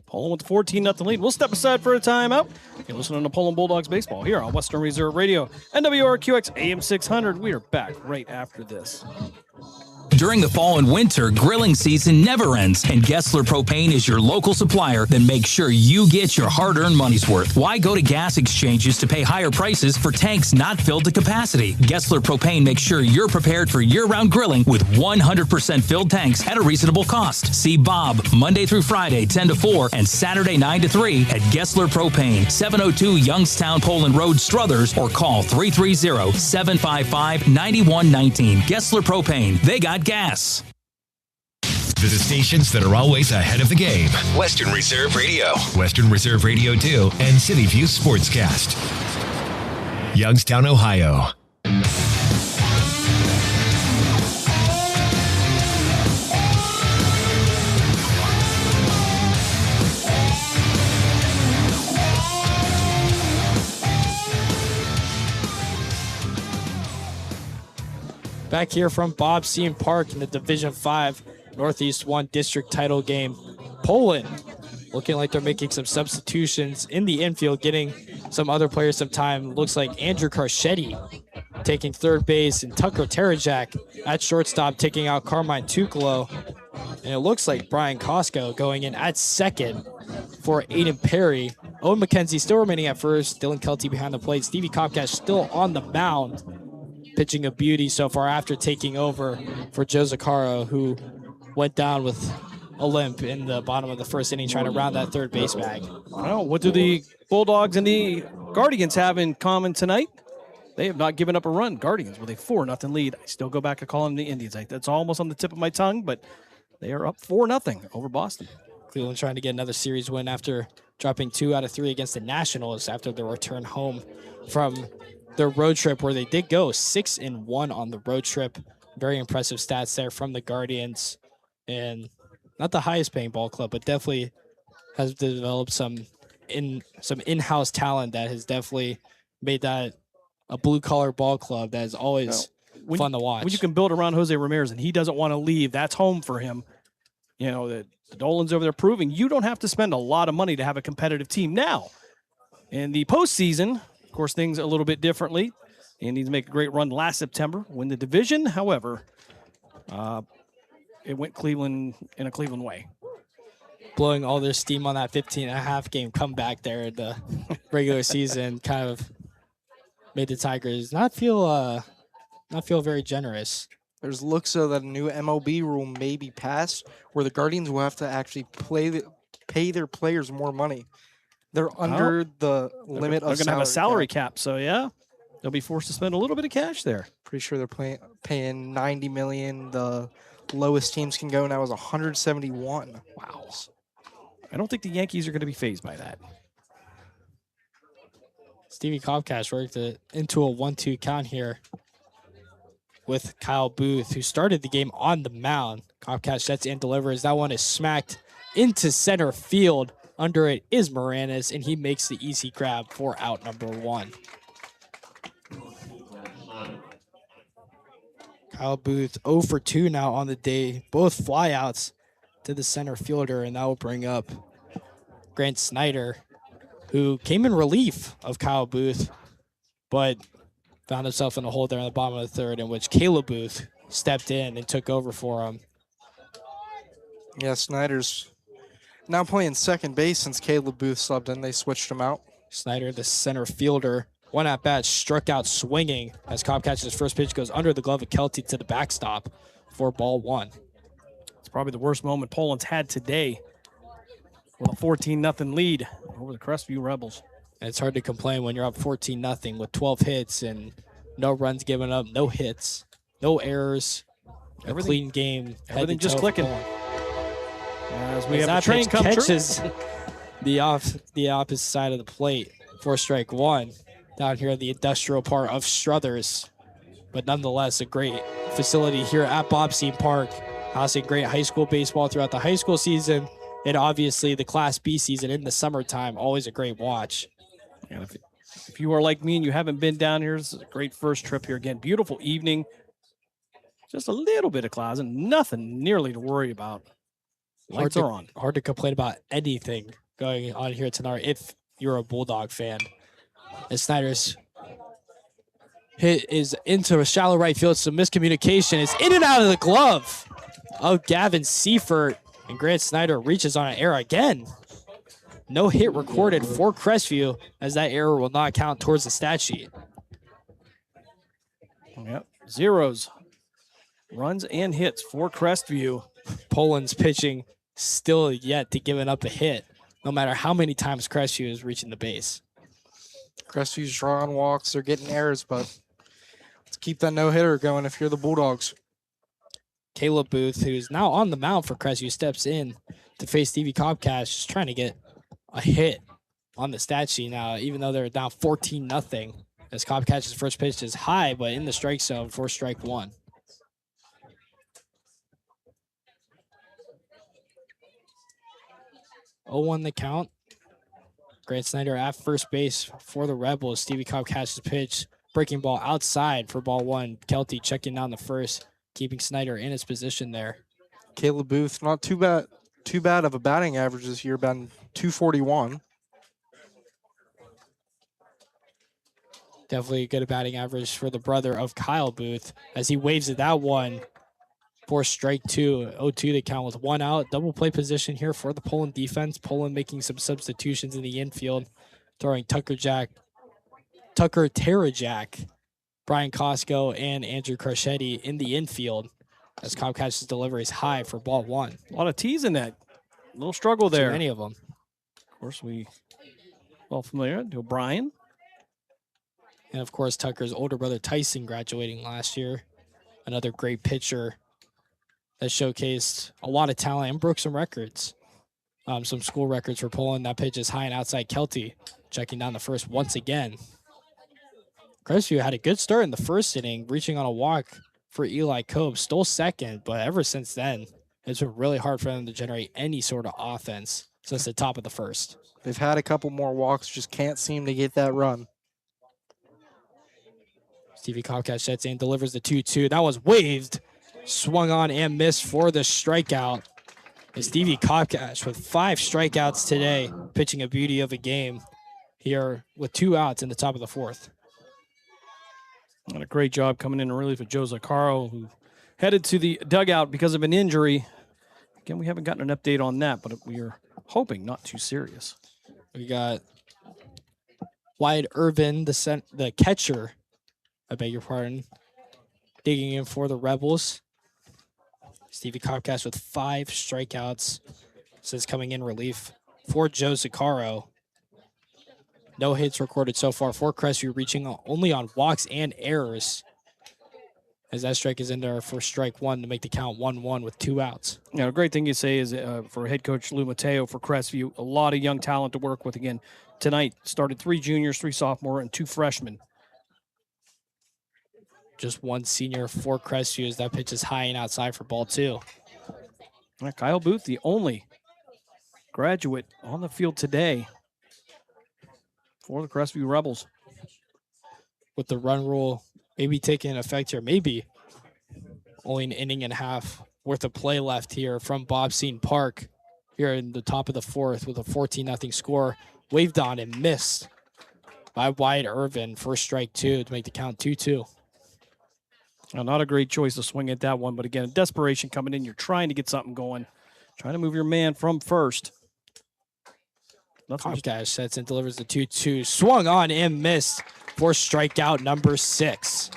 Poland with a 14-0 lead. We'll step aside for a timeout. You're listening to Poland Bulldogs baseball here on Western Reserve Radio and WRQX AM 600. We are back right after this. During the fall and winter, grilling season never ends, and Gessler Propane is your local supplier that makes sure you get your hard-earned money's worth. Why go to gas exchanges to pay higher prices for tanks not filled to capacity? Gessler Propane makes sure you're prepared for year-round grilling with 100% filled tanks at a reasonable cost. See Bob Monday through Friday, 10 to 4, and Saturday, 9 to 3 at Gessler Propane, 702 Youngstown Poland Road, Struthers, or call 330-755-9119. Gessler Propane. They got gas. The stations that are always ahead of the game. Western Reserve Radio, Western Reserve Radio 2, and City View Sportscast. Youngstown, Ohio. Back here from Bob Seam Park in the Division 5 Northeast 1 district title game. Poland looking like they're making some substitutions in the infield, getting some other players some time. Looks like Andrew Carchetti taking third base and Tucker Terajak at shortstop taking out Carmine Tukalo. And it looks like Brian Costco going in at second for Aiden Perry. Owen McKenzie still remaining at first. Dylan Kelty behind the plate. Stevie Kopkash still on the mound, pitching a beauty so far after taking over for Joe Zaccaro, who went down with a limp in the bottom of the first inning trying to round that third base bag. Well, what do the Bulldogs and the Guardians have in common tonight? They have not given up a run. Guardians with a 4-0 lead. I still go back to calling them the Indians. That's almost on the tip of my tongue, but they are up 4-0 over Boston. Cleveland trying to get another series win after dropping 2 out of 3 against the Nationals after their return home from their road trip, where they did go 6-1 on the road trip. Very impressive stats there from the Guardians, and not the highest paying ball club, but definitely has developed some some in-house talent that has definitely made that a blue-collar ball club that is always fun to watch. When you can build around Jose Ramirez and he doesn't want to leave, that's home for him. You know, the Dolans over there proving you don't have to spend a lot of money to have a competitive team. Now, in the postseason, of course, things a little bit differently. They need to make a great run last September, win the division. However, it went Cleveland in a Cleveland way. Blowing all their steam on that 15.5 game comeback there in the regular season kind of made the Tigers not feel very generous. There's looks so that a new MLB rule may be passed where the Guardians will have to actually pay their players more money. They're under the limit of They're going to have a salary cap. cap, so yeah, they'll be forced to spend a little bit of cash there. Pretty sure they're paying $90 million. The lowest teams can go now is 171. Wow. I don't think the Yankees are going to be fazed by that. Stevie Kopkash worked it into a 1-2 count here with Kyle Booth, who started the game on the mound. Kopkash sets and delivers. That one is smacked into center field. Under it is Moranis, and he makes the easy grab for out number 1. Kyle Booth 0 for 2 now on the day. Both flyouts to the center fielder, and that will bring up Grant Snyder, who came in relief of Kyle Booth, but found himself in a hole there in the bottom of the third, in which Caleb Booth stepped in and took over for him. Yeah, Snyder's now playing second base since Caleb Booth subbed in. They switched him out. Snyder, the center fielder, one at bat, struck out swinging as Cobb catches his first pitch, goes under the glove of Kelty to the backstop for ball 1. It's probably the worst moment Poland's had today with a 14-0 lead over the Crestview Rebels. And it's hard to complain when you're up 14-0 with 12 hits and no runs given up, no hits, no errors, a clean game. Everything just clicking. As we have that the train pitch come catches true. the opposite side of the plate for strike 1 down here in the industrial part of Struthers. But nonetheless, a great facility here at Bobstein Park. Housing great high school baseball throughout the high school season, and obviously the Class B season in the summertime. Always a great watch. And if you are like me and you haven't been down here, this is a great first trip here. Again, beautiful evening. Just a little bit of clouds and nothing nearly to worry about. Lights are on. Hard to complain about anything going on here tonight if you're a Bulldog fan. And Snyder's hit is into a shallow right field. Some miscommunication. It's in and out of the glove of Gavin Seifert. And Grant Snyder reaches on an error again. No hit recorded for Crestview, as that error will not count towards the stat sheet. Yep, zeros. Runs and hits for Crestview. Poland's pitching still yet to giving up a hit, no matter how many times Crestview is reaching the base. Crestview's drawing walks. They're getting errors, but let's keep that no-hitter going if you're the Bulldogs. Caleb Booth, who's now on the mound for Crestview, steps in to face Stevie Kopkash, just trying to get a hit on the stat sheet now, even though they're down 14-0. As Kopkash's first pitch is high, but in the strike zone for strike 1. Oh, on the count. Grant Snyder at first base for the Rebels. Stevie Kopkash's pitch, breaking ball outside for ball 1. Kelty checking down the first, keeping Snyder in his position there. Caleb Booth, not too bad of a batting average this year, been 241. Definitely a good batting average for the brother of Kyle Booth as he waves at that one for strike 2. 0-2 the count with 1 out. Double play position here for the Poland defense. Poland making some substitutions in the infield, throwing Tucker Terajak, Brian Costco, and Andrew Craschetti in the infield as Kopkash's delivery is high for ball 1. A lot of T's in that. A little struggle there. Too many of them. Of course, well familiar to Brian. And of course, Tucker's older brother Tyson graduating last year. Another great pitcher that showcased a lot of talent and broke some records. Some school records for Poland. That pitch is high and outside. Kelty checking down the first once again. Crestview had a good start in the first inning, reaching on a walk for Eli Cope. Stole second, but ever since then, it's been really hard for them to generate any sort of offense. since the top of the first. They've had a couple more walks, just can't seem to get that run. Stevie Comcast sets in, delivers the 2-2. That was waved, swung on and missed for the strikeout. And Stevie Comcast with 5 strikeouts today, pitching a beauty of a game here with 2 outs in the top of the 4th. And a great job coming in relief of Joe Zaccaro, who headed to the dugout because of an injury. Again, we haven't gotten an update on that, but we are hoping not too serious. We got Wyatt Irvin, the catcher, I beg your pardon, digging in for the Rebels. Stevie Comcast with 5 strikeouts since coming in relief for Joe Zaccaro. No hits recorded so far for Crestview, reaching only on walks and errors. As that strike is in there for strike 1 to make the count 1-1 with 2 outs. You know, the great thing you say is for head coach Lou Mateo for Crestview, a lot of young talent to work with. Again, tonight started 3 juniors, 3 sophomore, and 2 freshmen. Just 1 senior for Crestview as that pitch is high and outside for ball 2. Kyle Booth, the only graduate on the field today for the Crestview Rebels. With the run rule maybe taking effect here, maybe only an inning and a half worth of play left here from Bob Seton Park here in the top of the 4th with a 14-0 score. Waved on and missed by Wyatt Irvin for strike 2 to make the count 2-2. Well, not a great choice to swing at that one, but again, desperation coming in. You're trying to get something going, trying to move your man from first. Comcast sets and delivers the 2-2. Swung on and missed for strikeout number 6.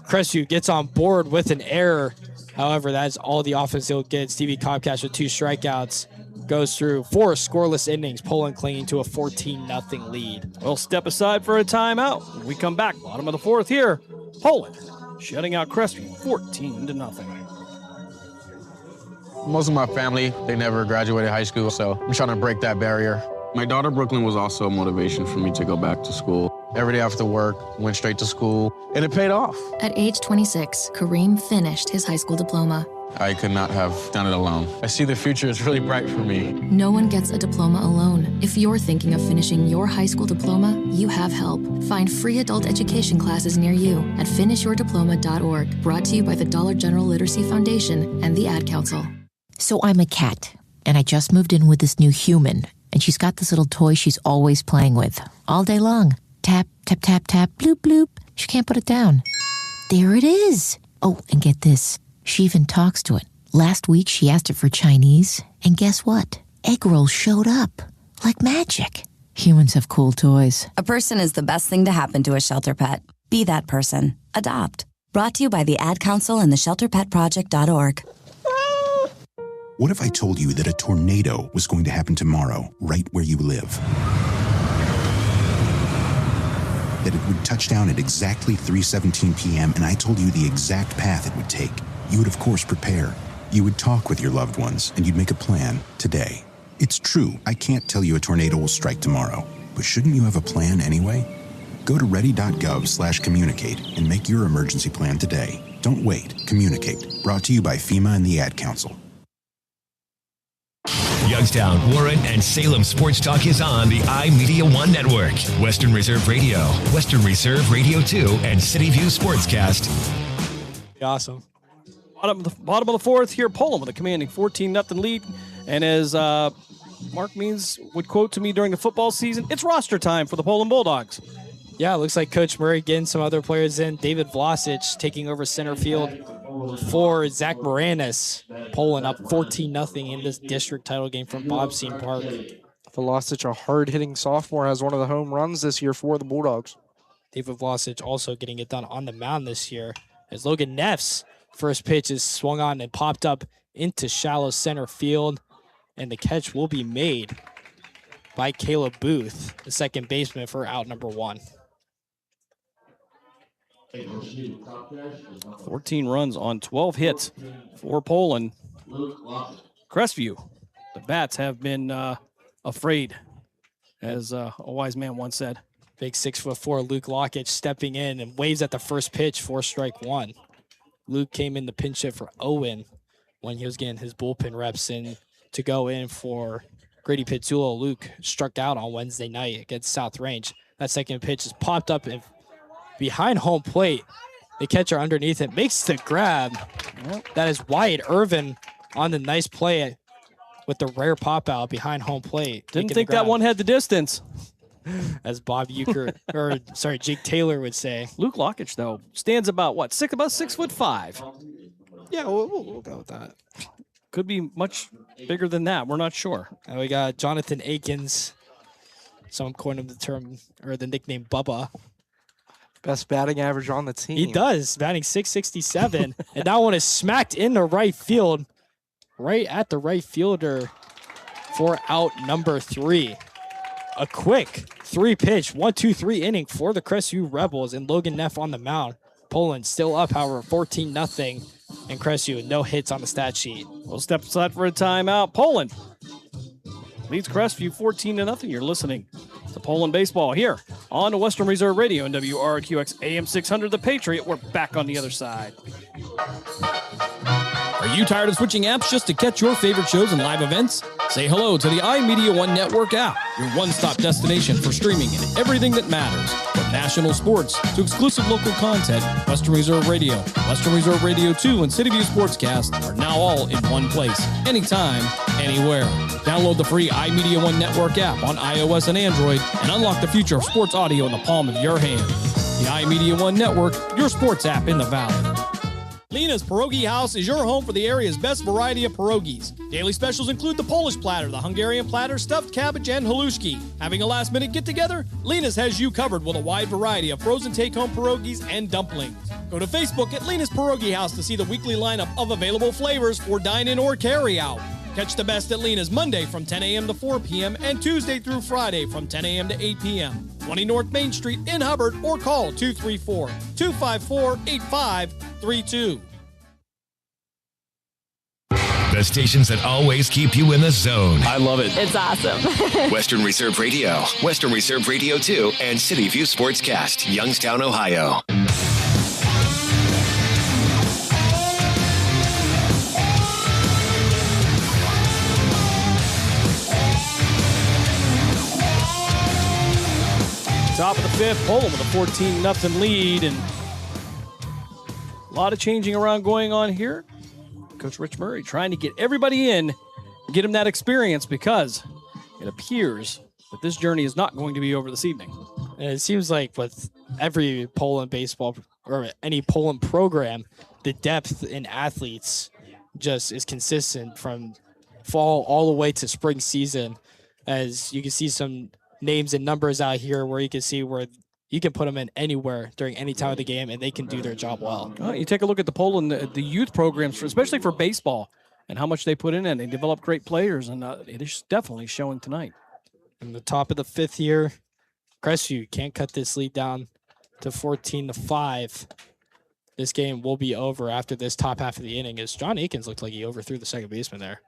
Crestview gets on board with an error. However, that's all the offense they'll get. Stevie Comcast with 2 strikeouts goes through 4 scoreless innings, Poland clinging to a 14-0 lead. We'll step aside for a timeout. When we come back, bottom of the 4th here, Poland shutting out Crestview 14-0. Most of my family, they never graduated high school, so I'm trying to break that barrier. My daughter, Brooklyn, was also a motivation for me to go back to school. Every day after work, went straight to school, and it paid off. At age 26, Kareem finished his high school diploma. I could not have done it alone. I see the future is really bright for me. No one gets a diploma alone. If you're thinking of finishing your high school diploma, you have help. Find free adult education classes near you at finishyourdiploma.org. Brought to you by the Dollar General Literacy Foundation and the Ad Council. So I'm a cat, and I just moved in with this new human, and she's got this little toy she's always playing with, all day long. Tap, tap, tap, tap, bloop, bloop. She can't put it down. There it is. Oh, and get this. She even talks to it. Last week, she asked it for Chinese, and guess what? Egg rolls showed up. Like magic. Humans have cool toys. A person is the best thing to happen to a shelter pet. Be that person. Adopt. Brought to you by the Ad Council and the ShelterPetProject.org. What if I told you that a tornado was going to happen tomorrow, right where you live? That it would touch down at exactly 3:17 p.m., and I told you the exact path it would take. You would, of course, prepare. You would talk with your loved ones, and you'd make a plan today. It's true, I can't tell you a tornado will strike tomorrow, but shouldn't you have a plan anyway? Go to ready.gov/communicate and make your emergency plan today. Don't wait. Communicate. Brought to you by FEMA and the Ad Council. Youngstown, Warren, and Salem Sports Talk is on the iMedia1 network. Western Reserve Radio, Western Reserve Radio 2, and City View Sportscast. Awesome. Bottom of the 4th here, Poland with a commanding 14-0 lead. And as Mark Means would quote to me during the football season, it's roster time for the Poland Bulldogs. Yeah, it looks like Coach Murray getting some other players in. David Vlasic taking over center field for Zach Moranis. Poland up 14-0 in this district title game from Bob Seton Park. Vlasic, a hard-hitting sophomore, has one of the home runs this year for the Bulldogs. David Vlasic also getting it done on the mound this year as Logan Neff's first pitch is swung on and popped up into shallow center field, and the catch will be made by Caleb Booth, the second baseman, for out number 1. 14 runs on 12 hits for Poland. Crestview, the bats have been afraid, as a wise man once said. Big 6'4" Luke Lockett stepping in and waves at the first pitch for strike 1. Luke came in the pinch hit for Owen when he was getting his bullpen reps in to go in for Grady Pizzullo Luke struck out on Wednesday night against South Range. That second pitch is popped up and behind home plate. The catcher underneath it makes the grab. That is Wyatt Irvin on the nice play with the rare pop out behind home plate. Didn't think that one had the distance. As Bob Euchre, or sorry, Jake Taylor would say. Luke Lockich, though, stands about, what, about 6'5". Yeah, we'll go with that. Could be much bigger than that. We're not sure. And we got Jonathan Akins. Someone coined him the term, or the nickname Bubba. Best batting average on the team. He does, batting .667. And that one is smacked into right field, right at the right fielder for out number 3. A quick 3-pitch, 1-2-3 inning for the Crestview Rebels, and Logan Neff on the mound. Poland still up, however, 14-0, and Crestview no hits on the stat sheet. We'll step aside for a timeout. Poland leads Crestview 14-0. You're listening to Poland Baseball here on the Western Reserve Radio and WRQX AM 600 The Patriot. We're back on the other side. Are you tired of switching apps just to catch your favorite shows and live events? Say hello to the iMedia1 Network app, your one-stop destination for streaming and everything that matters. From national sports to exclusive local content, Western Reserve Radio, Western Reserve Radio 2, and City View Sportscast are now all in one place, anytime, anywhere. Download the free iMedia1 Network app on iOS and Android and unlock the future of sports audio in the palm of your hand. The iMedia1 Network, your sports app in the Valley. Lena's Pierogi House is your home for the area's best variety of pierogies. Daily specials include the Polish platter, the Hungarian platter, stuffed cabbage, and halushki. Having a last-minute get-together? Lena's has you covered with a wide variety of frozen take-home pierogies and dumplings. Go to Facebook at Lena's Pierogi House to see the weekly lineup of available flavors for dine-in or carry-out. Catch the best at Lena's Monday from 10 a.m. to 4 p.m. and Tuesday through Friday from 10 a.m. to 8 p.m. 20 North Main Street in Hubbard, or call 234-254-8532. The stations that always keep you in the zone. I love it. It's awesome. Western Reserve Radio, Western Reserve Radio 2, and City View Sportscast, Youngstown, Ohio. Top of the fifth, Poland with a 14-0 lead, and a lot of changing around going on here. Coach Rich Murray trying to get everybody in, get them that experience, because it appears that this journey is not going to be over this evening. And it seems like with every Poland baseball or any Poland program, the depth in athletes just is consistent from fall all the way to spring season. As you can see some names and numbers out here where you can see where you can put them in anywhere during any time of the game, and they can do their job well. You take a look at the Poland, the youth programs, especially for baseball, and how much they put in, and they develop great players, and it is definitely showing tonight. In the top of the fifth here, Crestview can't cut this lead down to 14-5. This game will be over after this top half of the inning, as John Akins looked like he overthrew the second baseman there.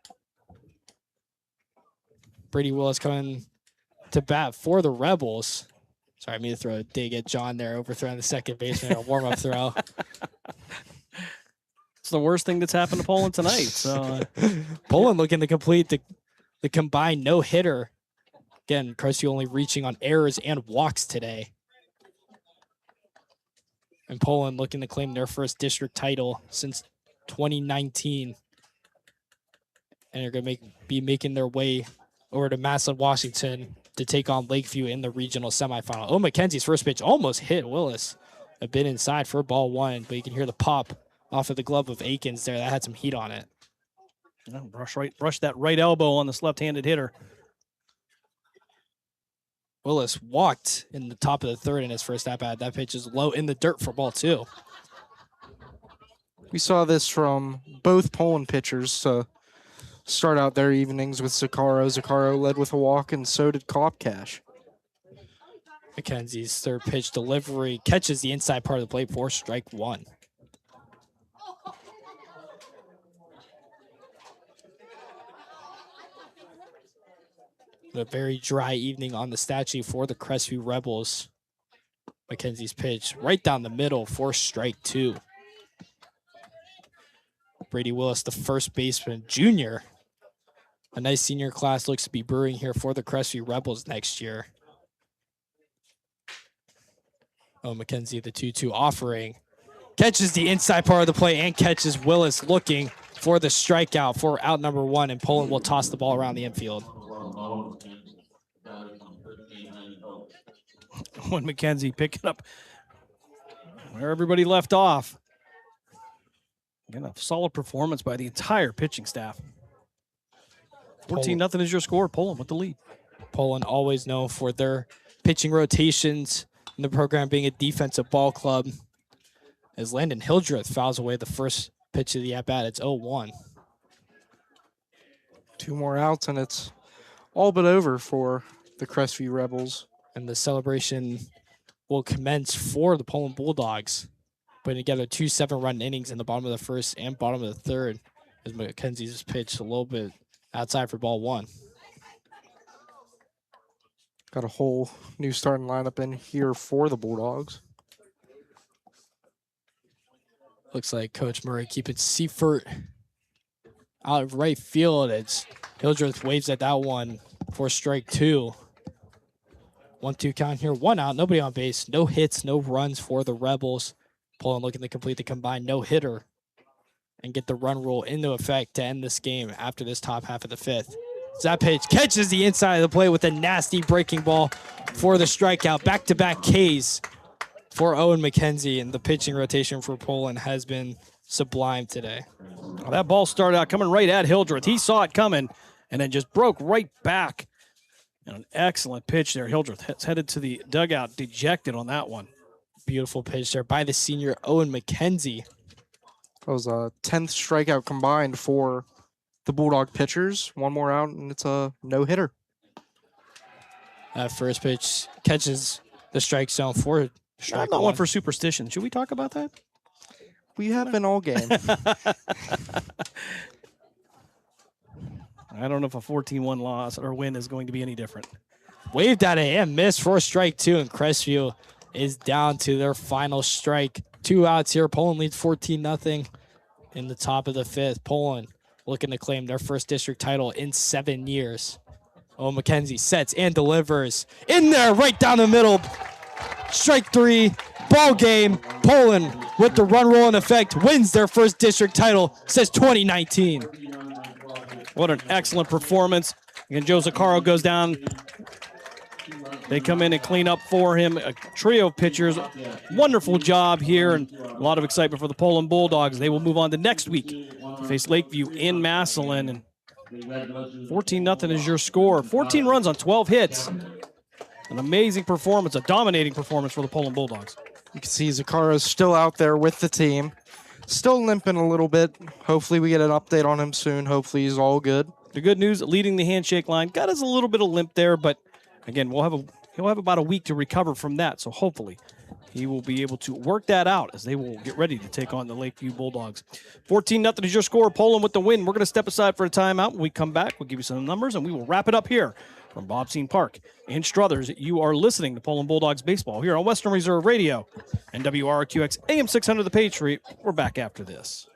Brady Willis coming to bat for the Rebels. Sorry, I mean to throw a dig at John there, overthrowing the second baseman, a warm-up throw. It's the worst thing that's happened to Poland tonight. So Poland looking to complete the combined no-hitter. Again, Crestview only reaching on errors and walks today. And Poland looking to claim their first district title since 2019. And they're going to be making their way over to Massillon, Washington to take on Lakeview in the regional semifinal. Oh, McKenzie's first pitch almost hit Willis. A bit inside for ball one, but you can hear the pop off of the glove of Akins there. That had some heat on it. Brush that right elbow on this left-handed hitter. Willis walked in the top of the third in his first at-bat. That pitch is low in the dirt for ball two. We saw this from both Poland pitchers start out their evenings with Zakaro. Zakaro led with a walk, and so did Kopkash. McKenzie's third pitch delivery catches the inside part of the plate for strike one. A very dry evening on the statue for the Crestview Rebels. McKenzie's pitch right down the middle for strike two. Brady Willis, the first baseman, junior, A nice senior class looks to be brewing here for the Crestview Rebels next year. Oh, McKenzie, the 2-2 offering. Catches the inside part of the play and catches Willis looking for the strikeout for out number 1, and Poland will toss the ball around the infield. When McKenzie picking up where everybody left off. Again, a solid performance by the entire pitching staff. 14-0 is your score. Poland with the lead. Poland always known for their pitching rotations and the program being a defensive ball club. As Landon Hildreth fouls away the first pitch of the at-bat, it's 0-1. 2 more outs, and it's all but over for the Crestview Rebels. And the celebration will commence for the Poland Bulldogs, putting together 2 7-run innings in the bottom of the first and bottom of the third, as McKenzie's pitched a little bit outside for ball 1. Got a whole new starting lineup in here for the Bulldogs. Looks like Coach Murray keeping Seifert out of right field as Hildreth waves at that one for strike 2. 1-2 count here, 1 out, nobody on base, no hits, no runs for the Rebels. Poland looking to complete the combined no-hitter and get the run rule into effect to end this game after this top half of the 5th. That pitch catches the inside of the plate with a nasty breaking ball for the strikeout. Back-to-back Ks for Owen McKenzie, and the pitching rotation for Poland has been sublime today. Well, that ball started out coming right at Hildreth. He saw it coming and then just broke right back. And an excellent pitch there. Hildreth has headed to the dugout dejected on that one. Beautiful pitch there by the senior Owen McKenzie. That was a 10th strikeout combined for the Bulldog pitchers. 1 more out, and it's a no-hitter. That first pitch catches the strike zone for strike I'm not one for superstition. Should we talk about that? We have been all game. I don't know if a 14-1 loss or win is going to be any different. Waved at it and missed for strike 2, and Crestview is down to their final strike. 2 outs here. Poland leads 14-0 in the top of the 5th. Poland looking to claim their first district title in 7 years. Oh, McKenzie sets and delivers. In there, right down the middle. Strike 3, ball game. Poland, with the run rule in effect, wins their first district title since 2019. What an excellent performance. Again, Joe Zaccaro goes down. They come in and clean up for him. A trio of pitchers. Wonderful job here, and a lot of excitement for the Poland Bulldogs. They will move on to next week to face Lakeview in Massillon. And 14-0 is your score. 14 runs on 12 hits. An amazing performance, a dominating performance for the Poland Bulldogs. You can see Zaccaro's still out there with the team. Still limping a little bit. Hopefully we get an update on him soon. Hopefully he's all good. The good news, leading the handshake line, got us a little bit of limp there, but again, he'll have about a week to recover from that, so hopefully he will be able to work that out as they will get ready to take on the Lakeview Bulldogs. 14-0 is your score. Poland with the win. We're going to step aside for a timeout. When we come back, we'll give you some numbers, and we will wrap it up here from Bobsine Park in Struthers. You are listening to Poland Bulldogs baseball here on Western Reserve Radio and WRQX AM 600 The Patriot. We're back after this.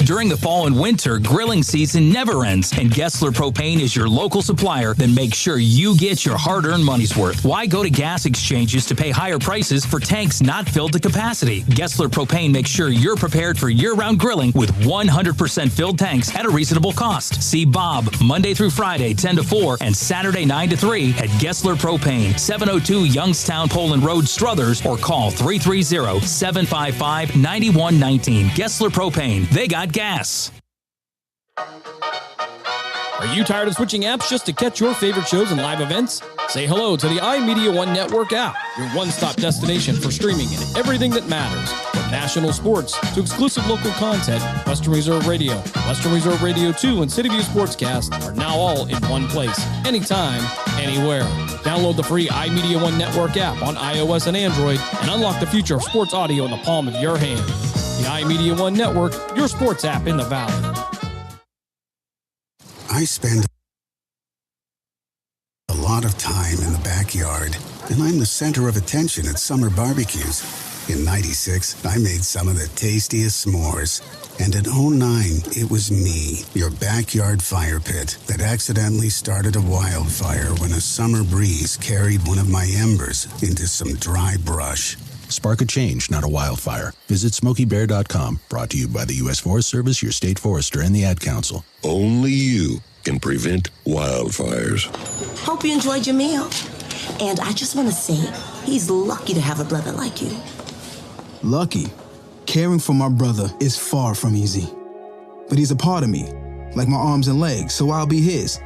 During the fall and winter, grilling season never ends, and Gessler Propane is your local supplier that makes sure you get your hard-earned money's worth. Why go to gas exchanges to pay higher prices for tanks not filled to capacity? Gessler Propane makes sure you're prepared for year-round grilling with 100% filled tanks at a reasonable cost. See Bob Monday through Friday, 10 to 4, and Saturday, 9 to 3 at Gessler Propane, 702 Youngstown Poland Road, Struthers, or call 330-755-9119. Gessler Propane. They got gas. Are you tired of switching apps just to catch your favorite shows and live events? Say hello to the iMedia1 Network app, your one-stop destination for streaming and everything that matters. From national sports to exclusive local content, Western Reserve Radio, Western Reserve Radio 2, and City View Sportscast are now all in one place, anytime, anywhere. Download the free iMedia1 Network app on iOS and Android and unlock the future of sports audio in the palm of your hand. The iMedia1 Network, your sports app in the Valley. I spend a lot of time in the backyard, and I'm the center of attention at summer barbecues. In 96, I made some of the tastiest s'mores. And in 09, it was me, your backyard fire pit, that accidentally started a wildfire when a summer breeze carried one of my embers into some dry brush. Spark a change, not a wildfire. Visit SmokeyBear.com. Brought to you by the U.S. Forest Service, your state forester, and the Ad Council. Only you can prevent wildfires. Hope you enjoyed your meal. And I just want to say, he's lucky to have a brother like you. Lucky? Caring for my brother is far from easy. But he's a part of me, like my arms and legs, so I'll be his.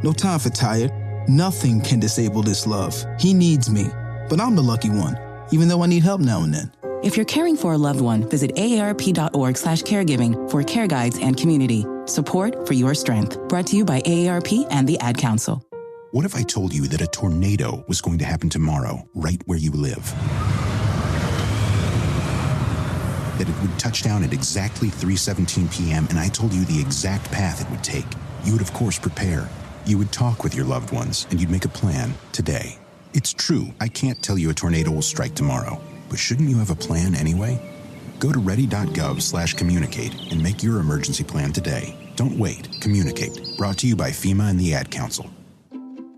No time for tired. Nothing can disable this love. He needs me, but I'm the lucky one, even though I need help now and then. If you're caring for a loved one, visit aarp.org/caregiving for care guides and community. Support for your strength. Brought to you by AARP and the Ad Council. What if I told you that a tornado was going to happen tomorrow, right where you live? That it would touch down at exactly 3:17 p.m., and I told you the exact path it would take. You would, of course, prepare. You would talk with your loved ones, and you'd make a plan today. It's true, I can't tell you a tornado will strike tomorrow, but shouldn't you have a plan anyway? Go to ready.gov/communicate and make your emergency plan today. Don't wait. Communicate. Brought to you by FEMA and the Ad Council.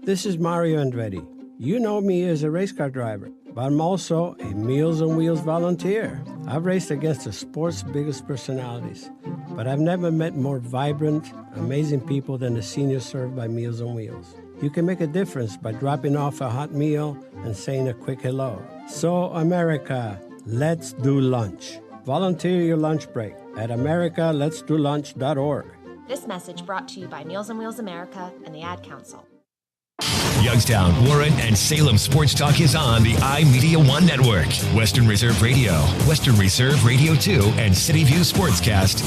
This is Mario Andretti. You know me as a race car driver, but I'm also a Meals on Wheels volunteer. I've raced against the sport's biggest personalities, but I've never met more vibrant, amazing people than the seniors served by Meals on Wheels. You can make a difference by dropping off a hot meal and saying a quick hello. So, America, let's do lunch. Volunteer your lunch break at americaletsdolunch.org. This message brought to you by Meals on Wheels America and the Ad Council. Youngstown, Warren, and Salem Sports Talk is on the iMedia1 Network. Western Reserve Radio, Western Reserve Radio 2, and City View Sportscast.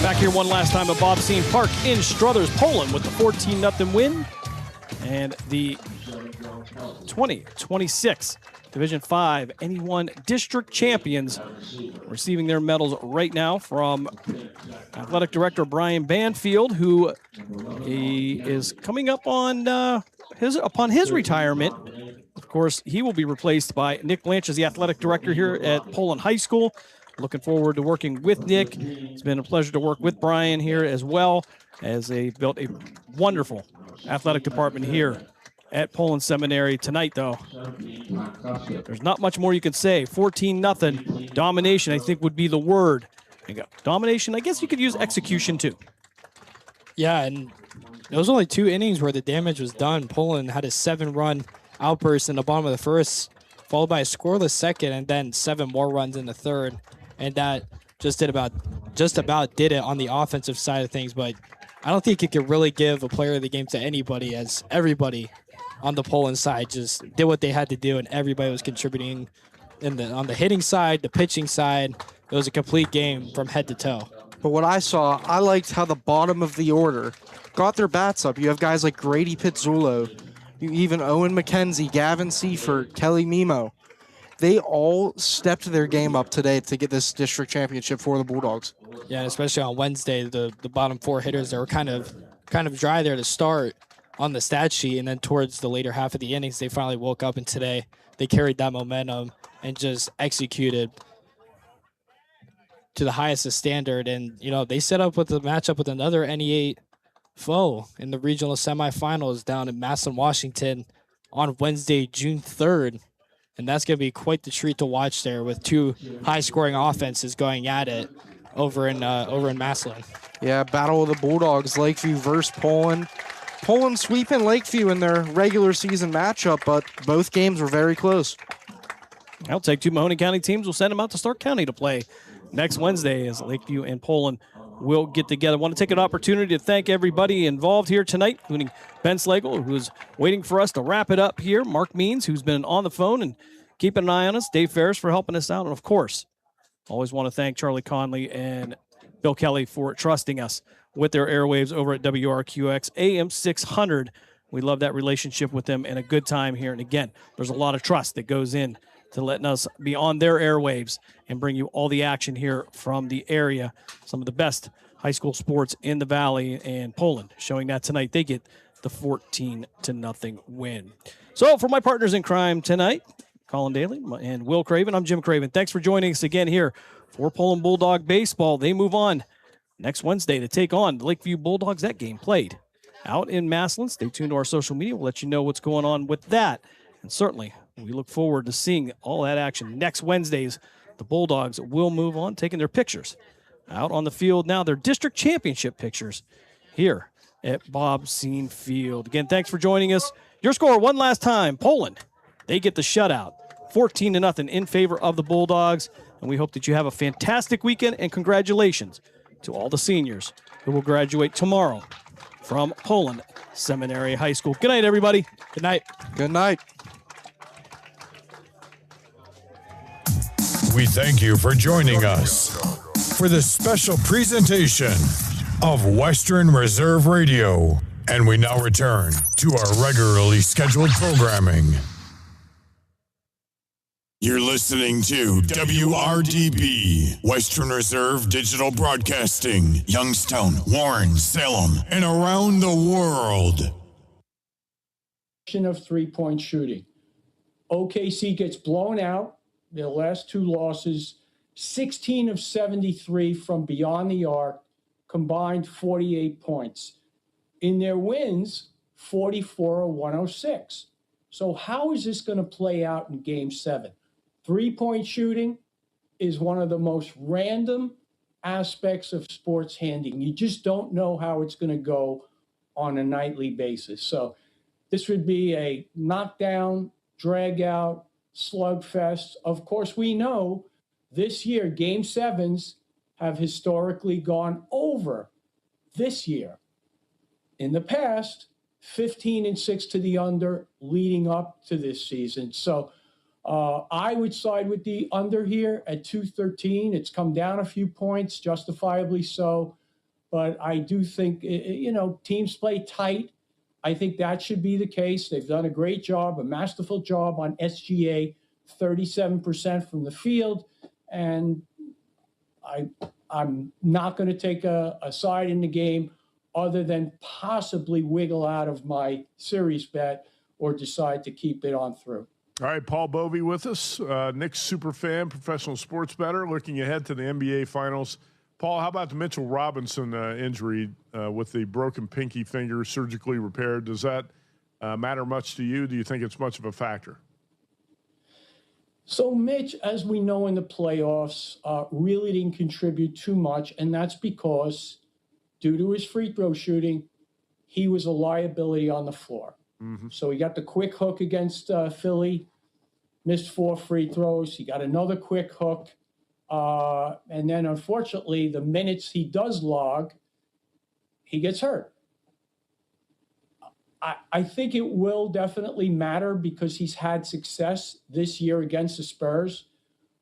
Back here one last time at Bob Scene Park in Struthers, Poland with the 14-0 win. And the 2026 Division 5 NE1 District Champions receiving their medals right now from Athletic Director Brian Banfield, who he is coming up on his retirement. Of course, he will be replaced by Nick Blanch as the Athletic Director here at Poland High School. Looking forward to working with Nick. It's been a pleasure to work with Brian here as well, as they built a wonderful athletic department here at Poland Seminary. Tonight, though, there's not much more you can say. 14-0 domination, I think, would be the word. Domination, I guess you could use execution too. Yeah, and there was only 2 innings where the damage was done. Poland had a 7-run outburst in the bottom of the first, followed by a scoreless second, and then 7 more runs in the third. And that just about did it on the offensive side of things. But I don't think you could really give a player of the game to anybody, as everybody on the Poland side just did what they had to do, and everybody was contributing on the hitting side, the pitching side. It was a complete game from head to toe. But what I saw, I liked how the bottom of the order got their bats up. You have guys like Grady Pizzullo, even Owen McKenzie, Gavin Seifert, Kelly Mimo. They all stepped their game up today to get this district championship for the Bulldogs. Yeah, and especially on Wednesday, the bottom 4 hitters, they were kind of dry there to start on the stat sheet, and then towards the later half of the innings, they finally woke up, and today they carried that momentum and just executed to the highest of standard. And, they set up with the matchup with another NE8 foe in the regional semifinals down in Massillon, Washington on Wednesday, June 3rd. And that's going to be quite the treat to watch there, with 2 high-scoring offenses going at it over in Massillon. Yeah, Battle of the Bulldogs, Lakeview versus Poland. Poland sweeping Lakeview in their regular season matchup, but both games were very close. I'll take 2 Mahoning County teams. We'll send them out to Stark County to play next Wednesday, as Lakeview and Poland will get together. I want to take an opportunity to thank everybody involved here tonight, including Ben Slagle, who's waiting for us to wrap it up here, Mark Means, who's been on the phone and keeping an eye on us, Dave Ferris for helping us out, and of course, always want to thank Charlie Conley and Bill Kelly for trusting us with their airwaves over at WRQX AM 600. We love that relationship with them and a good time here. And again, there's a lot of trust that goes in to letting us be on their airwaves and bring you all the action here from the area. Some of the best high school sports in the Valley, and Poland showing that tonight. They get the 14-0 win. So for my partners in crime tonight, Colin Daly and Will Craven, I'm Jim Craven. Thanks for joining us again here for Poland Bulldog Baseball. They move on next Wednesday to take on the Lakeview Bulldogs. That game played out in Massillon. Stay tuned to our social media. We'll let you know what's going on with that. And certainly, we look forward to seeing all that action next Wednesdays. The Bulldogs will move on, taking their pictures out on the field now, their district championship pictures here at Bob Scene Field. Again, thanks for joining us. Your score one last time, Poland. They get the shutout, 14-0 in favor of the Bulldogs. And we hope that you have a fantastic weekend, and congratulations to all the seniors who will graduate tomorrow from Poland Seminary High School. Good night, everybody. Good night. Good night. We thank you for joining us for this special presentation of Western Reserve Radio. And we now return to our regularly scheduled programming. You're listening to WRDB, Western Reserve Digital Broadcasting, Youngstown, Warren, Salem, and around the world. Of three-point shooting. OKC gets blown out. Their last two losses, 16 of 73 from beyond the arc, combined 48 points. In their wins, 44 of 106. So how is this going to play out in Game 7? Three-point shooting is one of the most random aspects of sports handing. You just don't know how it's going to go on a nightly basis. So this would be a knockdown, drag-out, slugfest. Of course, we know this year, Game 7s have historically gone over this year. In the past, 15-6 to the under leading up to this season. So I would side with the under here at 213. It's come down a few points, justifiably so. But I do think, teams play tight. I think that should be the case. They've done a great job, a masterful job on SGA, 37% from the field. And I'm not going to take a side in the game other than possibly wiggle out of my series bet or decide to keep it on through. All right, Paul Bovey with us, Knicks superfan, professional sports bettor, looking ahead to the NBA Finals. Paul, how about the Mitchell Robinson injury with the broken pinky finger surgically repaired? Does that matter much to you? Do you think it's much of a factor? So Mitch, as we know in the playoffs, really didn't contribute too much, and that's because due to his free throw shooting, he was a liability on the floor. Mm-hmm. So he got the quick hook against Philly, missed 4 free throws. He got another quick hook. And then, unfortunately, the minutes he does log, he gets hurt. I think it will definitely matter because he's had success this year against the Spurs.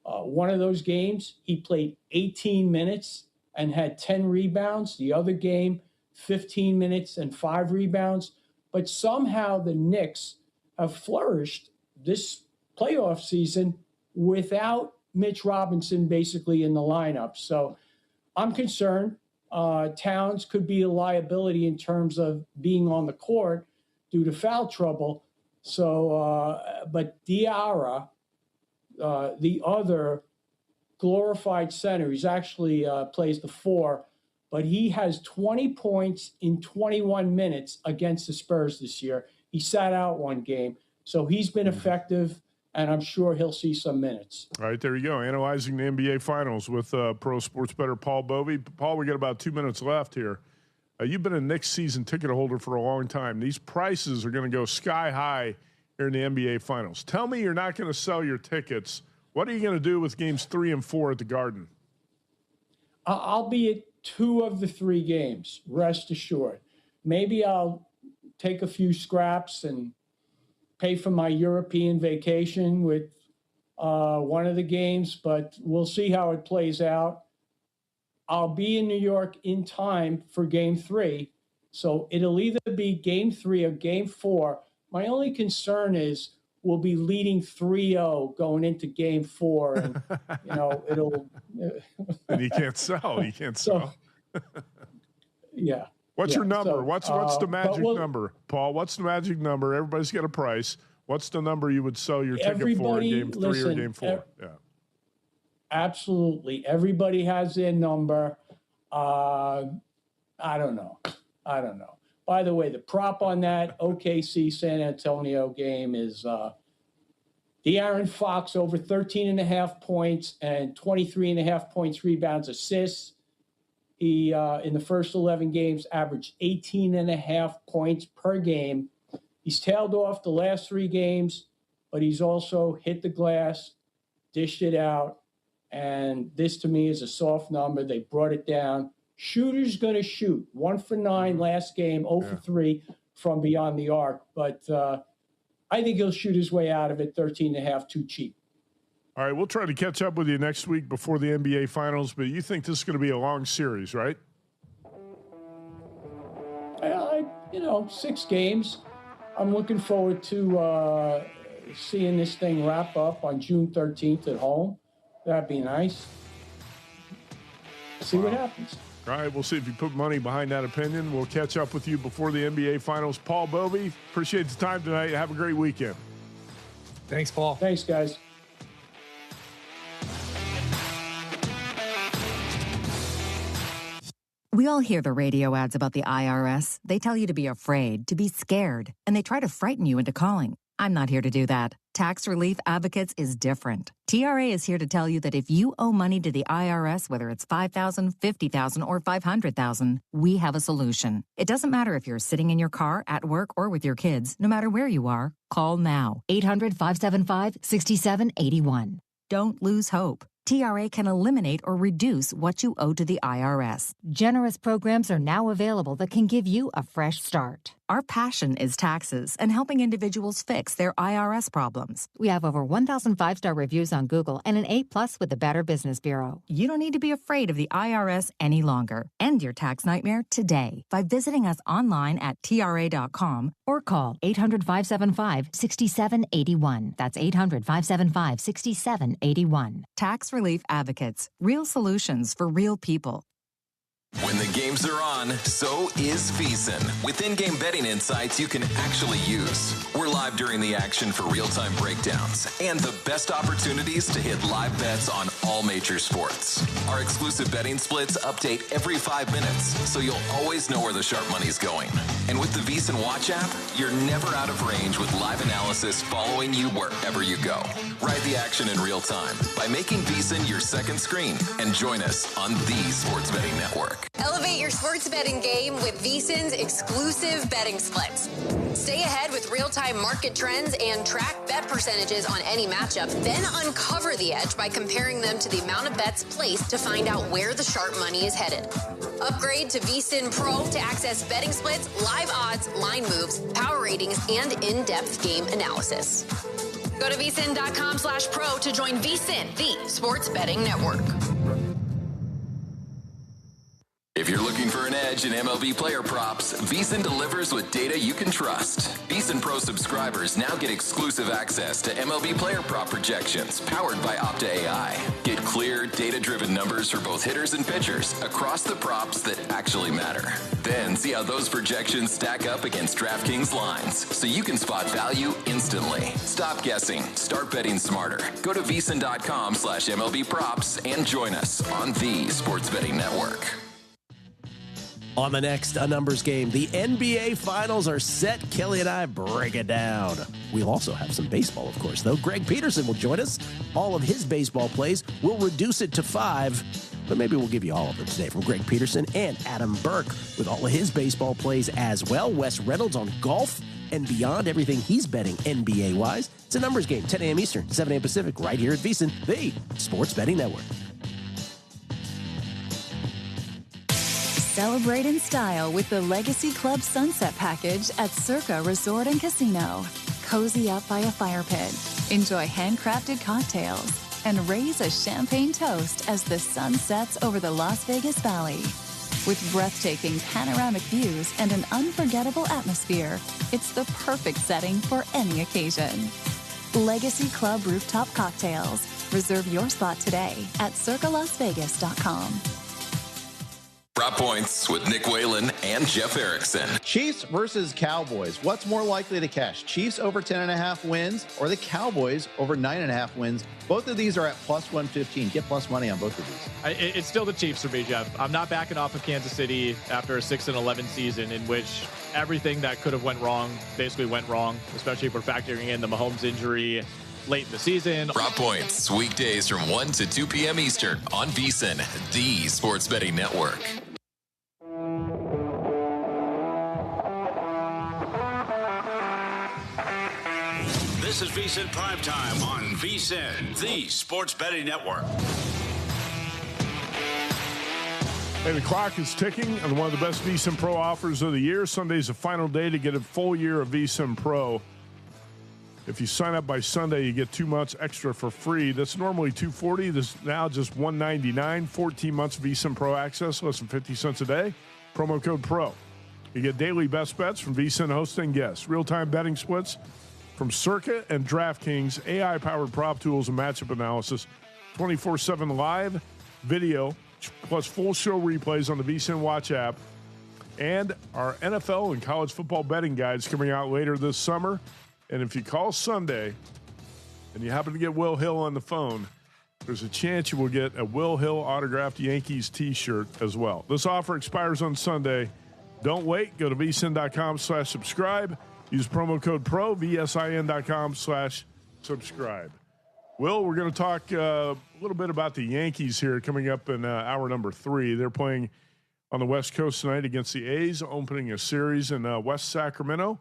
One of those games, he played 18 minutes and had 10 rebounds. The other game, 15 minutes and 5 rebounds. But somehow the Knicks have flourished this playoff season without Mitch Robinson basically in the lineup. So I'm concerned. Towns could be a liability in terms of being on the court due to foul trouble. So, but Diarra, the other glorified center, he's actually plays the 4, but he has 20 points in 21 minutes against the Spurs this year. He sat out one game. So he's been effective, and I'm sure he'll see some minutes. All right, there you go. Analyzing the NBA Finals with pro sports bettor Paul Bovey. Paul, we got about 2 minutes left here. You've been a Knicks season ticket holder for a long time. These prices are going to go sky high here in the NBA Finals. Tell me you're not going to sell your tickets. What are you going to do with games 3 and 4 at the Garden? I'll be at 2 of the 3 games, rest assured. Maybe I'll take a few scraps and pay for my European vacation with one of the games, but we'll see how it plays out. I'll be in New York in time for Game 3, so it'll either be Game 3 or Game 4. My only concern is will be leading 3-0 going into Game 4, and it'll. And you can't sell. You can't sell. Yeah. What's your number? So, what's the magic number, Paul? What's the magic number? Everybody's got a price. What's the number you would sell your ticket for in Game 3 or Game 4? Yeah. Absolutely. Everybody has their number. I don't know. By the way, the prop on that OKC San Antonio game is De'Aaron Fox over 13.5 points and 23.5 points, rebounds, assists. He, in the first 11 games, averaged 18.5 points per game. He's tailed off the last 3 games, but he's also hit the glass, dished it out. And this, to me, is a soft number. They brought it down. Shooter's going to shoot. 1 for 9 last game, 0 for 3 from beyond the arc. But I think he'll shoot his way out of it, 13.5, too cheap. All right, we'll try to catch up with you next week before the NBA Finals, but you think this is going to be a long series, right? 6 games. I'm looking forward to seeing this thing wrap up on June 13th at home. That'd be nice. See what happens. All right, we'll see if you put money behind that opinion. We'll catch up with you before the NBA Finals. Paul Bovey, appreciate the time tonight. Have a great weekend. Thanks, Paul. Thanks, guys. We all hear the radio ads about the IRS. They tell you to be afraid, to be scared, and they try to frighten you into calling. I'm not here to do that. Tax Relief Advocates is different. TRA is here to tell you that if you owe money to the IRS, whether it's $5,000, $50,000, or $500,000, we have a solution. It doesn't matter if you're sitting in your car, at work, or with your kids. No matter where you are, call now. 800-575-6781. Don't lose hope. TRA can eliminate or reduce what you owe to the IRS. Generous programs are now available that can give you a fresh start. Our passion is taxes and helping individuals fix their IRS problems. We have over 1,000 5-star reviews on Google and an A+ with the Better Business Bureau. You don't need to be afraid of the IRS any longer. End your tax nightmare today by visiting us online at TRA.com or call 800-575-6781. That's 800-575-6781. Tax Relief Advocates. Real solutions for real people. When the games are on, so is VEASAN. With in-game betting insights you can actually use. We're live during the action for real-time breakdowns and the best opportunities to hit live bets on all major sports. Our exclusive betting splits update every 5 minutes, so you'll always know where the sharp money's going. And with the VEASAN Watch app, you're never out of range with live analysis following you wherever you go. Ride the action in real time by making VEASAN your second screen and join us on the Sports Betting Network. Elevate your sports betting game with VEASAN's exclusive betting splits. Stay ahead with real-time market trends and track bet percentages on any matchup, then uncover the edge by comparing them to the amount of bets placed to find out where the sharp money is headed. Upgrade to VEASAN Pro to access betting splits, live odds, line moves, power ratings, and in-depth game analysis. Go to VEASAN.com/pro to join VEASAN, the sports betting network. If you're looking for an edge in MLB player props, VEASAN delivers with data you can trust. VEASAN Pro subscribers now get exclusive access to MLB player prop projections powered by Opta AI. Get clear, data-driven numbers for both hitters and pitchers across the props that actually matter. Then see how those projections stack up against DraftKings lines so you can spot value instantly. Stop guessing. Start betting smarter. Go to VEASAN.com/MLB props and join us on the Sports Betting Network. On the next A Numbers Game, the NBA Finals are set. Kelly and I break it down. We'll also have some baseball, of course, though. Greg Peterson will join us. All of his baseball plays. We'll reduce it to 5, but maybe we'll give you all of them today from Greg Peterson and Adam Burke with all of his baseball plays as well. Wes Reynolds on golf and beyond, everything he's betting NBA-wise. It's A Numbers Game, 10 a.m. Eastern, 7 a.m. Pacific, right here at VEASAN, the Sports Betting Network. Celebrate in style with the Legacy Club Sunset Package at Circa Resort and Casino. Cozy up by a fire pit, enjoy handcrafted cocktails, and raise a champagne toast as the sun sets over the Las Vegas Valley. With breathtaking panoramic views and an unforgettable atmosphere, it's the perfect setting for any occasion. Legacy Club Rooftop Cocktails. Reserve your spot today at circalasvegas.com. Prop Points with Nick Whalen and Jeff Erickson. Chiefs versus Cowboys. What's more likely to cash? Chiefs over 10.5 wins or the Cowboys over 9.5 wins? Both of these are at plus 115. Get plus money on both of these. It's still the Chiefs for me, Jeff. I'm not backing off of Kansas City after a 6-11 season in which everything that could have went wrong basically went wrong, especially if we're factoring in the Mahomes injury late in the season. Prop Points, weekdays from 1 to 2 p.m. Eastern on VSiN, the Sports Betting Network. This is VSiN Primetime on VSiN, the Sports Betting Network. Hey, the clock is ticking on one of the best VSiN Pro offers of the year. Sunday's the final day to get a full year of VSiN Pro. If you sign up by Sunday, you get 2 months extra for free. That's normally $240. This is now just $199. 14 months VSiN Pro access, less than 50 cents a day. Promo code PRO. You get daily best bets from VSiN hosting guests, real-time betting splits from Circa and DraftKings, AI-powered prop tools and matchup analysis, 24/7 live video, plus full show replays on the VSiN Watch app, and our NFL and college football betting guides coming out later this summer. And if you call Sunday and you happen to get Will Hill on the phone, there's a chance you will get a Will Hill autographed Yankees t-shirt as well. This offer expires on Sunday. Don't wait. Go to vsin.com/subscribe. Use promo code PRO, vsin.com/subscribe. Will, we're going to talk a little bit about the Yankees here coming up in hour number 3. They're playing on the West Coast tonight against the A's, opening a series in West Sacramento.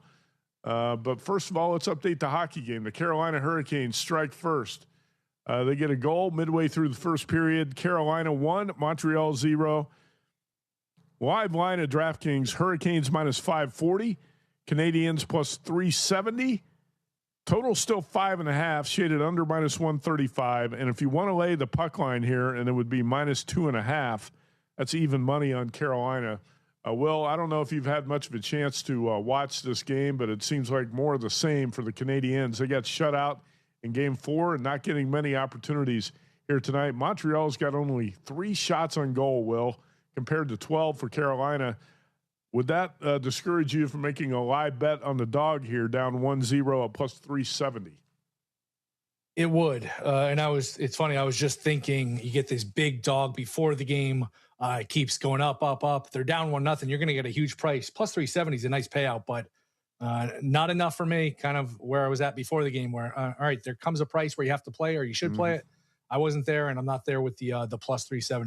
But first of all, let's update the hockey game. The Carolina Hurricanes strike first. They get a goal midway through the first period. Carolina 1, Montreal 0. Live line at DraftKings, Hurricanes minus 540, Canadians plus 370. Total still 5.5, shaded under minus 135. And if you want to lay the puck line here, and it would be minus 2.5, that's even money on Carolina. Will, I don't know if you've had much of a chance to watch this game, but it seems like more of the same for the Canadiens. They got shut out in Game 4 and not getting many opportunities here tonight. Montreal's got only 3 shots on goal, Will, compared to 12 for Carolina. Would that discourage you from making a live bet on the dog here, down 1-0 at plus 370? It would. And it's funny, I was just thinking, you get this big dog before the game. It keeps going up, up, up. They're down 1-0. You're going to get a huge price. Plus 370 is a nice payout, but not enough for me. Kind of where I was at before the game, where all right, there comes a price where you have to play or you should play it. I wasn't there, and I'm not there with the plus 370.